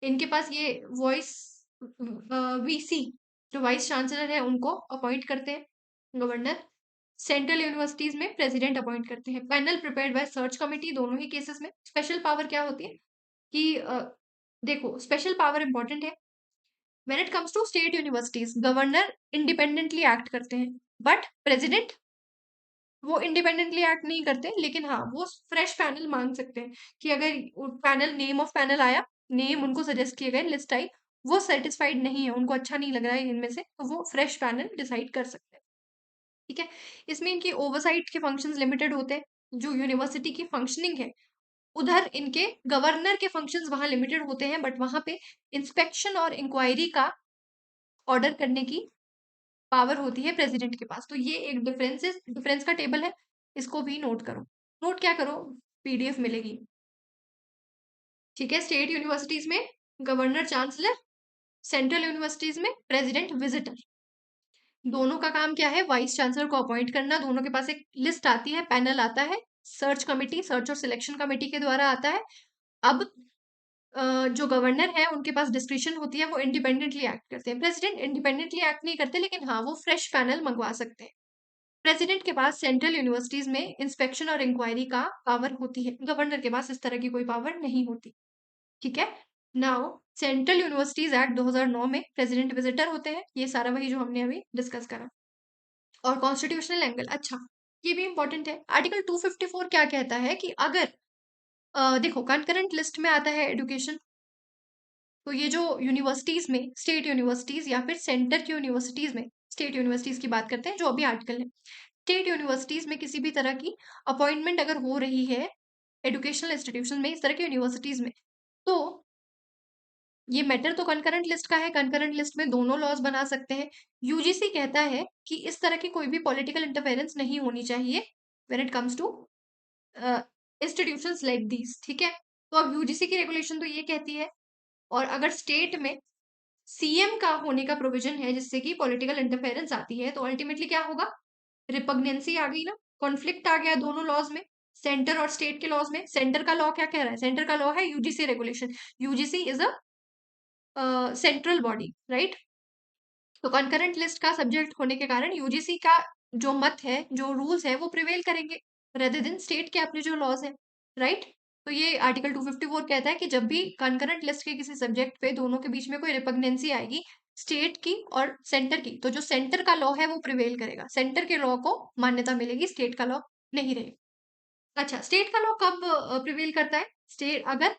[SPEAKER 1] इनके पास ये वॉइस वीसी जो वाइस चांसलर है उनको अपॉइंट करते हैं गवर्नर। सेंट्रल यूनिवर्सिटीज में प्रेसिडेंट अपॉइंट करते हैं। Panel prepared by search committee, दोनों ही केसेस में स्पेशल पावर क्या होती है कि देखो स्पेशल पावर इंपॉर्टेंट है। When it comes to state universities, governor independently act करते हैं, बट प्रेसिडेंट वो इंडिपेंडेंटली एक्ट नहीं करते, लेकिन हाँ वो फ्रेश पैनल मांग सकते हैं कि अगर पैनल, नेम ऑफ पैनल आया, नेम उनको सजेस्ट किए गए, लिस्ट आई, वो सेटिस्फाइड नहीं है, उनको अच्छा नहीं लग रहा है इनमें से, तो वो फ्रेश पैनल डिसाइड कर सकते हैं। ठीक है, इसमें इनकी ओवरसाइट के फंक्शंस लिमिटेड होते हैं। जो यूनिवर्सिटी की फंक्शनिंग है उधर इनके गवर्नर के फंक्शंस वहां लिमिटेड होते हैं, बट वहां पे इंस्पेक्शन और इंक्वायरी का ऑर्डर करने की पावर होती है प्रेसिडेंट के पास। तो ये एक डिफरेंस का टेबल है, इसको भी नोट करो। नोट क्या करो, पीडीएफ मिलेगी। ठीक है, स्टेट यूनिवर्सिटीज में गवर्नर चांसलर, सेंट्रल यूनिवर्सिटीज में प्रेसिडेंट विजिटर। दोनों का काम क्या है? वाइस चांसलर को अपॉइंट करना। दोनों के पास एक लिस्ट आती है, पैनल आता है, सर्च कमेटी, सर्च और सिलेक्शन कमेटी के द्वारा आता है। अब जो गवर्नर है उनके पास डिस्क्रिप्शन होती है, वो इंडिपेंडेंटली एक्ट करते हैं। प्रेसिडेंट इंडिपेंडेंटली एक्ट नहीं करते, लेकिन हाँ वो फ्रेश पैनल मंगवा सकते हैं। प्रेसिडेंट के पास सेंट्रल यूनिवर्सिटीज में इंस्पेक्शन और इंक्वायरी का पावर होती है, गवर्नर के पास इस तरह की कोई पावर नहीं होती। ठीक है, नाउ सेंट्रल यूनिवर्सिटीज एक्ट 2009 में प्रेसिडेंट विजिटर होते हैं। ये सारा वही जो हमने अभी डिस्कस करा। और कॉन्स्टिट्यूशनल एंगल, अच्छा ये भी इंपॉर्टेंट है। आर्टिकल 254 क्या कहता है कि अगर देखो कंकरेंट लिस्ट में आता है एडुकेशन, तो ये जो यूनिवर्सिटीज में, स्टेट यूनिवर्सिटीज या फिर सेंटर की यूनिवर्सिटीज में, स्टेट यूनिवर्सिटीज की बात करते हैं जो अभी आर्टिकल है, स्टेट यूनिवर्सिटीज में किसी भी तरह की अपॉइंटमेंट अगर हो रही है एजुकेशनल इंस्टीट्यूशन में, इस तरह की यूनिवर्सिटीज में, तो ये मैटर तो कंकरेंट लिस्ट का है। कंकरेंट लिस्ट में दोनों लॉज बना सकते हैं। यूजीसी कहता है कि इस तरह की कोई भी पॉलिटिकल इंटरफेरेंस नहीं होनी चाहिए when it comes to institutions like these. ठीक है, तो अब यूजीसी की रेगुलेशन तो ये कहती है। और अगर स्टेट में सीएम का होने का प्रोविजन है जिससे कि पॉलिटिकल इंटरफेरेंस आती है, तो अल्टीमेटली क्या होगा? रिपग्नेंसी आ गई ना, कॉन्फ्लिक्ट आ गया दोनों लॉज में, सेंटर और स्टेट के लॉज में। सेंटर का लॉ क्या कह रहा है? सेंटर का लॉ है UGC regulation. UGC is a central body, right? तो कंकरेंट लिस्ट का सब्जेक्ट होने के कारण यूजीसी का जो मत है, जो रूल्स है, वो प्रिवेल करेंगे रेदर देन स्टेट के अपने जो लॉज है, राइट? तो ये आर्टिकल 254 कहता है कि जब भी कंकरेंट लिस्ट के किसी सब्जेक्ट पे दोनों के बीच में कोई रिपग्नेंसी आएगी, स्टेट की और सेंटर की, तो जो सेंटर का लॉ है वो प्रिवेल करेगा, सेंटर के लॉ को मान्यता मिलेगी, स्टेट का लॉ नहीं रहेगा। अच्छा, स्टेट का लॉ कब प्रिवेल करता है? स्टेट अगर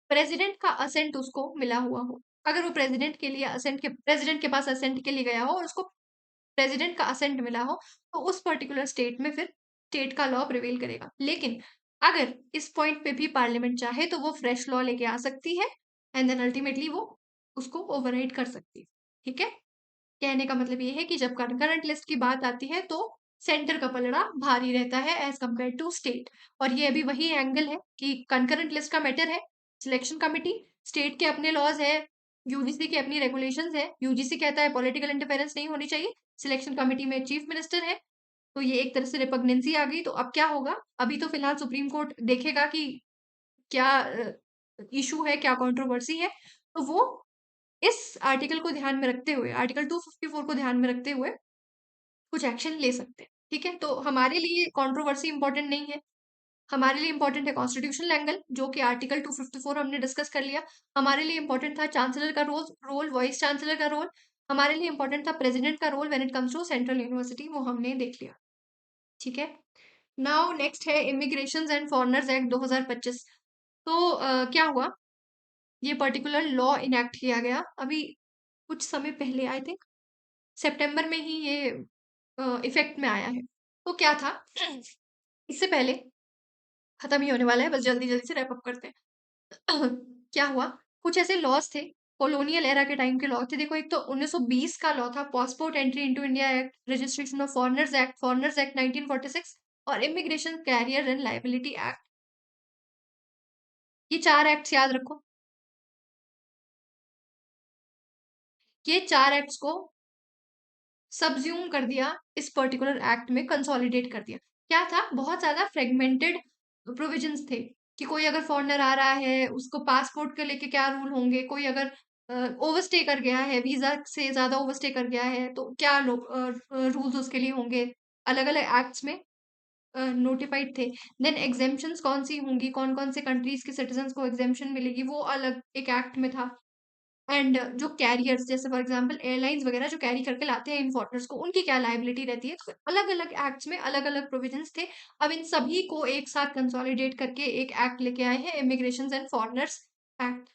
[SPEAKER 1] प्रेसिडेंट का असेंट उसको मिला हुआ हो, अगर वो प्रेसिडेंट के लिए असेंट के प्रेसिडेंट के पास असेंट के लिए गया हो और उसको प्रेसिडेंट का असेंट मिला हो, तो उस पर्टिकुलर स्टेट में फिर स्टेट का लॉ प्रिवेल करेगा। लेकिन अगर इस पॉइंट पे भी पार्लियामेंट चाहे तो वो फ्रेश लॉ लेके आ सकती है एंड देन अल्टीमेटली वो उसको ओवरराइड कर सकती है। ठीक है, कहने का मतलब ये है कि जब करंट लिस्ट की बात आती है तो सेंटर का पलड़ा भारी रहता है एज कंपेयर टू स्टेट। और ये अभी वही एंगल है कि कंकरेंट लिस्ट का मैटर है, सिलेक्शन कमिटी, स्टेट के अपने लॉज है, यूजीसी की अपनी रेगुलेशंस है। यूजीसी कहता है पॉलिटिकल इंटरफेरेंस नहीं होनी चाहिए, सिलेक्शन कमिटी में चीफ मिनिस्टर है। तो ये एक तरह से रिपग्नेंसी आ गई। तो अब क्या होगा? अभी तो फिलहाल सुप्रीम कोर्ट देखेगा कि क्या इशू है, क्या कंट्रोवर्सी है, तो वो इस आर्टिकल को ध्यान में रखते हुए, आर्टिकल 254 को ध्यान में रखते हुए कुछ एक्शन ले सकते हैं। ठीक है, तो हमारे लिए कंट्रोवर्सी इंपॉर्टेंट नहीं है, हमारे लिए इंपॉर्टेंट है कॉन्स्टिट्यूशनल एंगल, जो कि आर्टिकल 254 हमने डिस्कस कर लिया। हमारे लिए इंपॉर्टेंट था चांसलर का रोल, वाइस चांसलर का रोल। हमारे लिए इंपॉर्टेंट था प्रेसिडेंट का role when it comes to central university, वो हमने देख लिया। ठीक है, नाउ नेक्स्ट है इमिग्रेशन एंड फॉरनर्स एक्ट 2025। तो क्या हुआ? ये पर्टिकुलर लॉ इनेक्ट किया गया अभी कुछ समय पहले, आई थिंक सितंबर में ही ये इफेक्ट में आया है। तो क्या था? इससे पहले खत्म ही होने वाला है, बस जल्दी जल्दी से रैप अप करते हैं। क्या हुआ? कुछ ऐसे लॉज थे, कॉलोनियल एरा के टाइम के लॉ थे। देखो, एक तो 1920 का लॉ था, passport entry into India act, registration of foreigners act 1946, और immigration carrier and liability act. ये 4 एक्ट्स याद रखो। ये 4 एक्ट्स को सबज्यूम कर दिया, इस पर्टिकुलर एक्ट में कंसोलिडेट कर दिया। क्या था? बहुत ज्यादा फ्रेगमेंटेड प्रोविजंस थे कि कोई अगर फॉरेनर आ रहा है उसको पासपोर्ट के लेके क्या रूल होंगे, कोई अगर ओवरस्टे कर गया है, वीजा से ज्यादा ओवरस्टे कर गया है, तो क्या रूल्स उसके लिए होंगे, अलग अलग एक्ट्स में नोटिफाइड थे। देन एग्जेम्पशंस कौन सी होंगी, कौन कौन से कंट्रीज के सिटीजन्स को एग्जेम्पशन मिलेगी, वो अलग एक एक्ट में था। एंड जो कैरियर्स, जैसे फॉर एग्जांपल एयरलाइंस वगैरह जो कैरी करके लाते हैं इन फॉरेनर्स को, उनकी क्या लाइबिलिटी रहती है, तो अलग अलग एक्ट्स में अलग अलग प्रोविजंस थे। अब इन सभी को एक साथ कंसोलिडेट करके एक एक्ट लेके आए हैं, इमिग्रेशन एंड फॉरेनर्स एक्ट।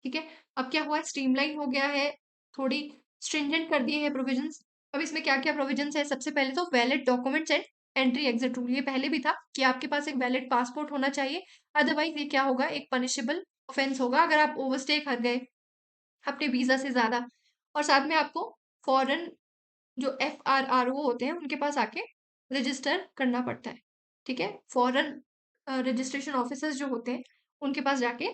[SPEAKER 1] ठीक है, अब क्या हुआ है? स्ट्रीमलाइन हो गया है, थोड़ी स्ट्रिंजेंट कर दिए हैं प्रोविजंस। अब इसमें क्या क्या प्रोविजंस है? सबसे पहले तो valid documents and entry exit rule. ये पहले भी था कि आपके पास एक वैलिड पासपोर्ट होना चाहिए, अदरवाइज ये क्या होगा? एक पनिशेबल ऑफेंस होगा अगर आप ओवरस्टे कर गए अपने वीजा से ज्यादा। और साथ में आपको फॉरेन जो FRRO होते हैं उनके पास आके रजिस्टर करना पड़ता है। ठीक है, फॉरेन रजिस्ट्रेशन ऑफिसर्स जो होते हैं उनके पास जाके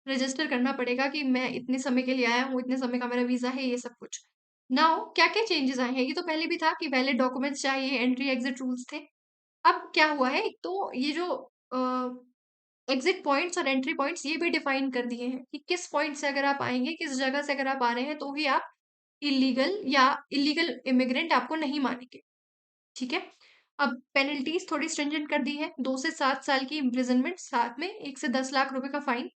[SPEAKER 1] रजिस्टर करना पड़ेगा कि मैं इतने समय के लिए आया हूँ, इतने समय का मेरा वीज़ा है, ये सब कुछ। नाउ क्या-क्या चेंजेज़ आए हैं? ये तो पहले भी था कि वैलिड डॉक्यूमेंट्स चाहिए, एंट्री एग्ज़िट रूल्स थे। अब क्या हुआ है, एक तो ये जो एग्ज़िट पॉइंट्स और एंट्री पॉइंट्स ये भी डिफ़ाइन कर दिए हैं कि किस पॉइंट से अगर आप आएँगे, किस जगह से अगर आप आ रहे हैं, तो ही आप इल्लीगल इमिग्रेंट आपको नहीं मानेंगे, ठीक है? अब पेनल्टीज़ थोड़ी स्ट्रिंजेंट कर दी है, 2 से 7 साल की इम्प्रिज़नमेंट, साथ में 1 से 10 लाख रुपए का fine,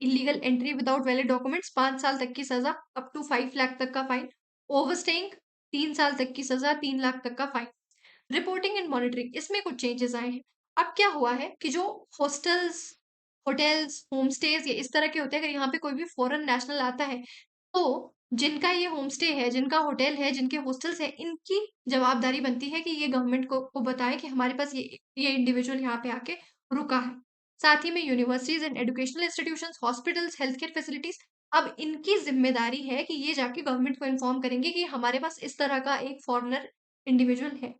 [SPEAKER 1] illegal entry without valid documents 5 साल तक की सज़ा, अप टू 5 लाख तक का फाइन, ओवरस्टेइंग 3 साल तक की सज़ा, 3 लाख तक का फाइन। रिपोर्टिंग एंड मॉनिटरिंग इसमें कुछ चेंजेस आए हैं। अब क्या हुआ है कि जो हॉस्टल्स, होटल्स, होम स्टेज या इस तरह के होते हैं, अगर यहाँ पे कोई भी फॉरेन नेशनल आता है, तो जिनका ये होम स्टे है, जिनका होटल है, जिनके हॉस्टल्स हैं, इनकी जवाबदारी बनती है कि ये गवर्नमेंट को बताएं कि हमारे पास ये इंडिविजुअल यहाँ पे आके रुका है। साथ ही में universities and educational institutions, hospitals, health care facilities, अब इनकी जिम्मेदारी है कि ये जाके गवर्नमेंट को इन्फॉर्म करेंगे कि हमारे पास इस तरह का एक फॉरेनर इंडिविजुअल है।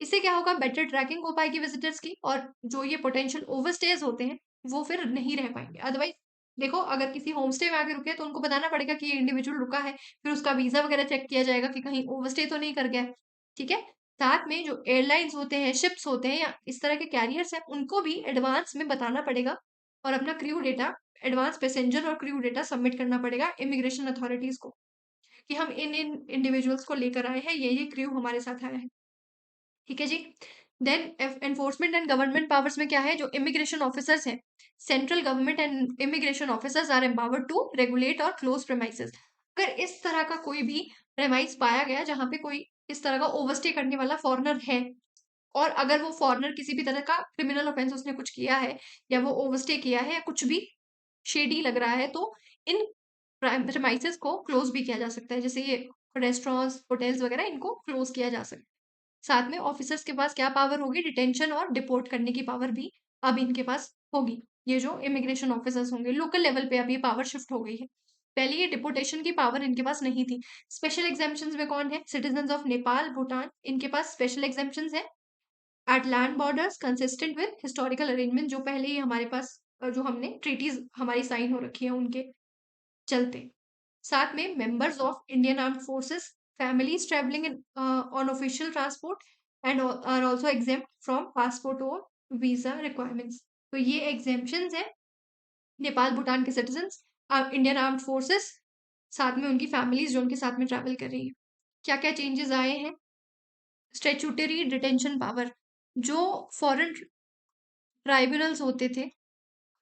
[SPEAKER 1] इससे क्या होगा, बेटर ट्रैकिंग हो पाएगी विजिटर्स की, और जो ये पोटेंशियल ओवरस्टेज होते हैं वो फिर नहीं रह पाएंगे। अदरवाइज देखो, अगर किसी होम स्टे में आके रुके तो उनको बताना पड़ेगा कि ये इंडिविजुअल रुका है, फिर उसका वीजा वगैरह चेक किया जाएगा कि कहीं ओवरस्टे तो नहीं कर गया है, ठीक है। साथ में जो एयरलाइंस होते हैं, शिप्स होते हैं या इस तरह के कैरियर्स हैं, उनको भी एडवांस में बताना पड़ेगा और अपना क्रू डेटा, एडवांस पैसेंजर और क्रू डेटा सबमिट करना पड़ेगा इमिग्रेशन अथॉरिटीज को कि हम इन इन इंडिविजुअल्स को लेकर आए हैं, ये क्रू हमारे साथ आया है, ठीक है जी। Then enforcement and government powers में क्या है, जो इमिग्रेशन ऑफिसर्स हैं, central government and immigration officers are empowered to regulate और क्लोज प्रेमाइसेस। अगर इस तरह का कोई भी प्रेमाइस पाया गया जहां पे कोई इस तरह का ओवरस्टे करने वाला फॉरनर है, और अगर वो फॉरनर किसी भी तरह का क्रिमिनल ऑफेंस उसने कुछ किया है, या वो ओवरस्टे किया है, या कुछ भी शेडी लग रहा है, तो इन प्रेमाइसेस को क्लोज भी किया जा सकता है। जैसे ये रेस्टोरेंट्स, होटल्स वगैरह, इनको क्लोज किया जा सकता है। साथ में ऑफिसर्स के पास क्या पावर होगी, डिटेंशन और डिपोर्ट करने की पावर भी अब इनके पास होगी। ये जो इमिग्रेशन ऑफिसर्स होंगे, लोकल लेवल पे अब ये पावर शिफ्ट हो गई है। पहले ये डिपोर्टेशन की पावर इनके पास नहीं थी। स्पेशल एग्जाम्पशंस में कौन है, सिटीजन ऑफ नेपाल, भूटान, इनके पास स्पेशल एग्जाम्पशंस है at land borders consistent with historical arrangement, जो पहले ही हमारे पास जो हमने ट्रीटीज हमारी साइन हो रखी है उनके चलते। साथ में members of Indian armed forces, families travelling in on official transport and are also exempt from passport और वीजा रिक्वायरमेंट्स। तो ये एग्जेम्पशंस है नेपाल भूटान के सिटीजन्स, इंडियन आर्म्ड फोर्सेस, साथ में उनकी फैमिलीज जो उनके साथ में ट्रैवल कर रही है। क्या क्या चेंजेस आए हैं, स्टेचुटरी डिटेंशन पावर, जो फॉरेन ट्राइब्यूनल्स होते थे,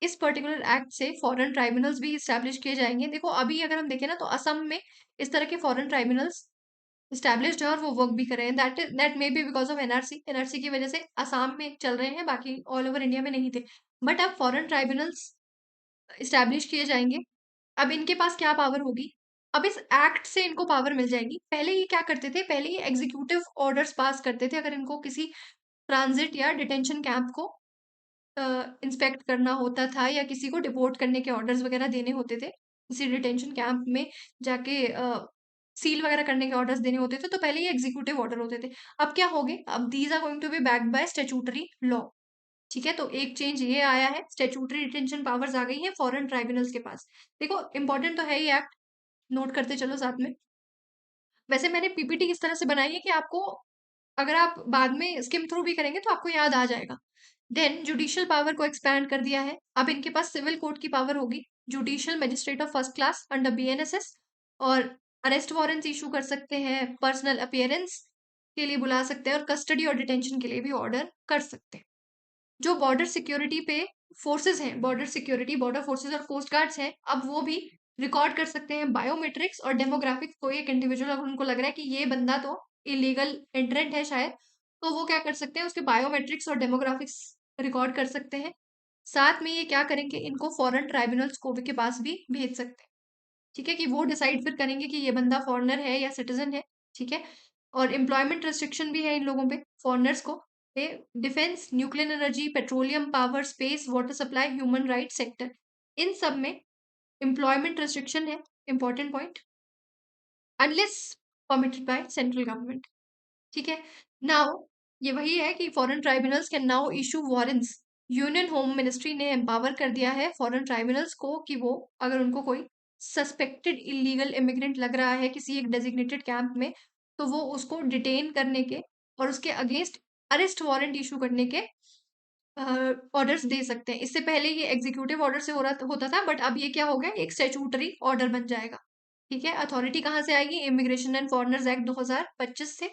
[SPEAKER 1] इस पर्टिकुलर एक्ट से फॉरेन ट्राइब्यूनल्स भी इस्टेब्लिश किए जाएंगे। देखो अभी अगर हम देखें ना, तो असम में इस तरह के फॉरेन ट्राइब्यूनल्स इस्टेब्लिश्ड है और वो वर्क भी कर रहे हैं। That may be because of NRC, NRC की वजह से असम में चल रहे हैं, बाकी ऑल ओवर इंडिया में नहीं थे। बट अब फॉरेन ट्राइब्यूनल्स इस्टेब्लिश किए जाएंगे। अब इनके पास क्या पावर होगी, अब इस एक्ट से इनको पावर मिल जाएगी। पहले ये क्या करते थे, पहले ये एग्जीक्यूटिव ऑर्डर्स पास करते थे अगर इनको किसी ट्रांजिट या डिटेंशन कैंप को इंस्पेक्ट करना होता था, या किसी को डिपोर्ट करने के ऑर्डर्स वगैरह देने होते थे, किसी डिटेंशन कैंप में जाके सील वगैरह करने के ऑर्डर्स देने होते थे, तो पहले ये एग्जीक्यूटिव ऑर्डर होते थे। अब क्या हो गए, अब these are going to be backed by statutory law, ठीक है। तो एक चेंज ये आया है, स्टैट्यूटरी डिटेंशन पावर्स आ गई है फॉरेन ट्राइब्यूनल्स के पास। देखो इंपॉर्टेंट तो है ही एक्ट, नोट करते चलो साथ में। वैसे मैंने पीपीटी इस तरह से बनाई है कि आपको, अगर आप बाद में स्किम थ्रू भी करेंगे तो आपको याद आ जाएगा। देन जुडिशियल पावर को एक्सपैंड कर दिया है, अब इनके पास सिविल कोर्ट की पावर होगी, judicial magistrate of first class under BNSS, और अरेस्ट वारंट इशू कर सकते हैं, पर्सनल अपियरेंस के लिए बुला सकते हैं, और कस्टडी और डिटेंशन के लिए भी ऑर्डर कर सकते हैं। जो बॉर्डर सिक्योरिटी पे फोर्सेस हैं, बॉर्डर सिक्योरिटी, बॉर्डर फोर्सेस और कोस्ट गार्ड्स हैं, अब वो भी रिकॉर्ड कर सकते हैं बायोमेट्रिक्स और डेमोग्राफिक्स। कोई एक इंडिविजुअल अगर उनको लग रहा है कि ये बंदा तो इलीगल एंट्रेंट है शायद, तो वो क्या कर सकते हैं, उसके बायोमेट्रिक्स और डेमोग्राफिक्स रिकॉर्ड कर सकते हैं। साथ में ये क्या करेंगे, इनको फॉरेन ट्राइब्यूनल्स को भी के पास भी भेज सकते हैं, ठीक है, कि वो डिसाइड फिर करेंगे कि ये बंदा फॉरेनर है या सिटीजन है, ठीक है। और एम्प्लॉयमेंट रिस्ट्रिक्शन भी है इन लोगों पे, फॉरेनर्स को, पे defence, nuclear energy, petroleum, power, space, water supply, human right sector, इन सब में एम्प्लॉयमेंट रिस्ट्रिक्शन है, important point, unless permitted by central government, ठीक है। नाउ ये वही है कि foreign tribunals can now issue warrants union home ministry ने एम्पावर कर दिया है फॉरेन ट्राइब्यूनल्स को कि वो अगर उनको कोई सस्पेक्टेड इलीगल इमिग्रेंट लग रहा है किसी एक डेजिग्नेटेड कैंप में, तो वो उसको डिटेन करने के और उसके अगेंस्ट अरेस्ट वारंट इशू करने के ऑर्डर्स दे सकते हैं। इससे पहले ये एग्जीक्यूटिव ऑर्डर से होता था, बट अब ये क्या हो गया, एक स्टैट्यूटरी ऑर्डर बन जाएगा। ठीक है, अथॉरिटी कहाँ से आएगी, इमिग्रेशन एंड फॉरेनर्स एक्ट 2025 से,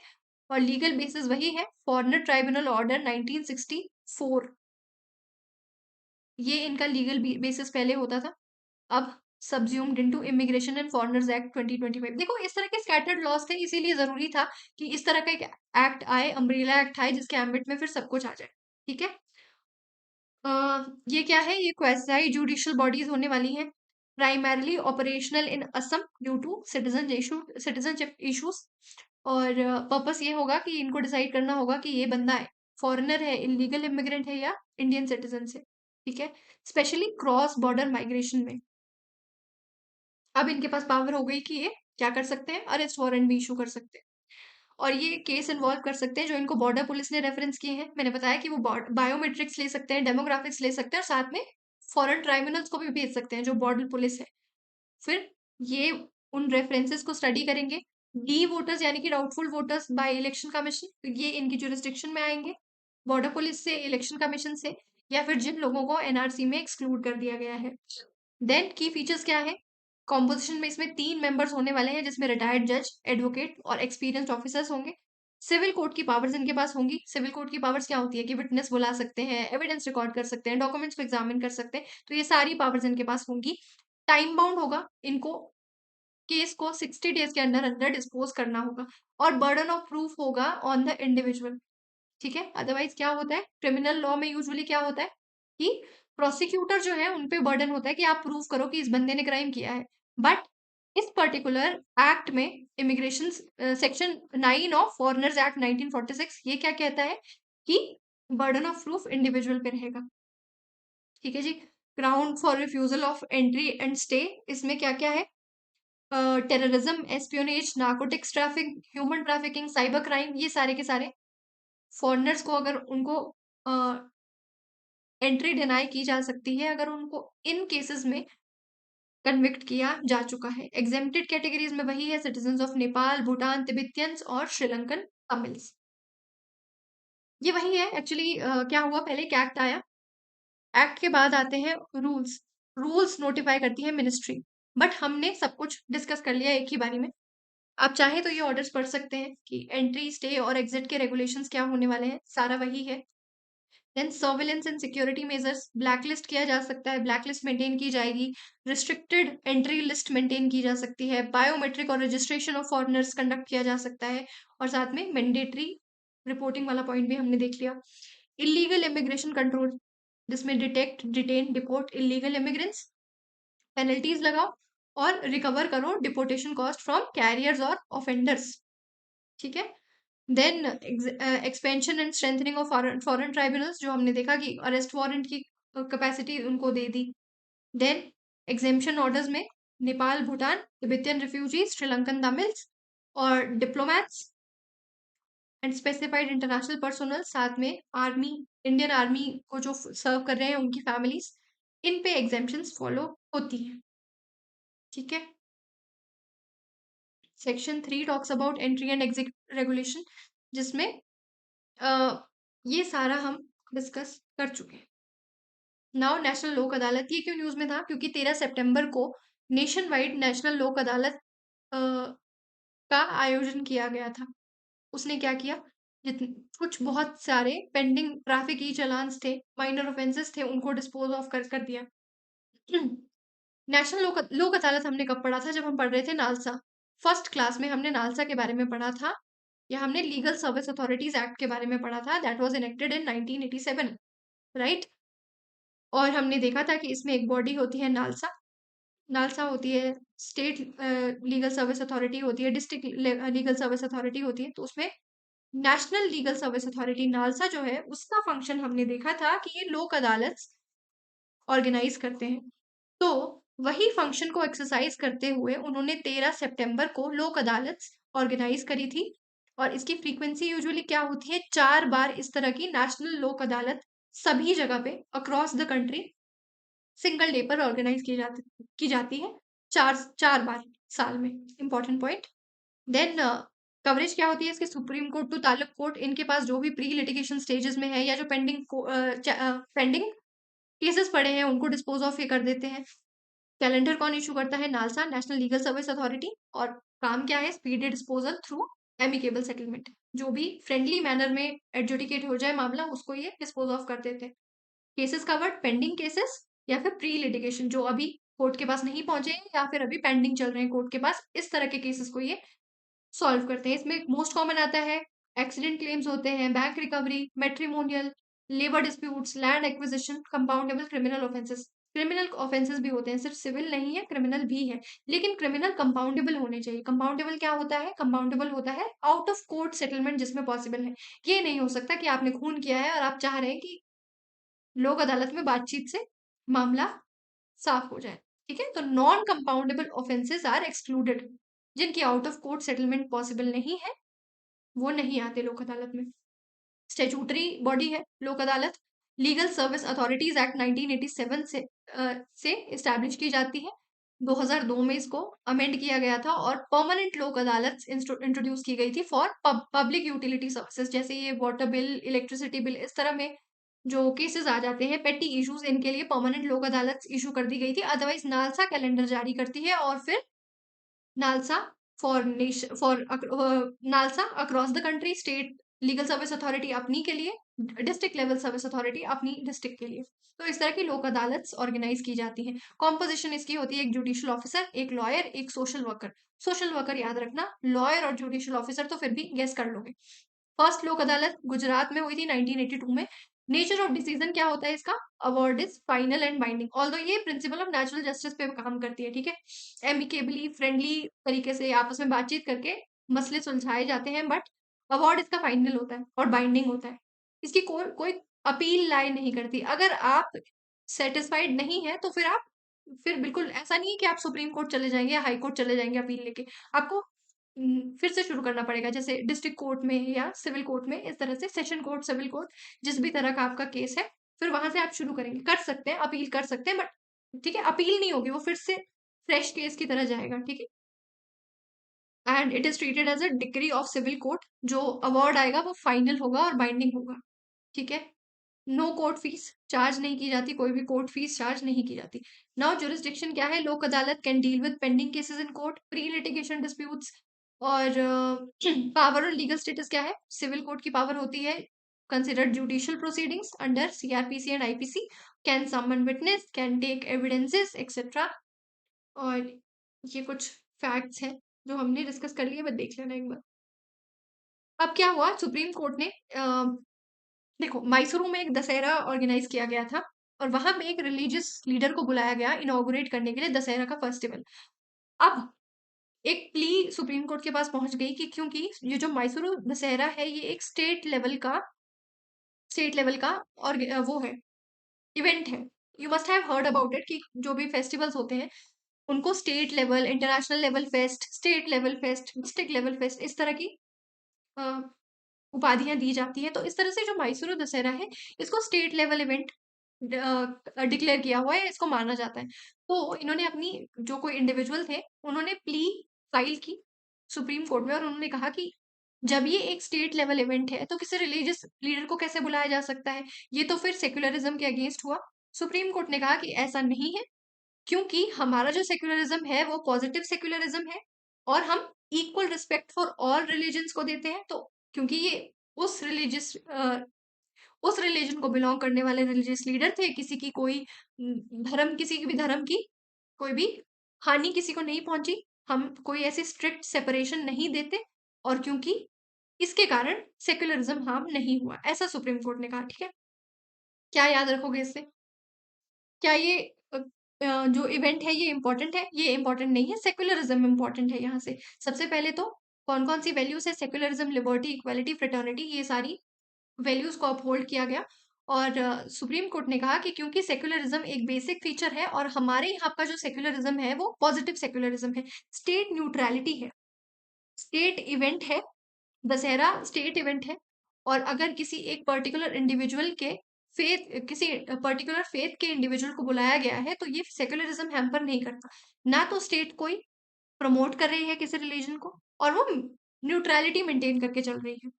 [SPEAKER 1] और लीगल बेसिस वही है, फॉरेनर ट्राइब्यूनल ऑर्डर 1964। ये इनका लीगल बेसिस पहले होता था, अब subsumed into immigration and foreigners act 2025। देखो, इस तरह के स्कैटर्ड लॉज थे, इसीलिए जरूरी था कि इस तरह का एक एक्ट आए, अम्ब्रेला एक्ट आए, जिसके एम्बिट में फिर सब कुछ आ जाए। ठीक है, ये क्या है, ये क्वासी जुडिशियल बॉडीज होने वाली हैं, primarily operational in Assam due to citizenship issues, और पर्पस ये होगा कि इनको डिसाइड करना होगा कि ये बंदा है, फॉरेनर है, इलीगल इमिग्रेंट है, या इंडियन सिटीजन से। ठीक है, स्पेशली क्रॉस बॉर्डर माइग्रेशन में अब इनके पास पावर हो गई कि ये क्या कर सकते हैं, अरेस्ट वारंट भी इशू कर सकते हैं, और ये केस इन्वॉल्व कर सकते हैं जो इनको बॉर्डर पुलिस ने रेफरेंस किए हैं। मैंने बताया कि वो बायोमेट्रिक्स ले सकते हैं, डेमोग्राफिक्स ले सकते हैं, और साथ में फॉरेन ट्राइब्यूनल्स को भी भेज सकते हैं जो बॉर्डर पुलिस है। फिर ये उन रेफरेंसेस को स्टडी करेंगे। डी वोटर्स यानी कि doubtful voters bye election commission, ये इनकी जुरिस्डिक्शन में आएंगे, बॉर्डर पुलिस से, इलेक्शन कमीशन से, या फिर जिन लोगों को एनआरसी में एक्सक्लूड कर दिया गया है। देन की फीचर्स क्या है, कॉम्पोजिशन में इसमें 3 मेंबर्स होने वाले हैं, जिसमें रिटायर्ड जज, एडवोकेट और एक्सपीरियंस्ड ऑफिसर्स होंगे। सिविल कोर्ट की पावर्स इनके पास होंगी। सिविल कोर्ट की पावर्स क्या होती है कि विटनेस बुला सकते हैं, एविडेंस रिकॉर्ड कर सकते हैं, डॉक्यूमेंट्स को एग्जामिन कर सकते हैं, तो ये सारी पावर्स इनके पास होंगी। टाइम बाउंड होगा, इनको केस को 60 डेज के अंदर अंदर डिस्पोज करना होगा, और बर्डन ऑफ प्रूफ होगा ऑन द इंडिविजुअल। ठीक है, अदरवाइज क्या होता है, क्रिमिनल लॉ में यूजुअली क्या होता है कि प्रोसिक्यूटर जो है उन पे बर्डन होता है कि आप प्रूव करो कि इस बंदे ने क्राइम किया है, बट इस पर्टिकुलर एक्ट में, immigration section 9 of foreigners act 1946, ये क्या कहता है कि बर्डन ऑफ प्रूफ इंडिविजुअल पे रहेगा। ठीक है जी, ground for refusal of entry and stay, इसमें क्या क्या है, terrorism, espionage, narcotics traffic, human trafficking, cyber crime, ये सारे के सारे फॉरेनर्स को अगर उनको एंट्री डिनाई की जा सकती है अगर उनको इन केसेस में कन्विक्ट किया जा चुका है। एग्जेम्प्टेड कैटेगरीज में वही है, सिटीजन ऑफ नेपाल, भूटान, तिब्बतियंस और श्रीलंकन तमिल्स। ये वही है एक्चुअली। क्या हुआ, पहले एक एक्ट आया, एक्ट के बाद आते हैं रूल्स। रूल्स नोटिफाई करती है मिनिस्ट्री, बट हमने सब कुछ डिस्कस कर लिया एक ही बारी में। आप चाहे तो ये ऑर्डर्स पढ़ सकते हैं कि एंट्री, स्टे और एग्जिट के रेगुलेशंस क्या होने वाले हैं, सारा वही है। Then surveillance and security measures, blacklist किया जा सकता है, ब्लैकलिस्ट मेंटेन की जाएगी, रिस्ट्रिक्टेड एंट्री लिस्ट मेंटेन की जा सकती है, बायोमेट्रिक और रजिस्ट्रेशन ऑफ फॉरेनर्स कंडक्ट किया जा सकता है, और साथ में मैंडेटरी रिपोर्टिंग वाला पॉइंट भी हमने देख लिया। इलीगल इमिग्रेशन कंट्रोल, जिसमें detect, detain, deport illegal immigrants, penalties लगाओ और रिकवर करो डिपोर्टेशन कॉस्ट फ्रॉम कैरियर्स और ऑफेंडर्स। ठीक है, then expansion and strengthening of foreign tribunals, जो हमने देखा कि अरेस्ट वारंट की कैपेसिटी उनको दे दी। देन एग्जेम्पशन ऑर्डर्स में नेपाल, भूटान, तिब्बतियन रिफ्यूजीज, श्रीलंकन तमिल्स और diplomats and specified international personnel, साथ में आर्मी, इंडियन आर्मी को जो सर्व कर रहे हैं उनकी फैमिलीज, इन पे एग्जेम्पशंस फॉलो होती हैं। ठीक है, section 3 talks about entry and exit regulation, जिसमें ये सारा हम डिस्कस कर चुके हैं। नाउ नेशनल लोक अदालत, ये क्यों न्यूज में था, क्योंकि 13 सितंबर को नेशन वाइड नेशनल लोक अदालत का आयोजन किया गया था। उसने क्या किया, कुछ बहुत सारे पेंडिंग ट्रैफिक ई चालान्स थे, माइनर ऑफेंसेस थे, उनको डिस्पोज ऑफ कर दिया। नेशनल लोक अदालत हमने कब पढ़ा था, जब हम पढ़ रहे थे नालसा, फर्स्ट क्लास में हमने नालसा के बारे में पढ़ा था, या हमने लीगल सर्विस अथॉरिटीज एक्ट के बारे में पढ़ा था, that was enacted in 1987, right. और हमने देखा था कि इसमें एक बॉडी होती है नालसा, नालसा होती है स्टेट लीगल सर्विस अथॉरिटी होती है, डिस्ट्रिक्ट लीगल सर्विस अथॉरिटी होती है, तो उसमें national legal service authority NALSA जो है, उसका फंक्शन हमने देखा था कि ये लोक अदालत ऑर्गेनाइज करते हैं। तो वही फंक्शन को एक्सरसाइज करते हुए उन्होंने 13 सितंबर को लोक अदालत ऑर्गेनाइज करी थी, और इसकी फ्रीक्वेंसी यूजुअली क्या होती है, 4 बार इस तरह की नेशनल लोक अदालत सभी जगह पे across the country single day पर ऑर्गेनाइज की जाती है, चार चार बार साल में। Important point. देन कवरेज क्या होती है इसके? Supreme court to taluk court, इनके पास जो भी प्री लिटिगेशन स्टेजेस में है या जो पेंडिंग केसेस पड़े हैं उनको डिस्पोज ऑफ ये कर देते हैं। कैलेंडर कौन इशू करता है? NALSA, national legal service authority. और काम क्या है? Speedy disposal through amicable settlement. जो भी फ्रेंडली मैनर में एडजुडिकेट हो जाए मामला, उसको ये डिस्पोज ऑफ कर देते हैं। केसेस कवर्ड, पेंडिंग केसेस या फिर प्री लिटिगेशन, जो अभी कोर्ट के पास नहीं पहुंचे हैं या फिर अभी पेंडिंग चल रहे हैं कोर्ट के पास, इस तरह के केसेस को ये सॉल्व करते हैं। इसमें मोस्ट कॉमन आता है एक्सीडेंट क्लेम्स होते हैं, bank recovery, matrimonial, labour disputes, land acquisition, compoundable criminal offences. Criminal offences भी होते हैं, सिर्फ सिविल नहीं है, क्रिमिनल भी है, लेकिन क्रिमिनल कंपाउंडेबल होने चाहिए। कंपाउंडेबल क्या होता है? कंपाउंडेबल होता है आउट ऑफ कोर्ट सेटलमेंट जिसमें पॉसिबल है। ये नहीं हो सकता कि आपने खून किया है और आप चाह रहे हैं कि लोक अदालत में बातचीत से मामला साफ हो जाए। ठीक है, तो non compoundable offences are excluded. जिनकी out of court settlement possible नहीं है वो नहीं आते लोक अदालत में। स्टेचूटरी बॉडी है लोक अदालत। लीगल सर्विस अथॉरिटीज एक्ट 1987 से इस्टेब्लिश की जाती है। 2002 में इसको अमेंड किया गया था और परमानेंट लोक अदालत इंट्रोड्यूस की गई थी फॉर पब्लिक यूटिलिटी सर्विसेज, जैसे ये वाटर बिल, इलेक्ट्रिसिटी बिल, इस तरह में जो केसेस आ जाते हैं पेटी इश्यूज, इनके लिए परमानेंट लोक अदालत इशू कर दी गई थी। अदरवाइज नालसा कैलेंडर जारी करती है और फिर NALSA for NALSA across the country, state legal service authority अपनी के लिए, डिस्ट्रिक्ट लेवल सर्विस अथॉरिटी अपनी डिस्ट्रिक्ट के लिए। तो इस तरह की लोक अदालत ऑर्गेनाइज की जाती है। कॉम्पोजिशन इसकी होती है एक जुडिशियल ऑफिसर, एक लॉयर, एक सोशल वर्कर। सोशल वर्कर याद रखना, लॉयर और जुडिशियल ऑफिसर तो फिर भी गेस कर लोगे। फर्स्ट लोक अदालत गुजरात में हुई थी 1982 में। नेचर ऑफ डिसीजन क्या होता है इसका? Award is final and binding. Although ये प्रिंसिपल ऑफ नेचुरल जस्टिस पे काम करती है, ठीक है, एमिकेबली फ्रेंडली तरीके से आपस में बातचीत करके मसले सुलझाए जाते हैं, बट अवार्ड इसका फाइनल होता है और बाइंडिंग होता है। इसकी कोई अपील लाई नहीं करती। अगर आप सेटिस्फाइड नहीं है तो फिर बिल्कुल ऐसा नहीं है कि आप सुप्रीम कोर्ट चले जाएंगे या हाई कोर्ट चले जाएंगे अपील लेके। आपको फिर से शुरू करना पड़ेगा, जैसे डिस्ट्रिक्ट कोर्ट में या सिविल कोर्ट में, इस तरह से सेशन कोर्ट, सिविल कोर्ट, जिस भी तरह का आपका केस है, फिर वहां से आप शुरू करेंगे। कर सकते हैं, अपील कर सकते हैं, बट ठीक है, अपील नहीं होगी, वो फिर से फ्रेश केस की तरह जाएगा। ठीक है, and it is treated as a degree of civil court. जो अवार्ड आएगा वो फाइनल होगा और बाइंडिंग होगा। ठीक है, नो कोर्ट फीस चार्ज नहीं की जाती, कोई भी कोर्ट फीस चार्ज नहीं की जाती। नाउ जुरिस्डिक्शन क्या है? Lok Adalat can deal with pending cases in court, pre litigation disputes. और पावर और लीगल स्टेटस क्या है? सिविल कोर्ट की पावर होती है considered judicial proceedings under CrPC and IPC, can summon witness, can take evidences etcetera. और ये कुछ फैक्ट्स हैं जो हमने डिस्कस कर लिए, बस देख लेना एक बार। अब क्या हुआ, सुप्रीम कोर्ट ने देखो, मैसूरू में एक दशहरा ऑर्गेनाइज किया गया था और वहां पे एक रिलीजियस लीडर को बुलाया गया इनॉग्रेट करने के लिए दशहरा का फेस्टिवल। अब एक प्ली सुप्रीम कोर्ट के पास पहुंच गई कि क्योंकि ये जो मैसूरू दशहरा है ये एक स्टेट लेवल का और वो है, इवेंट है। You must have heard about it कि जो भी फेस्टिवल्स होते हैं उनको state level, international level fest, state level fest, district level fest, इस तरह की उपाधियां दी जाती हैं। तो इस तरह से जो मैसूरू दशहरा है इसको स्टेट लेवल इवेंट डिक्लेयर किया हुआ है, इसको माना जाता है। तो इन्होंने अपनी जो कोई इंडिविजुअल थे उन्होंने प्ली फाइल की सुप्रीम कोर्ट में और उन्होंने कहा कि जब ये एक स्टेट लेवल इवेंट है तो किसी रिलीजियस लीडर को कैसे बुलाया जा सकता है? ये तो फिर सेक्युलरिज्म के अगेंस्ट हुआ। सुप्रीम कोर्ट ने कहा कि ऐसा नहीं है, क्योंकि हमारा जो सेक्युलरिज्म है वो पॉजिटिव सेक्युलरिज्म है और हम equal respect for all religions को देते हैं। तो क्योंकि ये उस रिलीजियस उस रिलीजन को बिलोंग करने वाले रिलीजियस लीडर थे, किसी की कोई धर्म, किसी की भी धर्म की कोई भी हानि किसी को नहीं पहुंची, हम कोई ऐसी स्ट्रिक्ट सेपरेशन नहीं देते, और क्योंकि इसके कारण सेक्युलरिज्म हार्म नहीं हुआ, ऐसा सुप्रीम कोर्ट ने कहा। ठीक है, क्या याद रखोगे इससे? क्या ये जो इवेंट है ये इंपॉर्टेंट है? ये इंपॉर्टेंट नहीं है, सेक्युलरिज्म इंपॉर्टेंट है। यहाँ से सबसे पहले तो कौन कौन सी वैल्यूज है? सेक्युलरिज्म, लिबर्टी, इक्वालिटी, फ्रेटर्निटी, ये सारी वैल्यूज को अपहोल्ड किया गया। और सुप्रीम कोर्ट ने कहा कि क्योंकि सेक्युलरिज्म एक बेसिक फीचर है और हमारे यहाँ का जो सेक्युलरिज्म है वो पॉजिटिव सेक्युलरिज्म है, स्टेट न्यूट्रलिटी है, स्टेट इवेंट है, दशहरा स्टेट इवेंट है, और अगर किसी एक पर्टिकुलर इंडिविजुअल के फेथ किसी पर्टिकुलर फेथ के इंडिविजुअल को बुलाया गया है तो ये सेक्युलरिज्म हैम्पर नहीं करता। ना तो स्टेट कोई प्रमोट कर रही है किसी रिलीजन को और वो न्यूट्रलिटी मेंटेन करके चल रही है।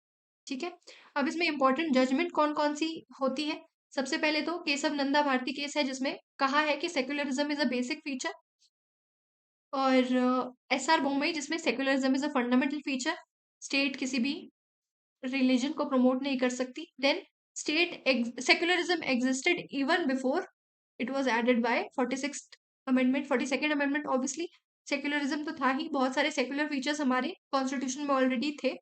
[SPEAKER 1] ठीक है, अब इसमें इंपॉर्टेंट जजमेंट कौन कौन सी होती है। सबसे पहले तो केशव नंदा भारती केस है जिसमें कहा है कि secularism is a basic feature, और एस आर बोम्बई जिसमें secularism is a fundamental feature, state किसी भी रिलीजन को प्रमोट नहीं कर सकती। Then state secularism existed even before it was added by 46th amendment 42nd amendment. Obviously secularism तो था ही, बहुत सारे सेक्युलर फीचर्स हमारे कॉन्स्टिट्यूशन में ऑलरेडी थे।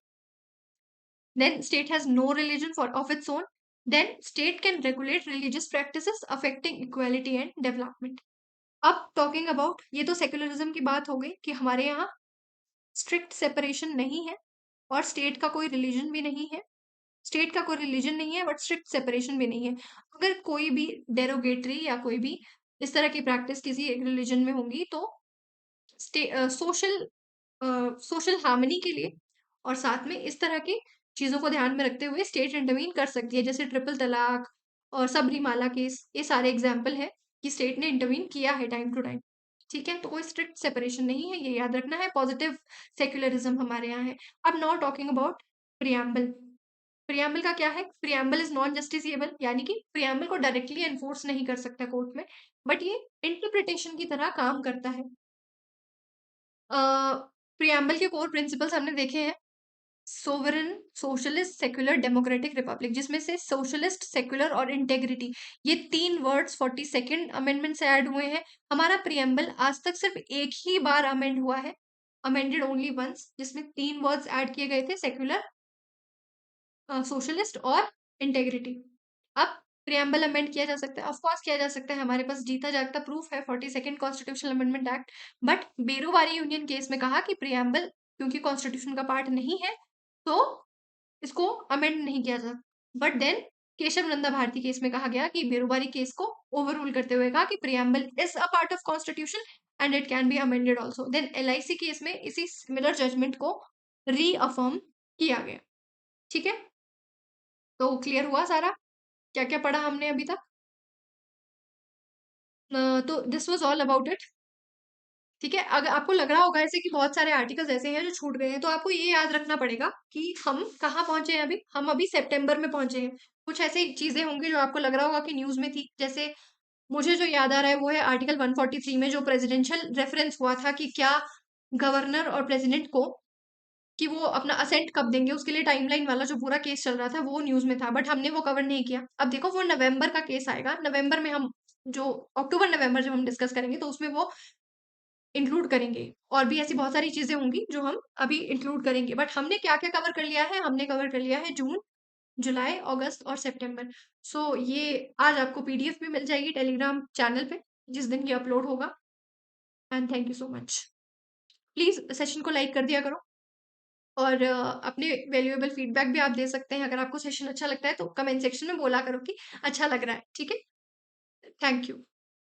[SPEAKER 1] Then state has no religion for of its own. Then state can regulate religious practices affecting equality and development. अब टॉकिंग अबाउट, ये तो सेक्युलरिज्म की बात हो गई कि हमारे यहाँ स्ट्रिक्ट सेपरेशन नहीं है और स्टेट का कोई रिलीजन भी नहीं है। स्टेट का कोई रिलीजन नहीं है बट स्ट्रिक्ट सेपरेशन भी नहीं है। अगर कोई भी डेरोगेटरी या कोई भी इस तरह की प्रैक्टिस किसी एक रिलीजन में होंगी तो सोशल सोशल हार्मनी के लिए और साथ में इस तरह की चीजों को ध्यान में रखते हुए स्टेट इंटरवीन कर सकती है, जैसे ट्रिपल तलाक और सबरीमाला केस, ये सारे एग्जाम्पल है कि स्टेट ने इंटरवीन किया है टाइम टू टाइम। ठीक है, तो कोई स्ट्रिक्ट सेपरेशन नहीं है, ये याद रखना है। पॉजिटिव सेक्युलरिज्म हमारे यहाँ है। अब now talking about preamble. Preamble का क्या है? प्रियम्बल इज नॉन जस्टिसिएबल, यानी कि प्रियम्बल को डायरेक्टली एनफोर्स नहीं कर सकता कोर्ट में, बट ये इंटरप्रिटेशन की तरह काम करता है। प्रियम्बल के कोर प्रिंसिपल्स हमने देखे हैं, sovereign, socialist, secular, democratic, Republic, जिसमें से सोशलिस्ट, सेक्युलर और इंटेग्रिटी, ये 3 वर्ड्स 42nd अमेंडमेंट से ऐड हुए हैं। हमारा प्रियम्बल आज तक सिर्फ एक ही बार अमेंड हुआ है, अमेंडेड ओनली वंस, जिसमें 3 वर्ड्स ऐड किए गए थे, सेक्युलर, सोशलिस्ट और इंटेग्रिटी। अब प्रियम्बल अमेंड किया जा सकता है, ऑफकोर्स किया जा सकता है, हमारे पास जीता जागता प्रूफ है 42nd constitutional amendment act. But Berubari union case में कहा कि प्रियम्बल क्योंकि कॉन्स्टिट्यूशन का पार्ट नहीं है तो इसको अमेंड नहीं किया जा। But then Kesavananda Bharati case में कहा गया कि बेरूवारी केस को ओवररूल करते हुए कहा कि preamble is a part of constitution and it can be amended also. Then LIC case में इसी सिमिलर जजमेंट को रीअफर्म किया गया। ठीक है, तो क्लियर हुआ सारा क्या क्या पढ़ा हमने अभी तक। तो this was all about it. ठीक है, अगर आपको लग रहा होगा ऐसे कि बहुत सारे आर्टिकल्स ऐसे हैं जो छूट गए हैं तो आपको ये याद रखना पड़ेगा कि हम कहाँ पहुंचे हैं अभी। हम अभी सितंबर में पहुंचे हैं। कुछ ऐसी चीजें होंगी जो आपको लग रहा होगा कि न्यूज में थी, जैसे मुझे जो याद आ रहा है वो है आर्टिकल 143 में जो प्रेसिडेंशियल रेफरेंस हुआ था कि क्या गवर्नर और प्रेसिडेंट को कि वो अपना असेंट कब देंगे, उसके लिए टाइमलाइन वाला जो पूरा केस चल रहा था वो न्यूज में था, बट हमने वो कवर नहीं किया। अब देखो वो नवंबर का केस आएगा, नवंबर में हम जो अक्टूबर नवंबर जब हम डिस्कस करेंगे तो उसमें वो इंक्लूड करेंगे। और भी ऐसी बहुत सारी चीजें होंगी जो हम अभी इंक्लूड करेंगे, बट हमने क्या क्या कवर कर लिया है, हमने कवर कर लिया है जून, जुलाई, अगस्त और सितंबर। सो ये आज आपको PDF भी मिल जाएगी टेलीग्राम चैनल पे जिस दिन ये अपलोड होगा। And thank you so much. Please session को लाइक कर दिया करो और अपने वैल्यूएबल फीडबैक भी आप दे सकते हैं। अगर आपको सेशन अच्छा लगता है तो कमेंट सेक्शन में बोला करो कि अच्छा लग रहा है। ठीक है, थैंक यू।